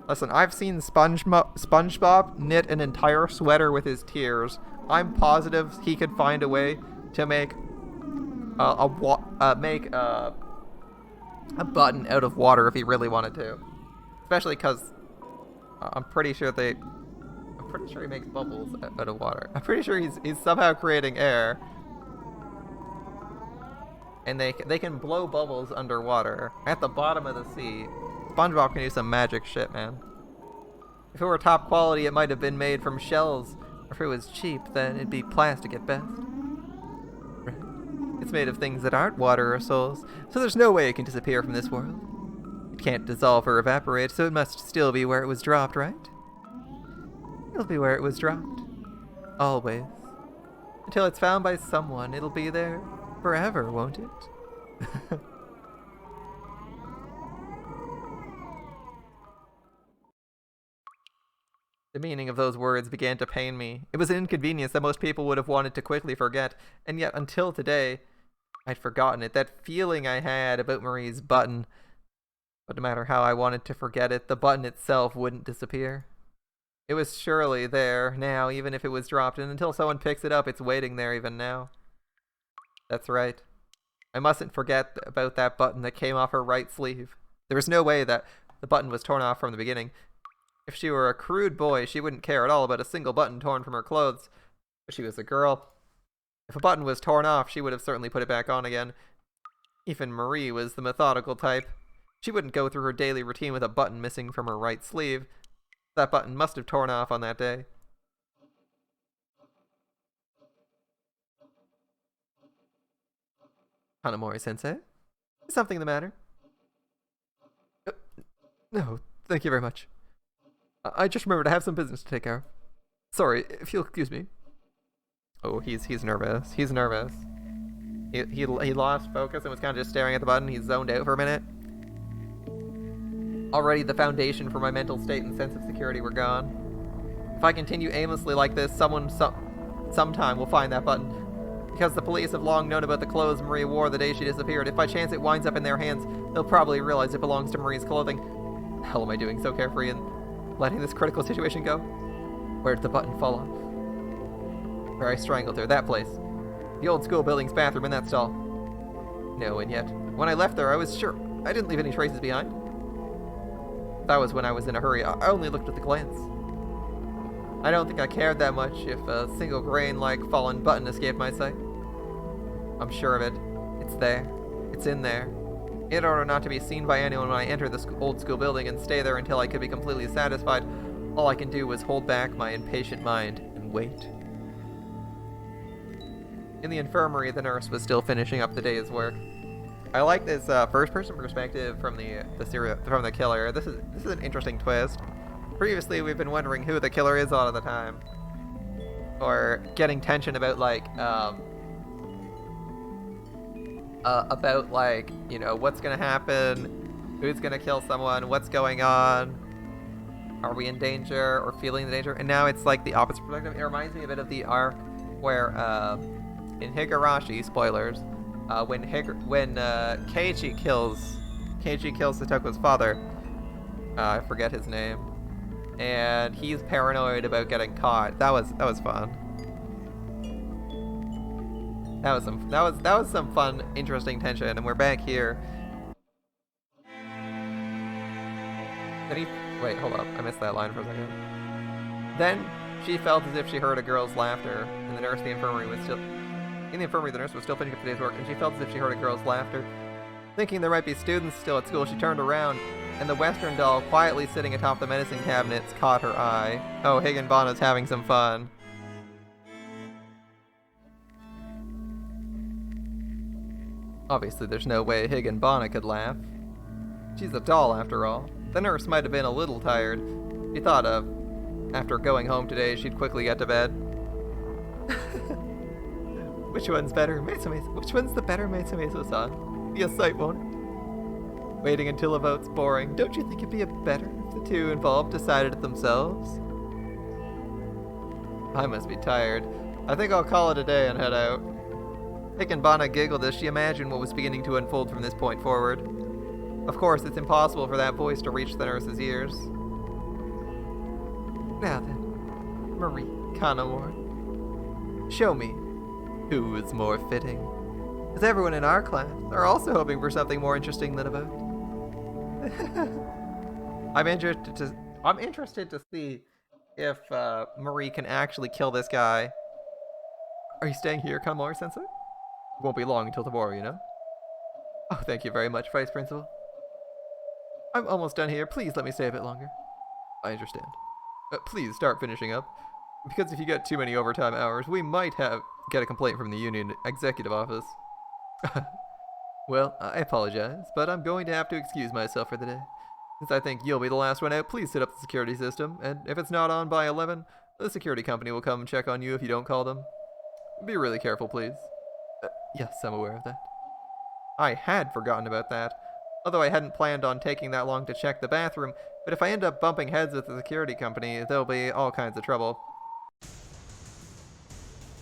Listen, I've seen SpongeBob knit an entire sweater with his tears. I'm positive he could find a way to make a button out of water if he really wanted to. Especially because I'm pretty sure he makes bubbles out of water. I'm pretty sure he's somehow creating air. And they can blow bubbles underwater at the bottom of the sea. SpongeBob can do some magic shit, man. If it were top quality, it might have been made from shells. Or if it was cheap, then it'd be plastic at best. Right. It's made of things that aren't water or souls, so there's no way it can disappear from this world. It can't dissolve or evaporate, so it must still be where it was dropped, right? It'll be where it was dropped. Always. Until it's found by someone, it'll be there forever, won't it? The meaning of those words began to pain me. It was an inconvenience that most people would have wanted to quickly forget, and yet until today, I'd forgotten it. That feeling I had about Marie's button. But no matter how I wanted to forget it, the button itself wouldn't disappear. It was surely there now, even if it was dropped, and until someone picks it up, it's waiting there even now. That's right. I mustn't forget about that button that came off her right sleeve. There was no way that the button was torn off from the beginning. If she were a crude boy, she wouldn't care at all about a single button torn from her clothes. But she was a girl. If a button was torn off, she would have certainly put it back on again. Even Marie was the methodical type. She wouldn't go through her daily routine with a button missing from her right sleeve. That button must have torn off on that day. Kanamori-sensei? Is something the matter? No, thank you very much. I just remembered I have some business to take care of. Sorry, if you'll excuse me. Oh, he's nervous. He's nervous. He lost focus and was kind of just staring at the button. He zoned out for a minute. Already the foundation for my mental state and sense of security were gone. If I continue aimlessly like this, sometime will find that button. Because the police have long known about the clothes Marie wore the day she disappeared. If by chance it winds up in their hands, they'll probably realize it belongs to Marie's clothing. What the hell am I doing so carefree and letting this critical situation go? Where did the button fall off? Where I strangled her, that place. The old school building's bathroom in that stall. No, and yet, when I left there, I was sure I didn't leave any traces behind. That was when I was in a hurry. I only looked at the glance. I don't think I cared that much if a single grain-like fallen button escaped my sight. I'm sure of it. It's there. It's in there. In order not to be seen by anyone when I enter the old school building and stay there until I could be completely satisfied, all I can do was hold back my impatient mind and wait. In the infirmary, the nurse was still finishing up the day's work. I like this first-person perspective from the killer. This is an interesting twist. Previously, we've been wondering who the killer is a lot of the time, or getting tension about what's gonna happen, who's gonna kill someone, what's going on, are we in danger or feeling the danger? And now it's like the opposite perspective. It reminds me a bit of the arc where in Higurashi, spoilers, when Keiichi kills Satoko's father. I forget his name, and he's paranoid about getting caught. That was fun. That was some fun, interesting tension, and we're back here. Wait, hold up. I missed that line for a second. Then she felt as if she heard a girl's laughter, and the nurse in the infirmary was still finishing up the day's work, and she felt as if she heard a girl's laughter. Thinking there might be students still at school, she turned around, and the Western doll, quietly sitting atop the medicine cabinets, caught her eye. Oh, Higanbana's having some fun. Obviously, there's no way Higanbana could laugh. She's a doll, after all. The nurse might have been a little tired. She thought after going home today, she'd quickly get to bed. Which one's better? Which one's the better Metsumeso-san? Be a sight, won't it? Waiting until a vote's boring. Don't you think it'd be better if the two involved decided it themselves? I must be tired. I think I'll call it a day and head out. Higanbana giggled as she imagined what was beginning to unfold from this point forward. Of course, it's impossible for that voice to reach the nurse's ears. Now then, Marie Kanamori, show me who is more fitting. As everyone in our class are also hoping for something more interesting than a vote. I'm interested to see if Marie can actually kill this guy. Are you staying here, Kanamori-sensei? It won't be long until tomorrow, you know? Oh, thank you very much, Vice Principal. I'm almost done here. Please let me stay a bit longer. I understand. Please start finishing up. Because if you get too many overtime hours, we might get a complaint from the union executive office. Well, I apologize, but I'm going to have to excuse myself for the day. Since I think you'll be the last one out, please set up the security system, and if it's not on by 11, the security company will come check on you if you don't call them. Be really careful, please. Yes, I'm aware of that. I had forgotten about that. Although I hadn't planned on taking that long to check the bathroom, but if I end up bumping heads with the security company, there'll be all kinds of trouble.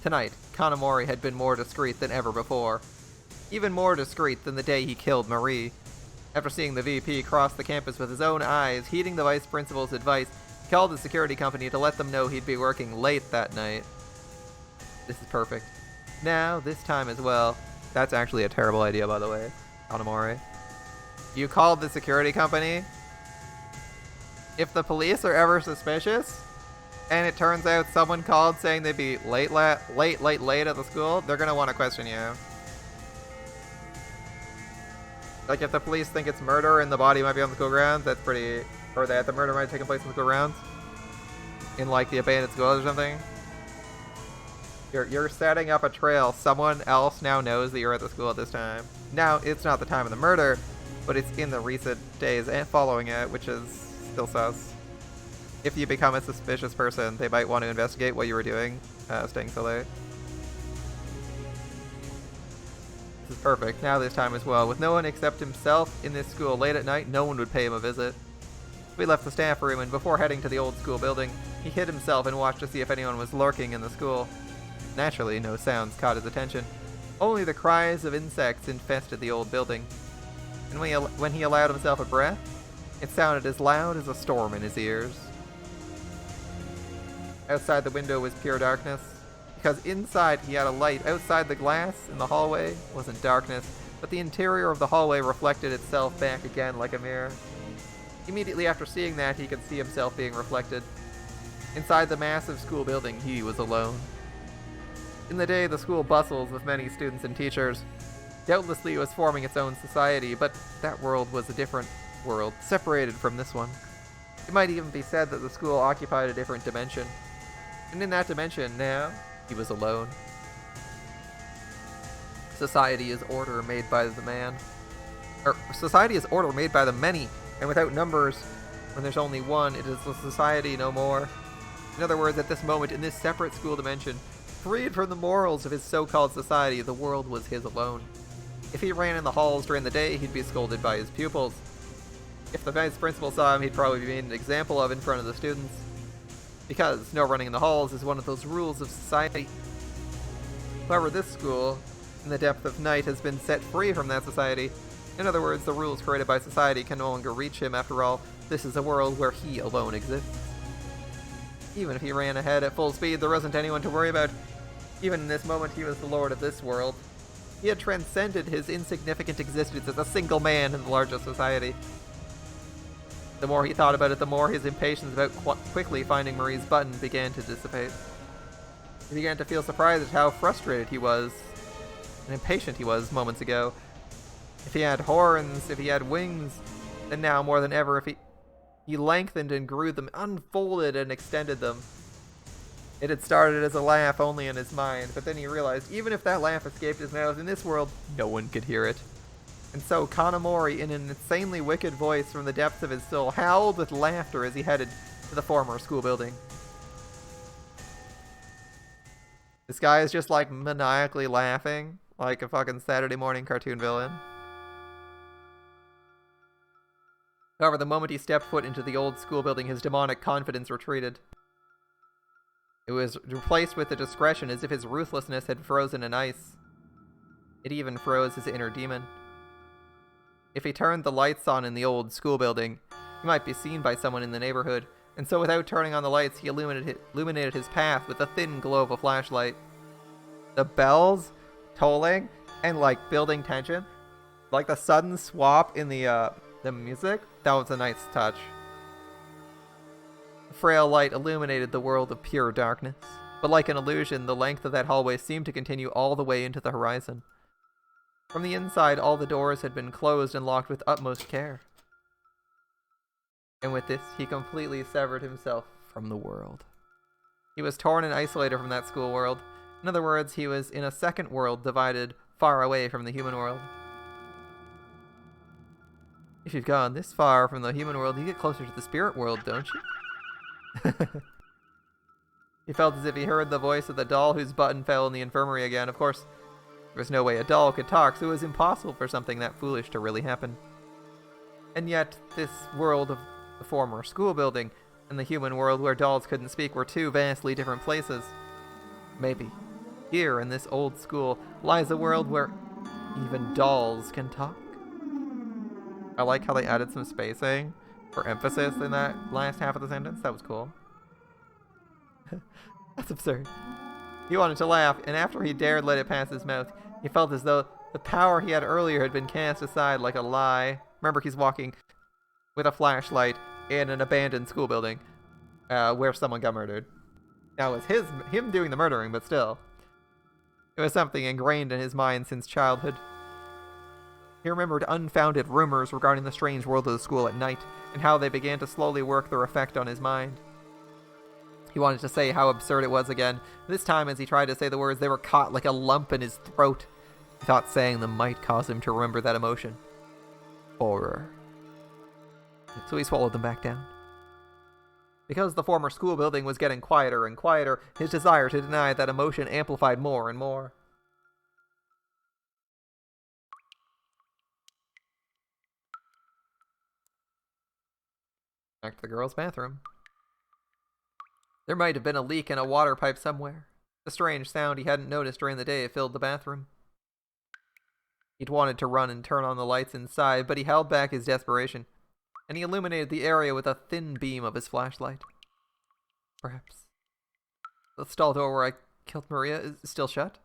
Tonight, Kanamori had been more discreet than ever before. Even more discreet than the day he killed Marie. After seeing the VP cross the campus with his own eyes, heeding the vice principal's advice, he called the security company to let them know he'd be working late that night. This is perfect. Now, this time as well. That's actually a terrible idea, by the way, Kanamori. You called the security company? If the police are ever suspicious, and it turns out someone called saying they'd be late at the school, they're gonna want to question you. Like if the police think it's murder and the body might be on the school grounds, that's pretty... Or that the murder might have taken place on the school grounds? In like the abandoned schools or something? You're setting up a trail. Someone else now knows that you're at the school at this time. Now, it's not the time of the murder, but it's in the recent days and following it, which is still sus. If you become a suspicious person, they might want to investigate what you were doing, staying so late. This is perfect. Now this time as well. With no one except himself in this school late at night, no one would pay him a visit. We left the staff room, and before heading to the old school building, he hid himself and watched to see if anyone was lurking in the school. Naturally, no sounds caught his attention. Only the cries of insects infested the old building. And when he allowed himself a breath, it sounded as loud as a storm in his ears. Outside the window was pure darkness, because inside he had a light. Outside the glass in the hallway wasn't darkness, but the interior of the hallway reflected itself back again like a mirror. Immediately after seeing that, he could see himself being reflected. Inside the massive school building, he was alone. In the day, the school bustles with many students and teachers. Doubtlessly it was forming its own society, but that world was a different world, separated from this one. It might even be said that the school occupied a different dimension. And in that dimension, now, he was alone. Society is order made by the man. Society is order made by the many, and without numbers, when there's only one, it is a society no more. In other words, at this moment, in this separate school dimension, freed from the morals of his so-called society, the world was his alone. If he ran in the halls during the day, he'd be scolded by his pupils. If the vice principal saw him, he'd probably be made an example of in front of the students. Because no running in the halls is one of those rules of society. However, this school, in the depth of night has been set free from that society. In other words, the rules created by society can no longer reach him. After all, this is a world where he alone exists. Even if he ran ahead at full speed, there wasn't anyone to worry about. Even in this moment, he was the lord of this world. He had transcended his insignificant existence as a single man in the largest society. The more he thought about it, the more his impatience about quickly finding Marie's button began to dissipate. He began to feel surprised at how frustrated he was and impatient he was moments ago. If he had horns, if he had wings, then now more than ever, if he lengthened and grew them, unfolded and extended them. It had started as a laugh only in his mind, but then he realized even if that laugh escaped his mouth in this world, no one could hear it. And so Kanamori, in an insanely wicked voice from the depths of his soul, howled with laughter as he headed to the former school building. This guy is just like maniacally laughing, like a fucking Saturday morning cartoon villain. However, the moment he stepped foot into the old school building, his demonic confidence retreated. It was replaced with a discretion as if his ruthlessness had frozen in ice. It even froze his inner demon. If he turned the lights on in the old school building, he might be seen by someone in the neighborhood, and so without turning on the lights, he illuminated his path with the thin glow of a flashlight. The bells tolling and like building tension, like the sudden swap in the music, that was a nice touch. The frail light illuminated the world of pure darkness, but like an illusion, the length of that hallway seemed to continue all the way into the horizon. From the inside, all the doors had been closed and locked with utmost care. And with this, he completely severed himself from the world. He was torn and isolated from that school world. In other words, he was in a second world divided far away from the human world. If you've gone this far from the human world, you get closer to the spirit world, don't you? He felt as if he heard the voice of the doll whose button fell in the infirmary again. Of course, there was no way a doll could talk, so it was impossible for something that foolish to really happen. And yet, this world of the former school building and the human world where dolls couldn't speak were two vastly different places. Maybe, here in this old school, lies a world where even dolls can talk. I like how they added some spacing for emphasis in that last half of the sentence. That was cool. That's absurd. He wanted to laugh, and after he dared let it pass his mouth, he felt as though the power he had earlier had been cast aside like a lie. Remember, he's walking with a flashlight in an abandoned school building where someone got murdered. Now, it was him doing the murdering, but still. It was something ingrained in his mind since childhood. He remembered unfounded rumors regarding the strange world of the school at night, and how they began to slowly work their effect on his mind. He wanted to say how absurd it was again. This time, as he tried to say the words, they were caught like a lump in his throat. He thought saying them might cause him to remember that emotion. Horror. So he swallowed them back down. Because the former school building was getting quieter and quieter, his desire to deny that emotion amplified more and more. Back to the girls' bathroom. There might have been a leak in a water pipe somewhere. The strange sound he hadn't noticed during the day filled the bathroom. He'd wanted to run and turn on the lights inside, but he held back his desperation, and he illuminated the area with a thin beam of his flashlight. Perhaps the stall door where I killed Maria is still shut?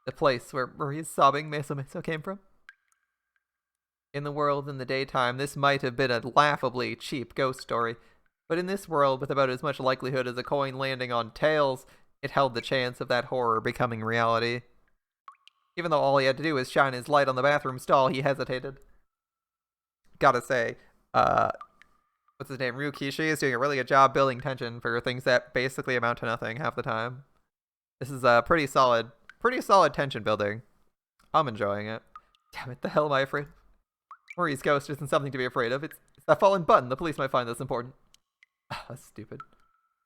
The place where Maria's sobbing meso meso came from? In the world in the daytime, this might have been a laughably cheap ghost story, but in this world, with about as much likelihood as a coin landing on tails, it held the chance of that horror becoming reality. Even though all he had to do was shine his light on the bathroom stall, he hesitated. Gotta say, what's his name? Ryukishi is doing a really good job building tension for things that basically amount to nothing half the time. This is a pretty solid tension building. I'm enjoying it. Damn it, the hell am I afraid of? Marie's ghost isn't something to be afraid of. It's that fallen button. The police might find this important. That's stupid.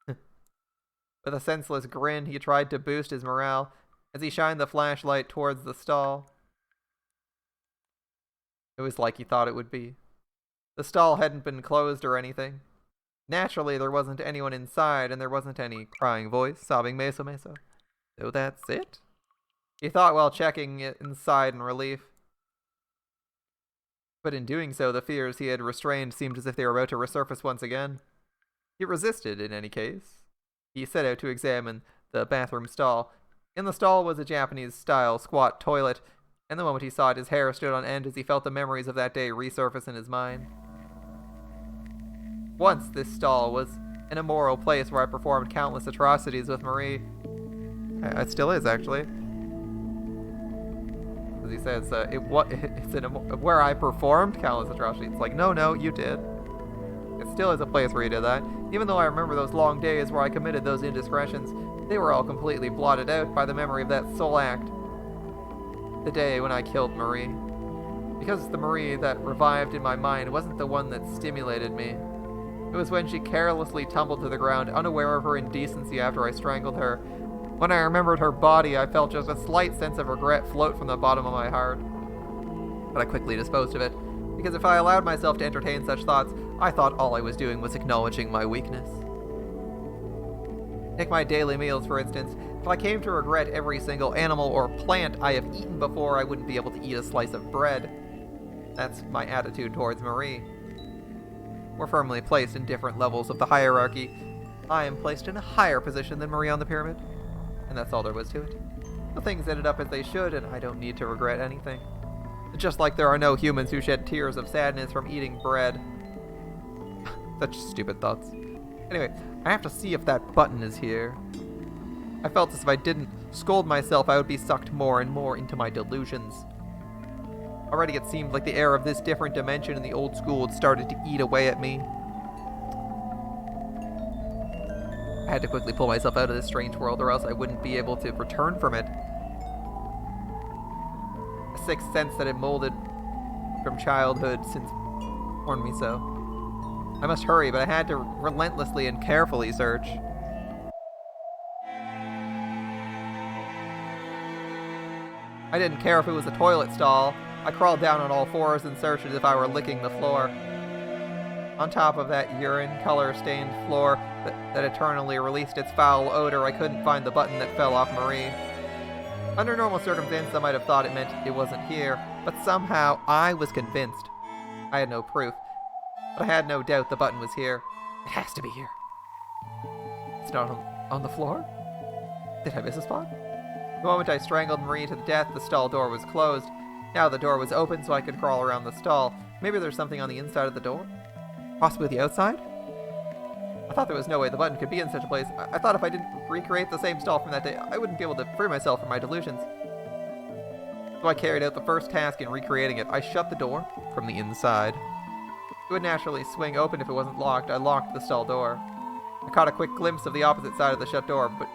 With a senseless grin, he tried to boost his morale as he shined the flashlight towards the stall. It was like he thought it would be. The stall hadn't been closed or anything. Naturally, there wasn't anyone inside, and there wasn't any crying voice, sobbing meso meso. So that's it? He thought while checking it inside in relief. But in doing so, the fears he had restrained seemed as if they were about to resurface once again. He resisted, in any case. He set out to examine the bathroom stall. In the stall was a Japanese-style squat toilet, and the moment he saw it, his hair stood on end as he felt the memories of that day resurface in his mind. Once, this stall was an immoral place where I performed countless atrocities with Marie. It still is, actually. As he says, it's where I performed countless atrocities. It's like, no, you did. It still is a place where you did that. Even though I remember those long days where I committed those indiscretions, they were all completely blotted out by the memory of that sole act. The day when I killed Marie. Because the Marie that revived in my mind wasn't the one that stimulated me. It was when she carelessly tumbled to the ground, unaware of her indecency after I strangled her. When I remembered her body, I felt just a slight sense of regret float from the bottom of my heart. But I quickly disposed of it, because if I allowed myself to entertain such thoughts, I thought all I was doing was acknowledging my weakness. Take my daily meals, for instance. If I came to regret every single animal or plant I have eaten before, I wouldn't be able to eat a slice of bread. That's my attitude towards Marie. We're firmly placed in different levels of the hierarchy. I am placed in a higher position than Marie on the pyramid. And that's all there was to it. The things ended up as they should, and I don't need to regret anything. Just like there are no humans who shed tears of sadness from eating bread. Such stupid thoughts. Anyway, I have to see if that button is here. I felt as if I didn't scold myself, I would be sucked more and more into my delusions. Already it seemed like the air of this different dimension in the old school had started to eat away at me. I had to quickly pull myself out of this strange world or else I wouldn't be able to return from it. A sixth sense that had molded from childhood since warned me so. I must hurry, but I had to relentlessly and carefully search. I didn't care if it was a toilet stall. I crawled down on all fours and searched as if I were licking the floor. On top of that urine color-stained floor that eternally released its foul odor, I couldn't find the button that fell off Marie. Under normal circumstances, I might have thought it meant it wasn't here, but somehow I was convinced. I had no proof, but I had no doubt the button was here. It has to be here. It's not on the floor? Did I miss a spot? The moment I strangled Marie to death, the stall door was closed. Now the door was open so I could crawl around the stall. Maybe there's something on the inside of the door? Possibly the outside? I thought there was no way the button could be in such a place. I thought if I didn't recreate the same stall from that day, I wouldn't be able to free myself from my delusions. So I carried out the first task in recreating it. I shut the door from the inside. It would naturally swing open if it wasn't locked. I locked the stall door. I caught a quick glimpse of the opposite side of the shut door, but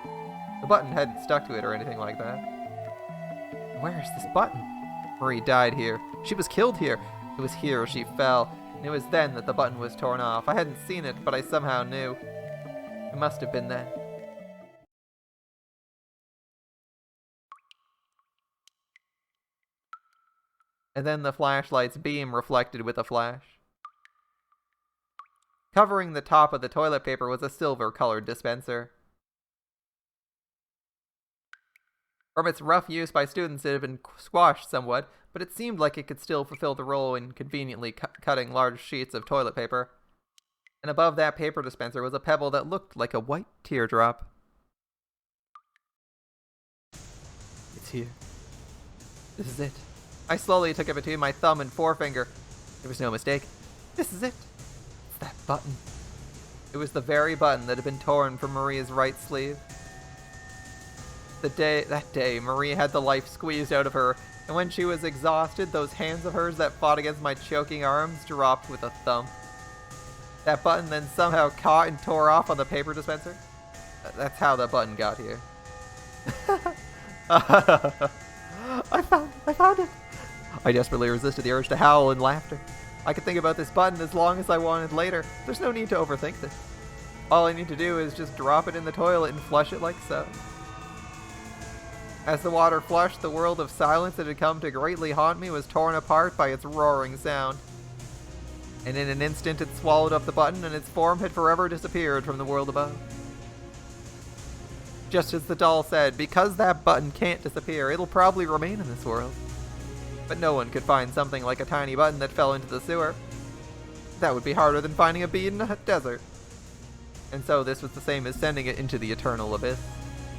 the button hadn't stuck to it or anything like that. Where is this button? Marie died here. She was killed here. It was here she fell. And it was then that the button was torn off. I hadn't seen it, but I somehow knew. It must have been then. And then the flashlight's beam reflected with a flash. Covering the top of the toilet paper was a silver-colored dispenser. From its rough use by students, it had been squashed somewhat, but it seemed like it could still fulfill the role in conveniently cutting large sheets of toilet paper. And above that paper dispenser was a pebble that looked like a white teardrop. It's here. This is it. I slowly took it between my thumb and forefinger. There was no mistake. This is it. It's that button. It was the very button that had been torn from Maria's right sleeve. That day, Marie had the life squeezed out of her, and when she was exhausted, those hands of hers that fought against my choking arms dropped with a thump. That button then somehow caught and tore off on the paper dispenser. That's how that button got here. I found it. I desperately resisted the urge to howl in laughter. I could think about this button as long as I wanted later. There's no need to overthink this. All I need to do is just drop it in the toilet and flush it like so. As the water flushed, the world of silence that had come to greatly haunt me was torn apart by its roaring sound. And in an instant it swallowed up the button, and its form had forever disappeared from the world above. Just as the doll said, because that button can't disappear, it'll probably remain in this world. But no one could find something like a tiny button that fell into the sewer. That would be harder than finding a bead in a desert. And so this was the same as sending it into the eternal abyss.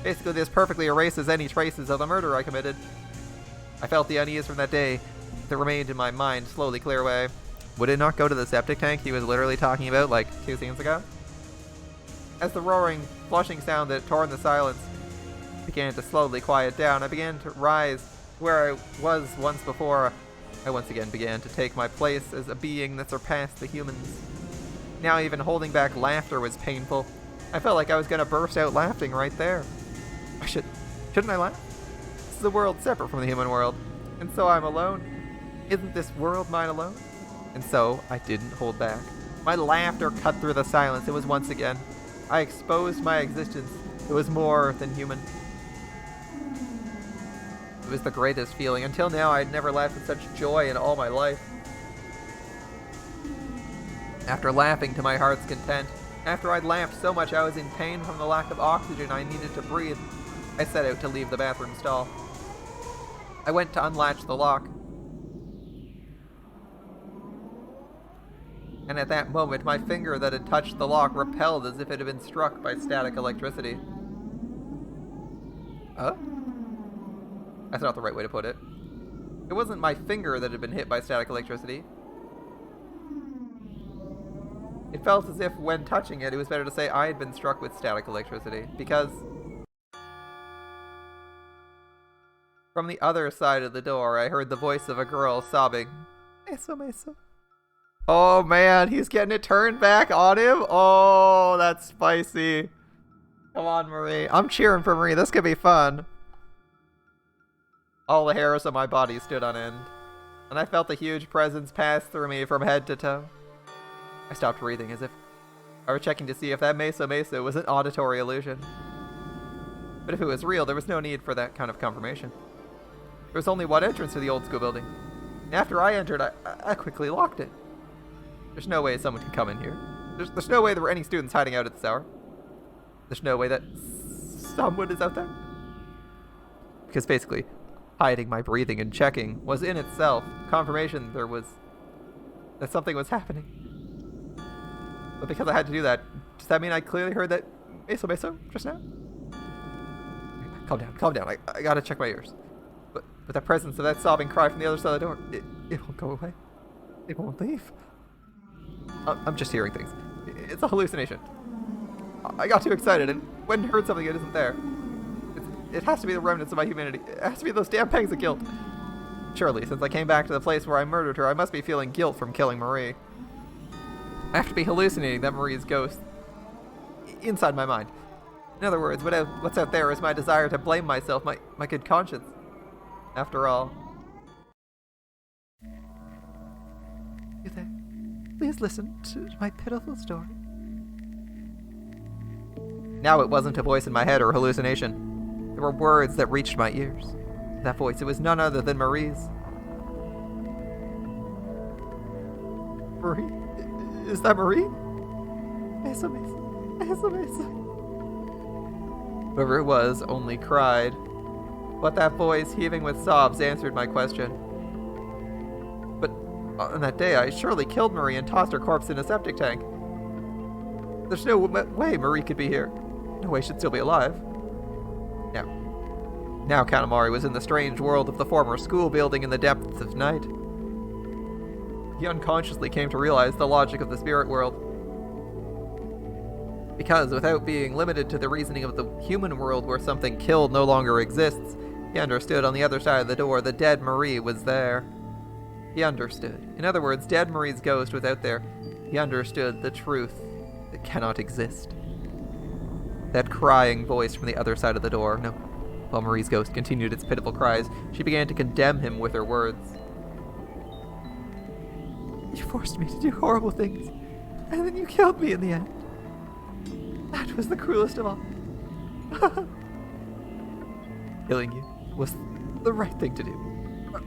Basically, this perfectly erases any traces of the murder I committed. I felt the unease from that day that remained in my mind slowly clear away. Would it not go to the septic tank he was literally talking about like 2 scenes ago? As the roaring, flushing sound that tore in the silence began to slowly quiet down, I began to rise where I was once before. I once again began to take my place as a being that surpassed the humans. Now even holding back laughter was painful. I felt like I was going to burst out laughing right there. Shouldn't I laugh? This is a world separate from the human world, and so I'm alone. Isn't this world mine alone? And so I didn't hold back. My laughter cut through the silence. It was once again. I exposed my existence. It was more than human. It was the greatest feeling. Until now, I'd never laughed with such joy in all my life. After laughing to my heart's content, after I'd laughed so much I was in pain from the lack of oxygen I needed to breathe, I set out to leave the bathroom stall. I went to unlatch the lock. And at that moment, my finger that had touched the lock repelled as if it had been struck by static electricity. That's not the right way to put it. It wasn't my finger that had been hit by static electricity. It felt as if, when touching it, it was better to say I had been struck with static electricity, because from the other side of the door, I heard the voice of a girl sobbing, "Meso, meso." Oh man, he's getting it turned back on him? Oh, that's spicy. Come on, Marie. I'm cheering for Marie. This could be fun. All the hairs on my body stood on end, and I felt a huge presence pass through me from head to toe. I stopped breathing as if I were checking to see if that meso meso was an auditory illusion. But if it was real, there was no need for that kind of confirmation. There was only one entrance to the old school building. And after I entered, I quickly locked it. There's no way someone could come in here. There's no way there were any students hiding out at this hour. There's no way that someone is out there. Because basically, hiding my breathing and checking was in itself confirmation that something was happening. But because I had to do that, does that mean I clearly heard that meso meso just now? Calm down. I gotta check my ears. But that presence of that sobbing cry from the other side of the door, it won't go away. It won't leave. I'm just hearing things. It's a hallucination. I got too excited and went and heard something that isn't there. It has to be the remnants of my humanity. It has to be those damn pangs of guilt. Surely, since I came back to the place where I murdered her, I must be feeling guilt from killing Marie. I have to be hallucinating that Marie's ghost inside my mind. In other words, what's out there is my desire to blame myself, my good conscience. After all. You there? Please listen to my pitiful story. Now it wasn't a voice in my head or hallucination. There were words that reached my ears. That voice, it was none other than Marie's. Marie? Is that Marie? Meso, meso. Meso, meso. Whoever it was only cried. But that voice, heaving with sobs, answered my question. But on that day, I surely killed Marie and tossed her corpse in a septic tank. There's no way Marie could be here. No way she'd still be alive. Now Kanamari was in the strange world of the former school building in the depths of night. He unconsciously came to realize the logic of the spirit world. Because without being limited to the reasoning of the human world where something killed no longer exists, he understood on the other side of the door the dead Marie was there. He understood. In other words, dead Marie's ghost was out there. He understood the truth that cannot exist. That crying voice from the other side of the door. No. While Marie's ghost continued its pitiful cries, she began to condemn him with her words. You forced me to do horrible things, and then you killed me in the end. That was the cruelest of all. Killing you was the right thing to do.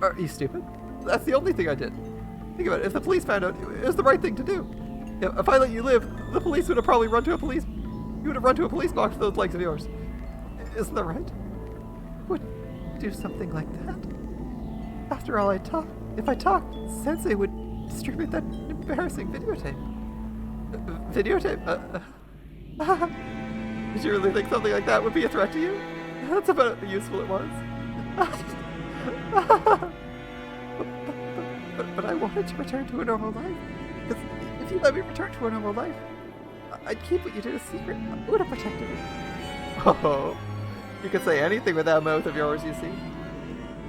Are you stupid? That's the only thing I did. Think about it. If the police found out, it was the right thing to do. If I let you live, the police would have probably run to a police... You would have run to a police box for those legs of yours. Isn't that right? I wouldn't do something like that. After all, if I talked, Sensei would distribute that embarrassing videotape. Videotape? Did you really think something like that would be a threat to you? That's about how useful it was. but I wanted to return to a normal life. Because if you let me return to a normal life, I'd keep what you did a secret. I would have protected it. Oh, you could say anything with that mouth of yours, you see.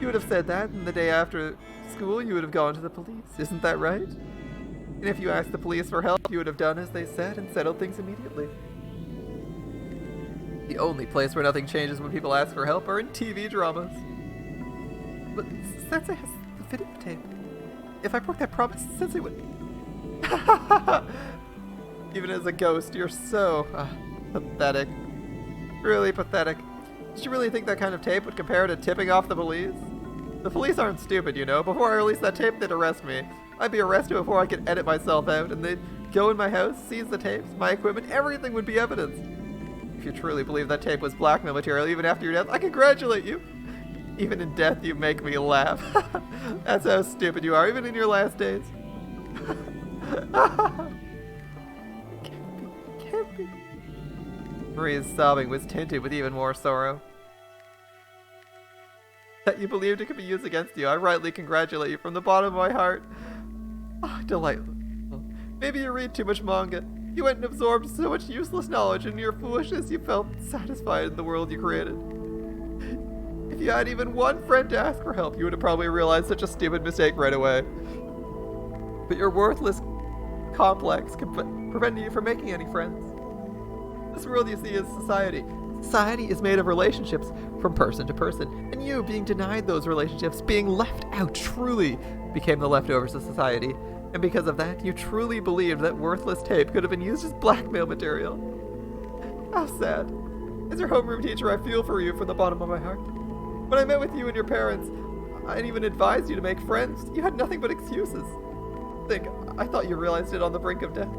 You would have said that, and the day after school you would have gone to the police. Isn't that right? And if you asked the police for help, you would have done as they said and settled things immediately. The only place where nothing changes when people ask for help are in TV dramas. But Sensei has the videotape. If I broke that promise, Sensei would... Even as a ghost, you're so pathetic. Really pathetic. Did you really think that kind of tape would compare to tipping off the police? The police aren't stupid, you know. Before I released that tape, they'd arrest me. I'd be arrested before I could edit myself out, and they'd go in my house, seize the tapes, my equipment, everything would be evidence. If you truly believe that tape was blackmail material even after your death, I congratulate you. Even in death, you make me laugh. That's how stupid you are, even in your last days. Can't be. Maria's sobbing was tinted with even more sorrow. That you believed it could be used against you. I rightly congratulate you from the bottom of my heart. Oh, delightful. Maybe you read too much manga. You went and absorbed so much useless knowledge, and in your foolishness you felt satisfied in the world you created. If you had even one friend to ask for help, you would have probably realized such a stupid mistake right away. But your worthless complex can prevent you from making any friends. This world you see is society. Society is made of relationships from person to person, and you, being denied those relationships, being left out, truly became the leftovers of society. And because of that, you truly believed that worthless tape could have been used as blackmail material. How sad. As your homeroom teacher, I feel for you from the bottom of my heart. When I met with you and your parents, I even advised you to make friends. You had nothing but excuses. I thought you realized it on the brink of death.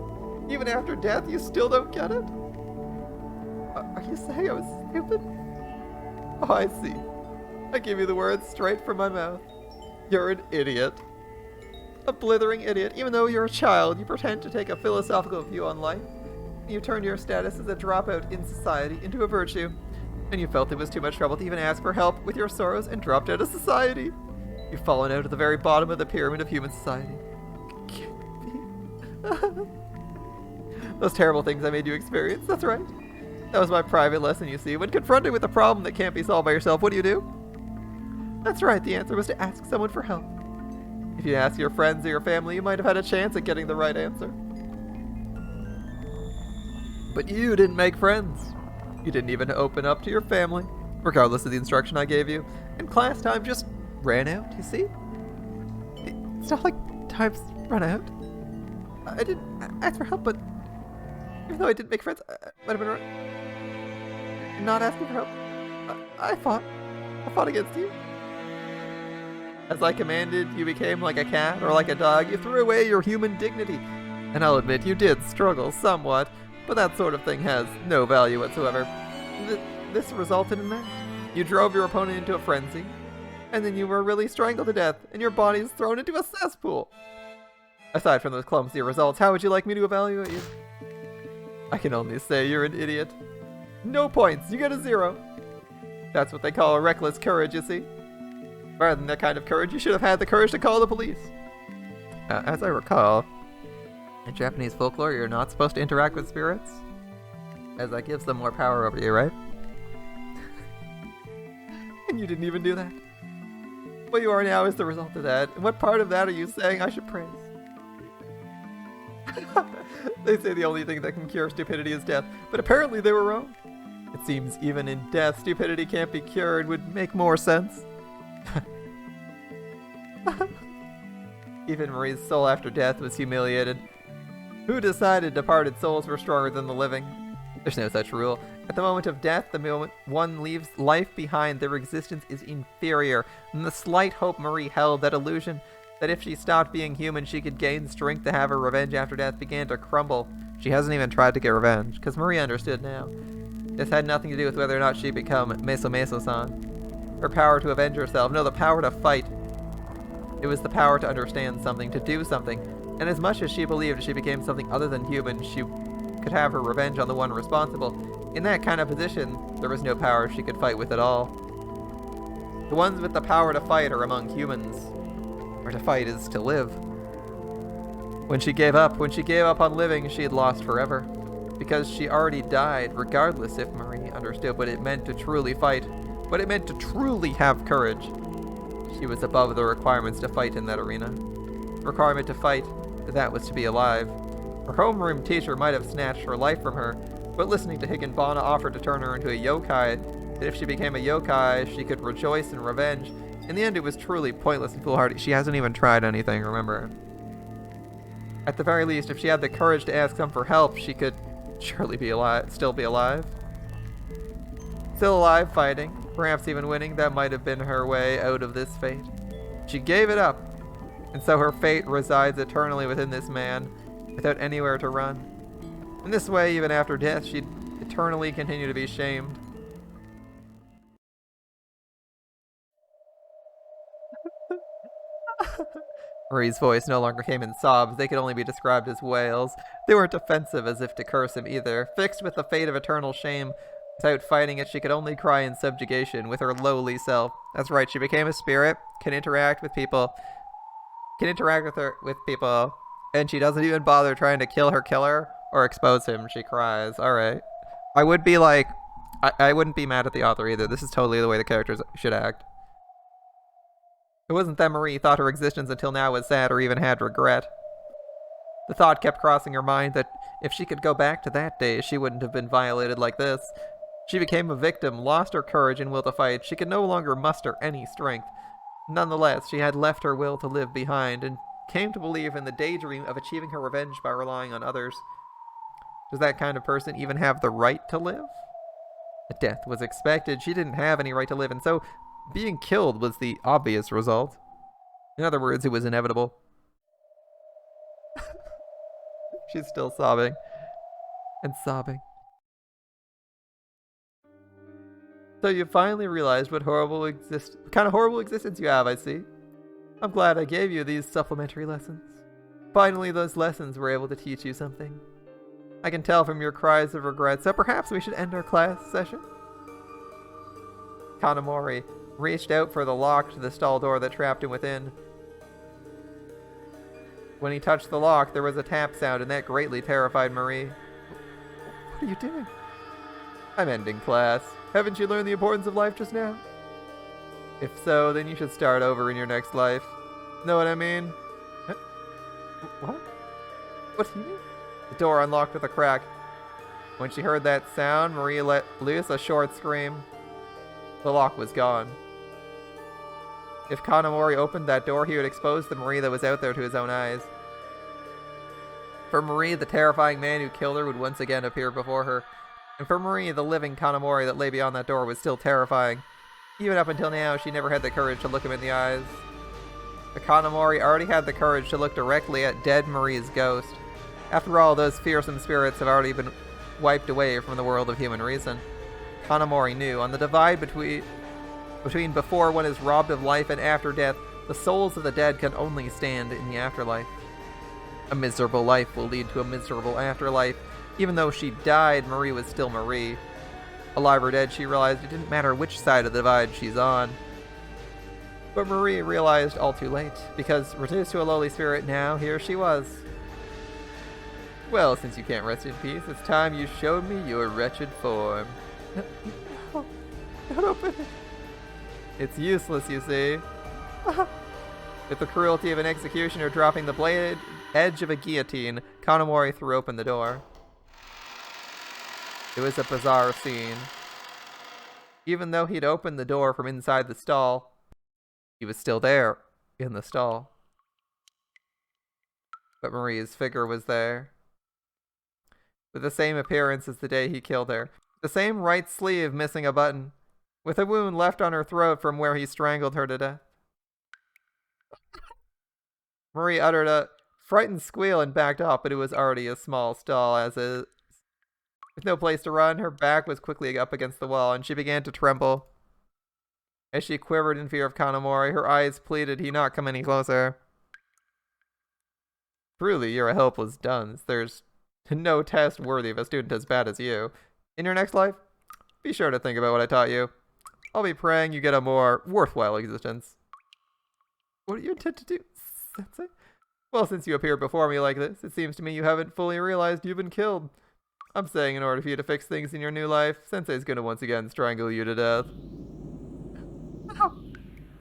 Even after death, you still don't get it? Are you saying I was stupid? Oh, I see. I give you the words straight from my mouth. You're an idiot. A blithering idiot. Even though you're a child, you pretend to take a philosophical view on life. You turn your status as a dropout in society into a virtue. And you felt it was too much trouble to even ask for help with your sorrows and dropped out of society. You've fallen out at the very bottom of the pyramid of human society. Those terrible things I made you experience, that's right. That was my private lesson, you see. When confronted with a problem that can't be solved by yourself, what do? That's right, the answer was to ask someone for help. If you asked your friends or your family, you might have had a chance at getting the right answer. But you didn't make friends. You didn't even open up to your family, regardless of the instruction I gave you. And class time just ran out, you see? It's not like time's run out. I didn't ask for help, but even though I didn't make friends, I might have been right. Not asking for help. I fought against you. As I commanded, you became like a cat or like a dog. You threw away your human dignity. And I'll admit, you did struggle somewhat, but that sort of thing has no value whatsoever. This resulted in that. You drove your opponent into a frenzy, and then you were really strangled to death, and your body is thrown into a cesspool. Aside from those clumsy results, how would you like me to evaluate you? I can only say you're an idiot. No points, you get a 0. That's what they call a reckless courage, you see. Rather than that kind of courage, you should have had the courage to call the police. As I recall, in Japanese folklore, you're not supposed to interact with spirits, as that gives them more power over you, right? And you didn't even do that. What you are now is the result of that. And what part of that are you saying I should praise? They say the only thing that can cure stupidity is death, but apparently they were wrong. It seems even in death, stupidity can't be cured would make more sense. Even Marie's soul after death was humiliated. Who decided departed souls were stronger than the living? There's no such rule. At the moment of death, the moment one leaves life behind, their existence is inferior. And the slight hope Marie held, that illusion that if she stopped being human, she could gain strength to have her revenge after death, began to crumble. She hasn't even tried to get revenge, because Marie understood now. This had nothing to do with whether or not she'd become Meso Meso-san. Her power to avenge herself. No, the power to fight. It was the power to understand something, to do something. And as much as she believed she became something other than human, she could have her revenge on the one responsible. In that kind of position, there was no power she could fight with at all. The ones with the power to fight are among humans. Or to fight is to live. When she gave up on living, she had lost forever. Because she already died, regardless if Marie understood what it meant to truly fight, what it meant to truly have courage. She was above the requirements to fight in that arena. The requirement to fight, that was to be alive. Her homeroom teacher might have snatched her life from her, but listening to Higanbana offered to turn her into a yokai, that if she became a yokai, she could rejoice in revenge. In the end, it was truly pointless and foolhardy. She hasn't even tried anything, remember? At the very least, if she had the courage to ask them for help, she could surely be alive, still be alive. Still alive, fighting, perhaps even winning, that might have been her way out of this fate. She gave it up, and so her fate resides eternally within this man, without anywhere to run. In this way, even after death, she'd eternally continue to be shamed. Marie's voice no longer came in sobs, they could only be described as wails. They weren't offensive as if to curse him either. Fixed with the fate of eternal shame, without fighting it, she could only cry in subjugation with her lowly self. That's right, she became a spirit, can interact with people, and she doesn't even bother trying to kill her killer or expose him. She cries. Alright. I wouldn't be mad at the author either. This is totally the way the characters should act. It wasn't that Marie thought her existence until now was sad or even had regret. The thought kept crossing her mind that if she could go back to that day, she wouldn't have been violated like this. She became a victim, lost her courage and will to fight. She could no longer muster any strength. Nonetheless, she had left her will to live behind and came to believe in the daydream of achieving her revenge by relying on others. Does that kind of person even have the right to live? A death was expected. She didn't have any right to live, and so being killed was the obvious result. In other words, it was inevitable. She's still sobbing. And sobbing. So you finally realized what kind of horrible existence you have, I see. I'm glad I gave you these supplementary lessons. Finally, those lessons were able to teach you something. I can tell from your cries of regret, so perhaps we should end our class session? Kanamori reached out for the lock to the stall door that trapped him within. When he touched the lock, there was a tap sound, and that greatly terrified Marie. What are you doing? I'm ending class. Haven't you learned the importance of life just now? If so, then you should start over in your next life. Know what I mean? What? What do you mean? The door unlocked with a crack. When she heard that sound, Marie let loose a short scream. The lock was gone. If Kanamori opened that door, he would expose the Marie that was out there to his own eyes. For Marie, the terrifying man who killed her would once again appear before her. And for Marie, the living Kanamori that lay beyond that door was still terrifying. Even up until now, she never had the courage to look him in the eyes. The Kanamori already had the courage to look directly at dead Marie's ghost. After all, those fearsome spirits have already been wiped away from the world of human reason. Kanamori knew, on the divide between before one is robbed of life and after death, the souls of the dead can only stand in the afterlife. A miserable life will lead to a miserable afterlife. Even though she died, Marie was still Marie. Alive or dead, she realized it didn't matter which side of the divide she's on. But Marie realized all too late, because reduced to a lowly spirit now, here she was. Well, since you can't rest in peace, it's time you showed me your wretched form. No, don't open it. It's useless, you see. With the cruelty of an executioner dropping the blade edge of a guillotine, Kanamori threw open the door. It was a bizarre scene. Even though he'd opened the door from inside the stall, he was still there, in the stall. But Marie's figure was there. With the same appearance as the day he killed her. The same right sleeve missing a button. With a wound left on her throat from where he strangled her to death. Marie uttered a frightened squeal and backed off, but it was already a small stall as is. With no place to run, her back was quickly up against the wall, and she began to tremble. As she quivered in fear of Kanamori, her eyes pleaded he not come any closer. Truly, you're a helpless dunce. There's no test worthy of a student as bad as you. In your next life, be sure to think about what I taught you. I'll be praying you get a more worthwhile existence. What do you intend to do, Sensei? Well, since you appeared before me like this, it seems to me you haven't fully realized you've been killed. I'm saying in order for you to fix things in your new life, Sensei's gonna once again strangle you to death.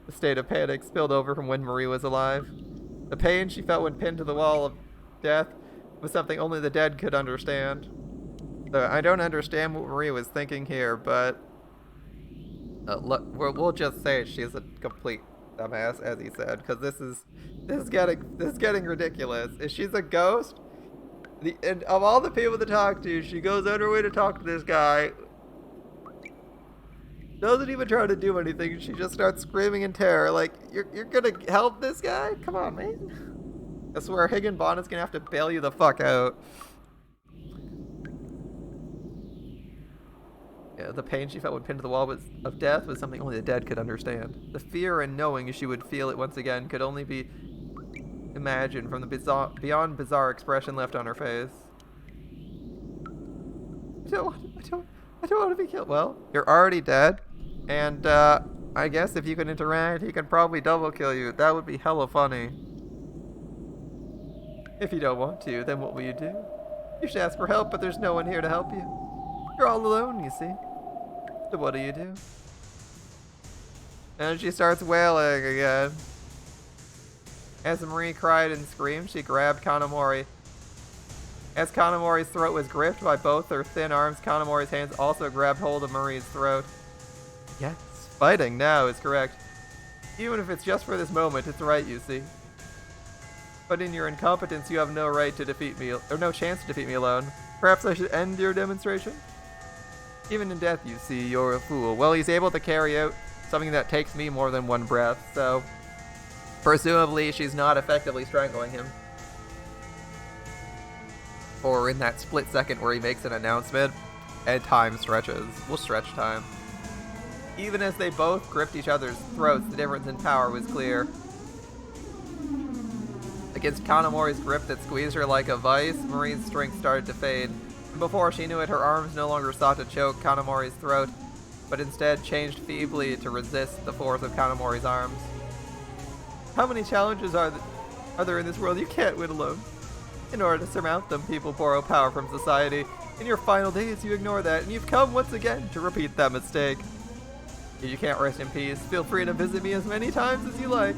The state of panic spilled over from when Marie was alive. The pain she felt when pinned to the wall of death was something only the dead could understand. So I don't understand what Marie was thinking here, but look, we'll just say she's a complete dumbass, as he said, because this is getting ridiculous. If she's a ghost, and of all the people to talk to, she goes out her way to talk to this guy. Doesn't even try to do anything. She just starts screaming in terror. Like, you're gonna help this guy? Come on, man. I swear, Higanbana's gonna have to bail you the fuck out. Yeah, the pain she felt when pinned to the wall of death was something only the dead could understand. The fear and knowing she would feel it once again could only be imagined from the beyond bizarre expression left on her face. I don't want to be killed. Well, you're already dead, and I guess if you can interact, he can probably double kill you. That would be hella funny. If you don't want to, then what will you do? You should ask for help, but there's no one here to help you. You're all alone, you see. So what do? And she starts wailing again. As Marie cried and screamed, she grabbed Kanamori. As Kanamori's throat was gripped by both her thin arms, Kanamori's hands also grabbed hold of Marie's throat. Yes, fighting now is correct. Even if it's just for this moment, it's right, you see. But in your incompetence, you have no right to defeat me, or no chance to defeat me alone. Perhaps I should end your demonstration? Even in death, you see, you're a fool. Well, he's able to carry out something that takes me more than one breath, so presumably she's not effectively strangling him. Or in that split second where he makes an announcement, and time stretches. We'll stretch time. Even as they both gripped each other's throats, the difference in power was clear. Against Kanamori's grip that squeezed her like a vice, Marie's strength started to fade. And before she knew it, her arms no longer sought to choke Kanamori's throat, but instead changed feebly to resist the force of Kanamori's arms. How many challenges are there in this world you can't win alone? In order to surmount them, people borrow power from society. In your final days, you ignore that, and you've come once again to repeat that mistake. If you can't rest in peace, feel free to visit me as many times as you like.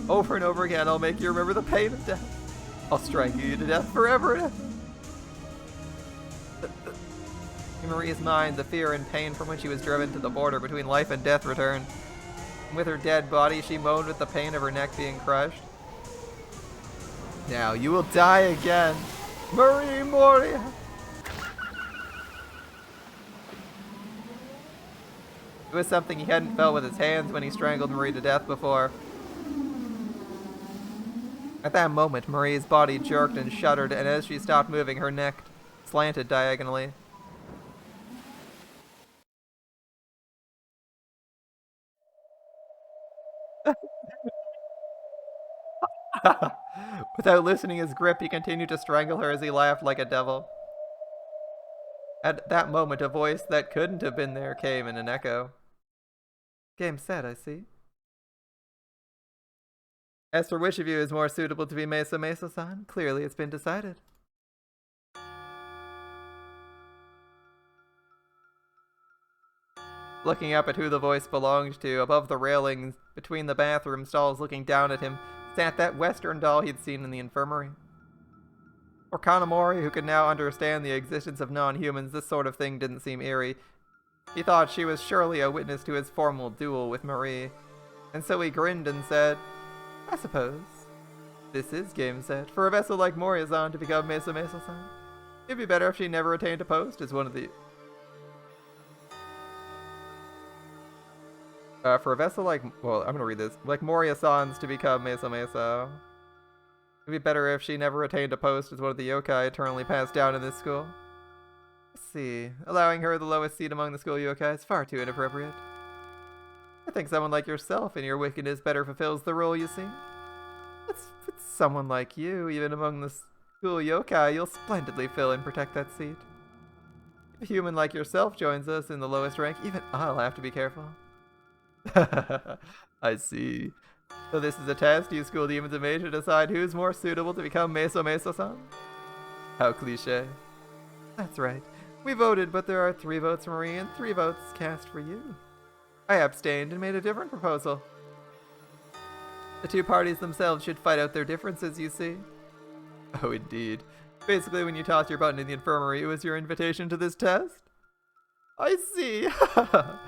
Over and over again, I'll make you remember the pain of death. I'll strangle you to death forever and ever. In Marie's mind, the fear and pain from when she was driven to the border between life and death returned. And with her dead body, she moaned with the pain of her neck being crushed. Now you will die again, Marie Moria. It was something he hadn't felt with his hands when he strangled Marie to death before. At that moment, Marie's body jerked and shuddered, and as she stopped moving, her neck slanted diagonally. Without loosening his grip, he continued to strangle her as he laughed like a devil. At that moment, a voice that couldn't have been there came in an echo. Game set, I see. As for which of you is more suitable to be Mesa Mesa-san, clearly it's been decided. Looking up at who the voice belonged to, above the railings, between the bathroom stalls looking down at him, sat that Western doll he'd seen in the infirmary. For Kanamori, who could now understand the existence of non-humans, this sort of thing didn't seem eerie. He thought she was surely a witness to his formal duel with Marie. And so he grinned and said, I suppose. This is game set. For a vessel like Moria-san to become Mesa Mesa-san, it'd be better if she never attained a post as one of the... for a vessel like... Well, I'm gonna read this. Like Moria-san's to become Mesa Mesa. It'd be better if she never attained a post as one of the yokai eternally passed down in this school. See, allowing her the lowest seat among the school yokai is far too inappropriate. I think someone like yourself and your wickedness better fulfills the role, you see. It's someone like you, even among the school yokai, you'll splendidly fill and protect that seat. If a human like yourself joins us in the lowest rank, even I'll have to be careful. I see. So this is a test you school demons have made to decide who's more suitable to become Meso Meso-san? How cliche. That's right. We voted, but there are 3 votes for Marie and 3 votes cast for you. I abstained and made a different proposal. The 2 parties themselves should fight out their differences, you see. Oh, indeed. Basically, when you tossed your button in the infirmary, it was your invitation to this test? I see. But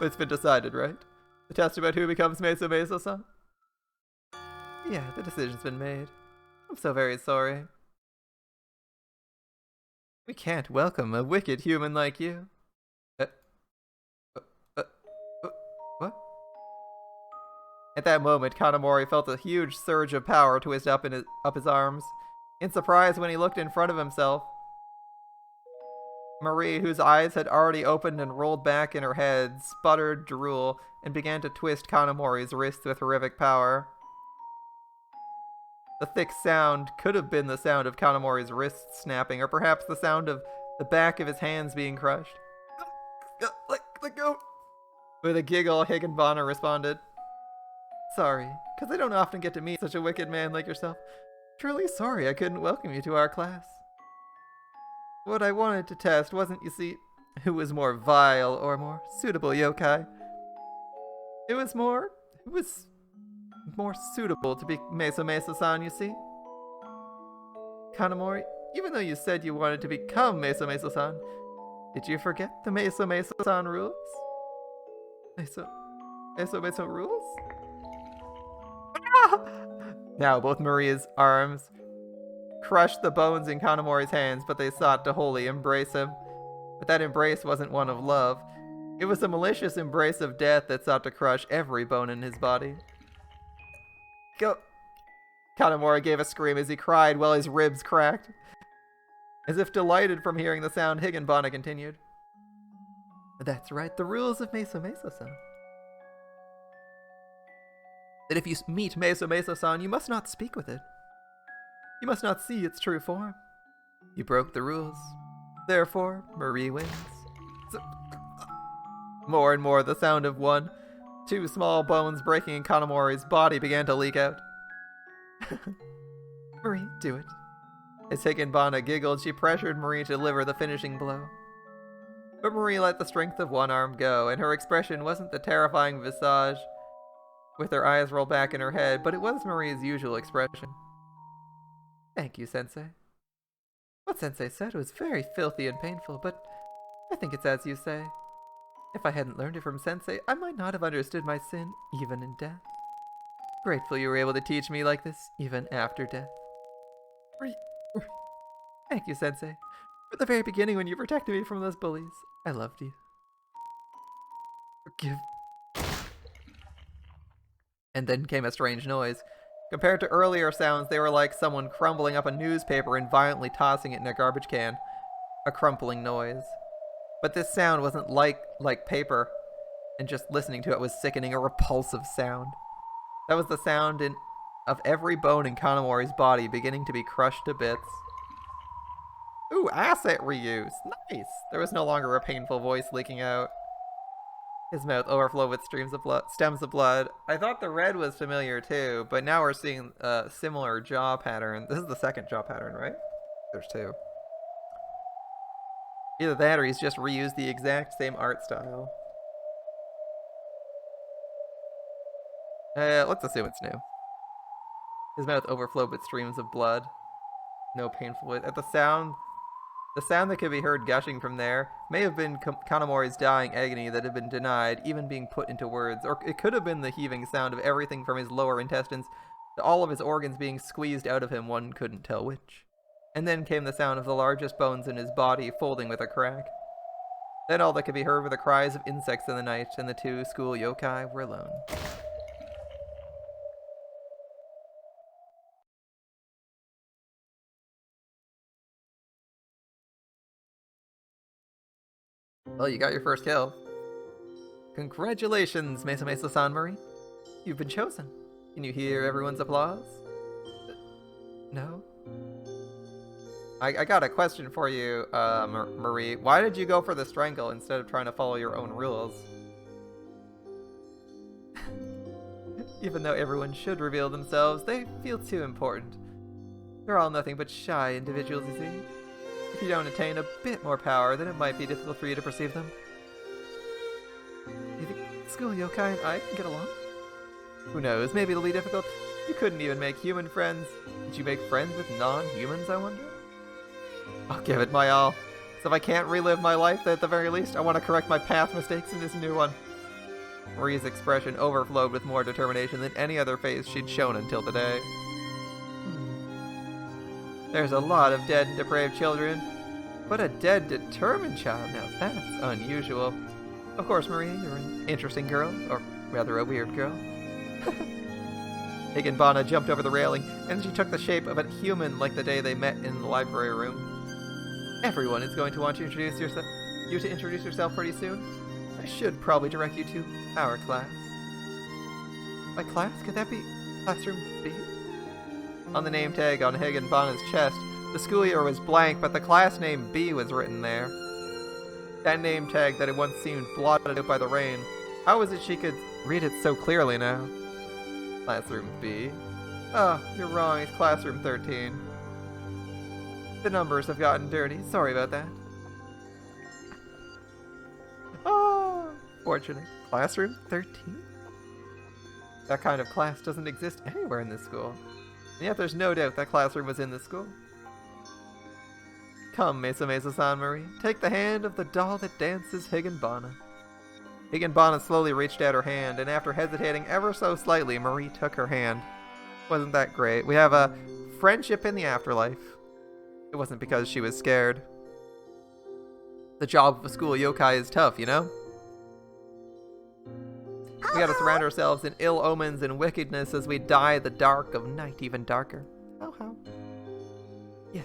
it's been decided, right? The test about who becomes Meso Meso-san? Yeah, the decision's been made. I'm so very sorry. We can't welcome a wicked human like you. Uh, uh, what? At that moment, Kanamori felt a huge surge of power twist up his arms. In surprise when he looked in front of himself, Marie, whose eyes had already opened and rolled back in her head, sputtered drool and began to twist Kanamori's wrists with horrific power. The thick sound could have been the sound of Kanamori's wrists snapping, or perhaps the sound of the back of his hands being crushed. Let go! With a giggle, Higanbana responded. Sorry, because I don't often get to meet such a wicked man like yourself. Truly sorry I couldn't welcome you to our class. What I wanted to test wasn't, you see, who was more vile or more suitable yokai. It was more suitable to be Meso Meso-san, you see. Kanamori, even though you said you wanted to become Meso Meso-san, did you forget the Meso Meso-san rules? Meso Meso rules? Ah! Now both Maria's arms crushed the bones in Kanamori's hands, but they sought to wholly embrace him. But that embrace wasn't one of love. It was a malicious embrace of death that sought to crush every bone in his body. Go! Kanamori gave a scream as he cried while his ribs cracked. As if delighted from hearing the sound, Higanbana continued. That's right, the rules of Meso Meso-san. That if you meet Meso Meso-san, you must not speak with it. You must not see its true form. You broke the rules. Therefore, Marie wins. More and more, the sound of 2 small bones breaking in Kanamori's body began to leak out. Marie, do it. As Higanbana giggled, she pressured Marie to deliver the finishing blow. But Marie let the strength of one arm go, and her expression wasn't the terrifying visage with her eyes rolled back in her head, but it was Marie's usual expression. Thank you, Sensei. What Sensei said was very filthy and painful, but I think it's as you say. If I hadn't learned it from Sensei, I might not have understood my sin, even in death. Grateful you were able to teach me like this, even after death. Thank you, Sensei. From the very beginning when you protected me from those bullies, I loved you. Forgive. And then came a strange noise. Compared to earlier sounds, they were like someone crumbling up a newspaper and violently tossing it in a garbage can. A crumpling noise. But this sound wasn't like paper, and just listening to it was sickening, a repulsive sound. That was the sound of every bone in Kanamori's body beginning to be crushed to bits. Ooh, asset reuse. Nice. There was no longer a painful voice leaking out. His mouth overflowed with stems of blood. I thought the red was familiar too, but now we're seeing a similar jaw pattern. This is the second jaw pattern, right? There's 2. Either that or he's just reused the exact same art style. Let's assume it's new. His mouth overflowed with streams of blood. No painful... At the sound that could be heard gushing from there may have been Kanamori's dying agony that had been denied even being put into words, or it could have been the heaving sound of everything from his lower intestines to all of his organs being squeezed out of him, one couldn't tell which. And then came the sound of the largest bones in his body folding with a crack. Then all that could be heard were the cries of insects in the night, and the 2 school yokai were alone. Well, you got your first kill. Congratulations, Mesa Mesa-san Marie. You've been chosen. Can you hear everyone's applause? No? I got a question for you, Marie. Why did you go for the strangle instead of trying to follow your own rules? Even though everyone should reveal themselves, they feel too important. They're all nothing but shy individuals, you see. If you don't attain a bit more power, then it might be difficult for you to perceive them. You think school yokai and I can get along? Who knows, maybe it'll be difficult. You couldn't even make human friends. Did you make friends with non-humans, I wonder? I'll give it my all. So if I can't relive my life, then at the very least, I want to correct my past mistakes in this new one. Marie's expression overflowed with more determination than any other face she'd shown until today. There's a lot of dead and depraved children, but a dead, determined child, now that's unusual. Of course, Marie, you're an interesting girl, or rather a weird girl. Higanbana jumped over the railing, and she took the shape of a human like the day they met in the library room. Everyone is going to want to introduce yourself pretty soon. I should probably direct you to our class. My class? Could that be classroom B? On the name tag on Higanbana's chest, the school year was blank, but the class name B was written there. That name tag that had once seemed blotted out by the rain. How was it she could read it so clearly now? Classroom B. Oh, you're wrong, it's classroom 13. The numbers have gotten dirty, sorry about that. Oh, fortunate. Classroom 13? That kind of class doesn't exist anywhere in this school. And yet there's no doubt that classroom was in this school. Come, Mesa Mesa-san Marie, take the hand of the doll that dances Higanbana. Higanbana slowly reached out her hand, and after hesitating ever so slightly, Marie took her hand. Wasn't that great? We have a friendship in the afterlife. It wasn't because she was scared. The job of a school yokai is tough, you know? We gotta surround ourselves in ill omens and wickedness as we dye the dark of night even darker. How? Yes.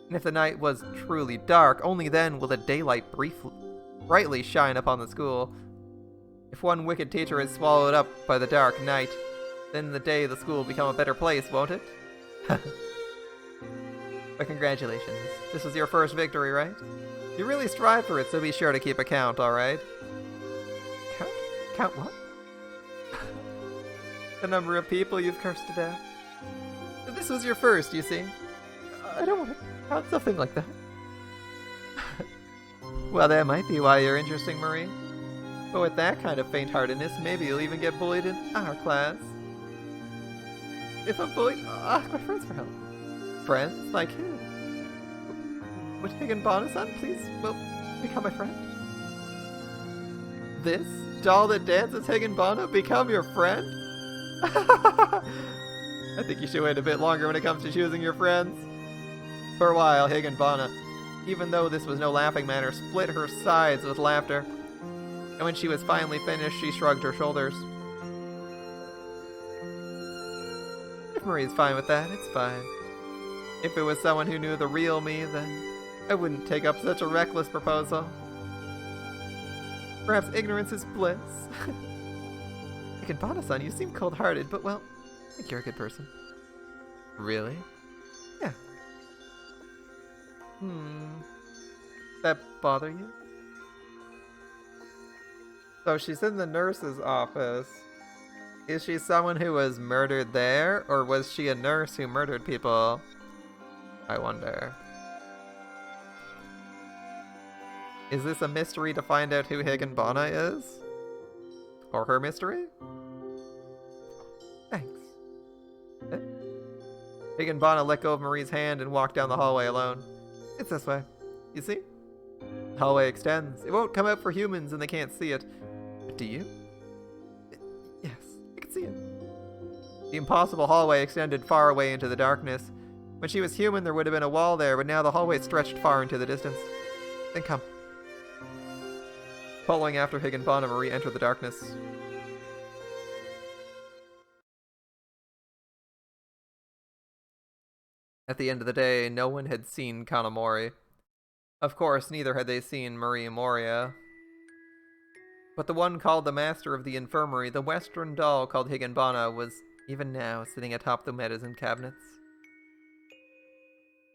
And if the night was truly dark, only then will the daylight brightly shine upon the school. If one wicked teacher is swallowed up by the dark night, then the day the school will become a better place, won't it? But congratulations. This was your first victory, right? You really strive for it, so be sure to keep a count, alright? Count? Count what? The number of people you've cursed to death. This was your first, you see. I don't want to count something like that. Well, that might be why you're interesting, Marie. But with that kind of faint-heartedness, maybe you'll even get bullied in our class. If I'm bullied, I'll ask my friends for help. Friends? Like who? Would Higanbana-san please, well, become my friend? This doll that dances Higanbana become your friend? I think you should wait a bit longer when it comes to choosing your friends. For a while, Higanbana, even though this was no laughing matter, split her sides with laughter. And when she was finally finished, she shrugged her shoulders. If Marie's fine with that, it's fine. If it was someone who knew the real me, then I wouldn't take up such a reckless proposal. Perhaps ignorance is bliss. Higanbana-san, you seem cold-hearted, but well, I think you're a good person. Really? Yeah. That bother you? So she's in the nurse's office. Is she someone who was murdered there, or was she a nurse who murdered people? I wonder. Is this a mystery to find out who Higanbana is? Or her mystery? Thanks. Higanbana let go of Marie's hand and walked down the hallway alone. It's this way. You see? The hallway extends. It won't come out for humans and they can't see it. But do you? Yes, I can see it. The impossible hallway extended far away into the darkness. When she was human, there would have been a wall there, but now the hallway stretched far into the distance. Then come. Following after Higanbana, Marie entered the darkness. At the end of the day, no one had seen Kanamori. Of course, neither had they seen Maria Moria. But the one called the Master of the Infirmary, the Western doll called Higanbana, was even now sitting atop the medicine cabinets.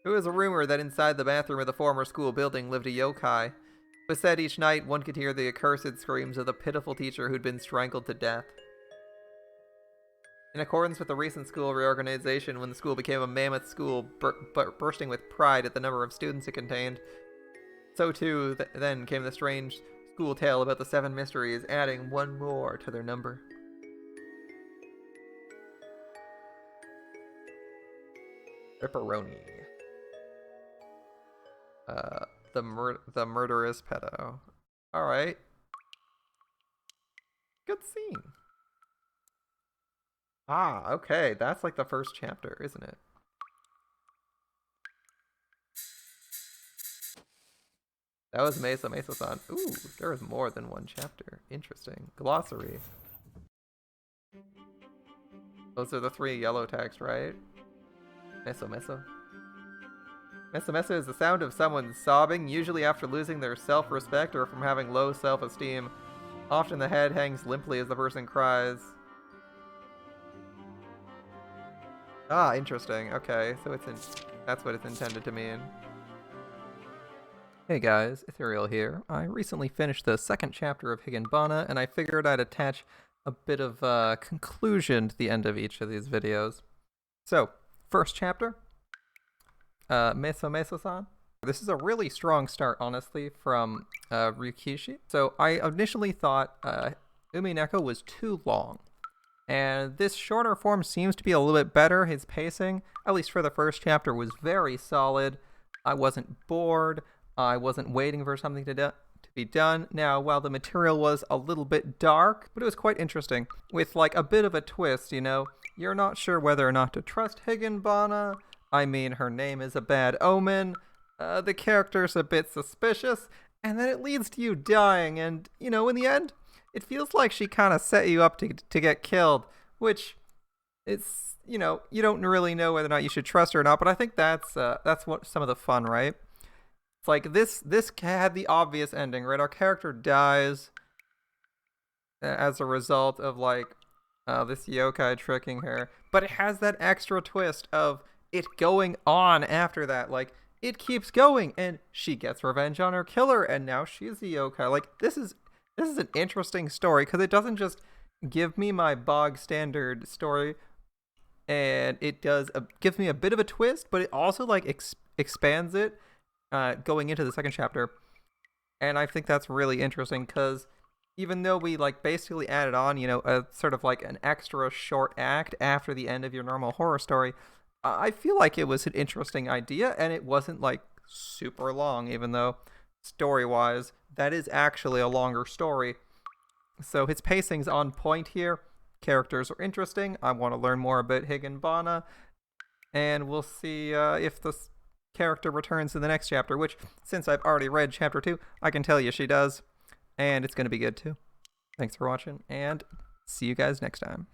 There was a rumor that inside the bathroom of the former school building lived a yokai. It was said each night one could hear the accursed screams of the pitiful teacher who'd been strangled to death. In accordance with the recent school reorganization, when the school became a mammoth school bursting with pride at the number of students it contained, so too then came the strange school tale about the 7 mysteries, adding one more to their number. Pepperoni. The murderous pedo. Alright. Good scene. Ah, okay. That's like the first chapter, isn't it? That was Mesa-san. Ooh, there is more than one chapter. Interesting. Glossary. Those are the 3 yellow text, right? Mesa. Mesa is the sound of someone sobbing, usually after losing their self-respect or from having low self-esteem. Often the head hangs limply as the person cries. Ah, interesting. Okay, so that's what it's intended to mean. Hey guys, Ethereal here. I recently finished the 2nd chapter of Higanbana, and I figured I'd attach a bit of conclusion to the end of each of these videos. So, first chapter, Mesa-san. This is a really strong start, honestly, from Ryukishi. So I initially thought Umineko was too long, and this shorter form seems to be a little bit better. His pacing, at least for the first chapter, was very solid. I wasn't bored. I wasn't waiting for something to be done. Now, while the material was a little bit dark, but it was quite interesting, with like a bit of a twist, you know? You're not sure whether or not to trust Higanbana. I mean, her name is a bad omen. The character's a bit suspicious, and then it leads to you dying, and, you know, in the end, it feels like she kind of set you up to get killed, which, it's, you know, you don't really know whether or not you should trust her or not, but I think that's what some of the fun, right? It's like, this had the obvious ending, right? Our character dies as a result of, like, this yokai tricking her, but it has that extra twist of it going on after that. Like, it keeps going, and she gets revenge on her killer, and now she's a yokai. Like, this is an interesting story, because it doesn't just give me my bog standard story, and it does gives me a bit of a twist, but it also, like, expands it going into the 2nd chapter. And I think that's really interesting, because even though we, like, basically added on, you know, a sort of like an extra short act after the end of your normal horror story, I feel like it was an interesting idea, and it wasn't, like, super long, even though story-wise, that is actually a longer story. So his pacing's on point here. Characters are interesting. I want to learn more about Higanbana, and we'll see if this character returns in the next chapter, which, since I've already read chapter 2, I can tell you she does, and it's going to be good too. Thanks for watching, and see you guys next time.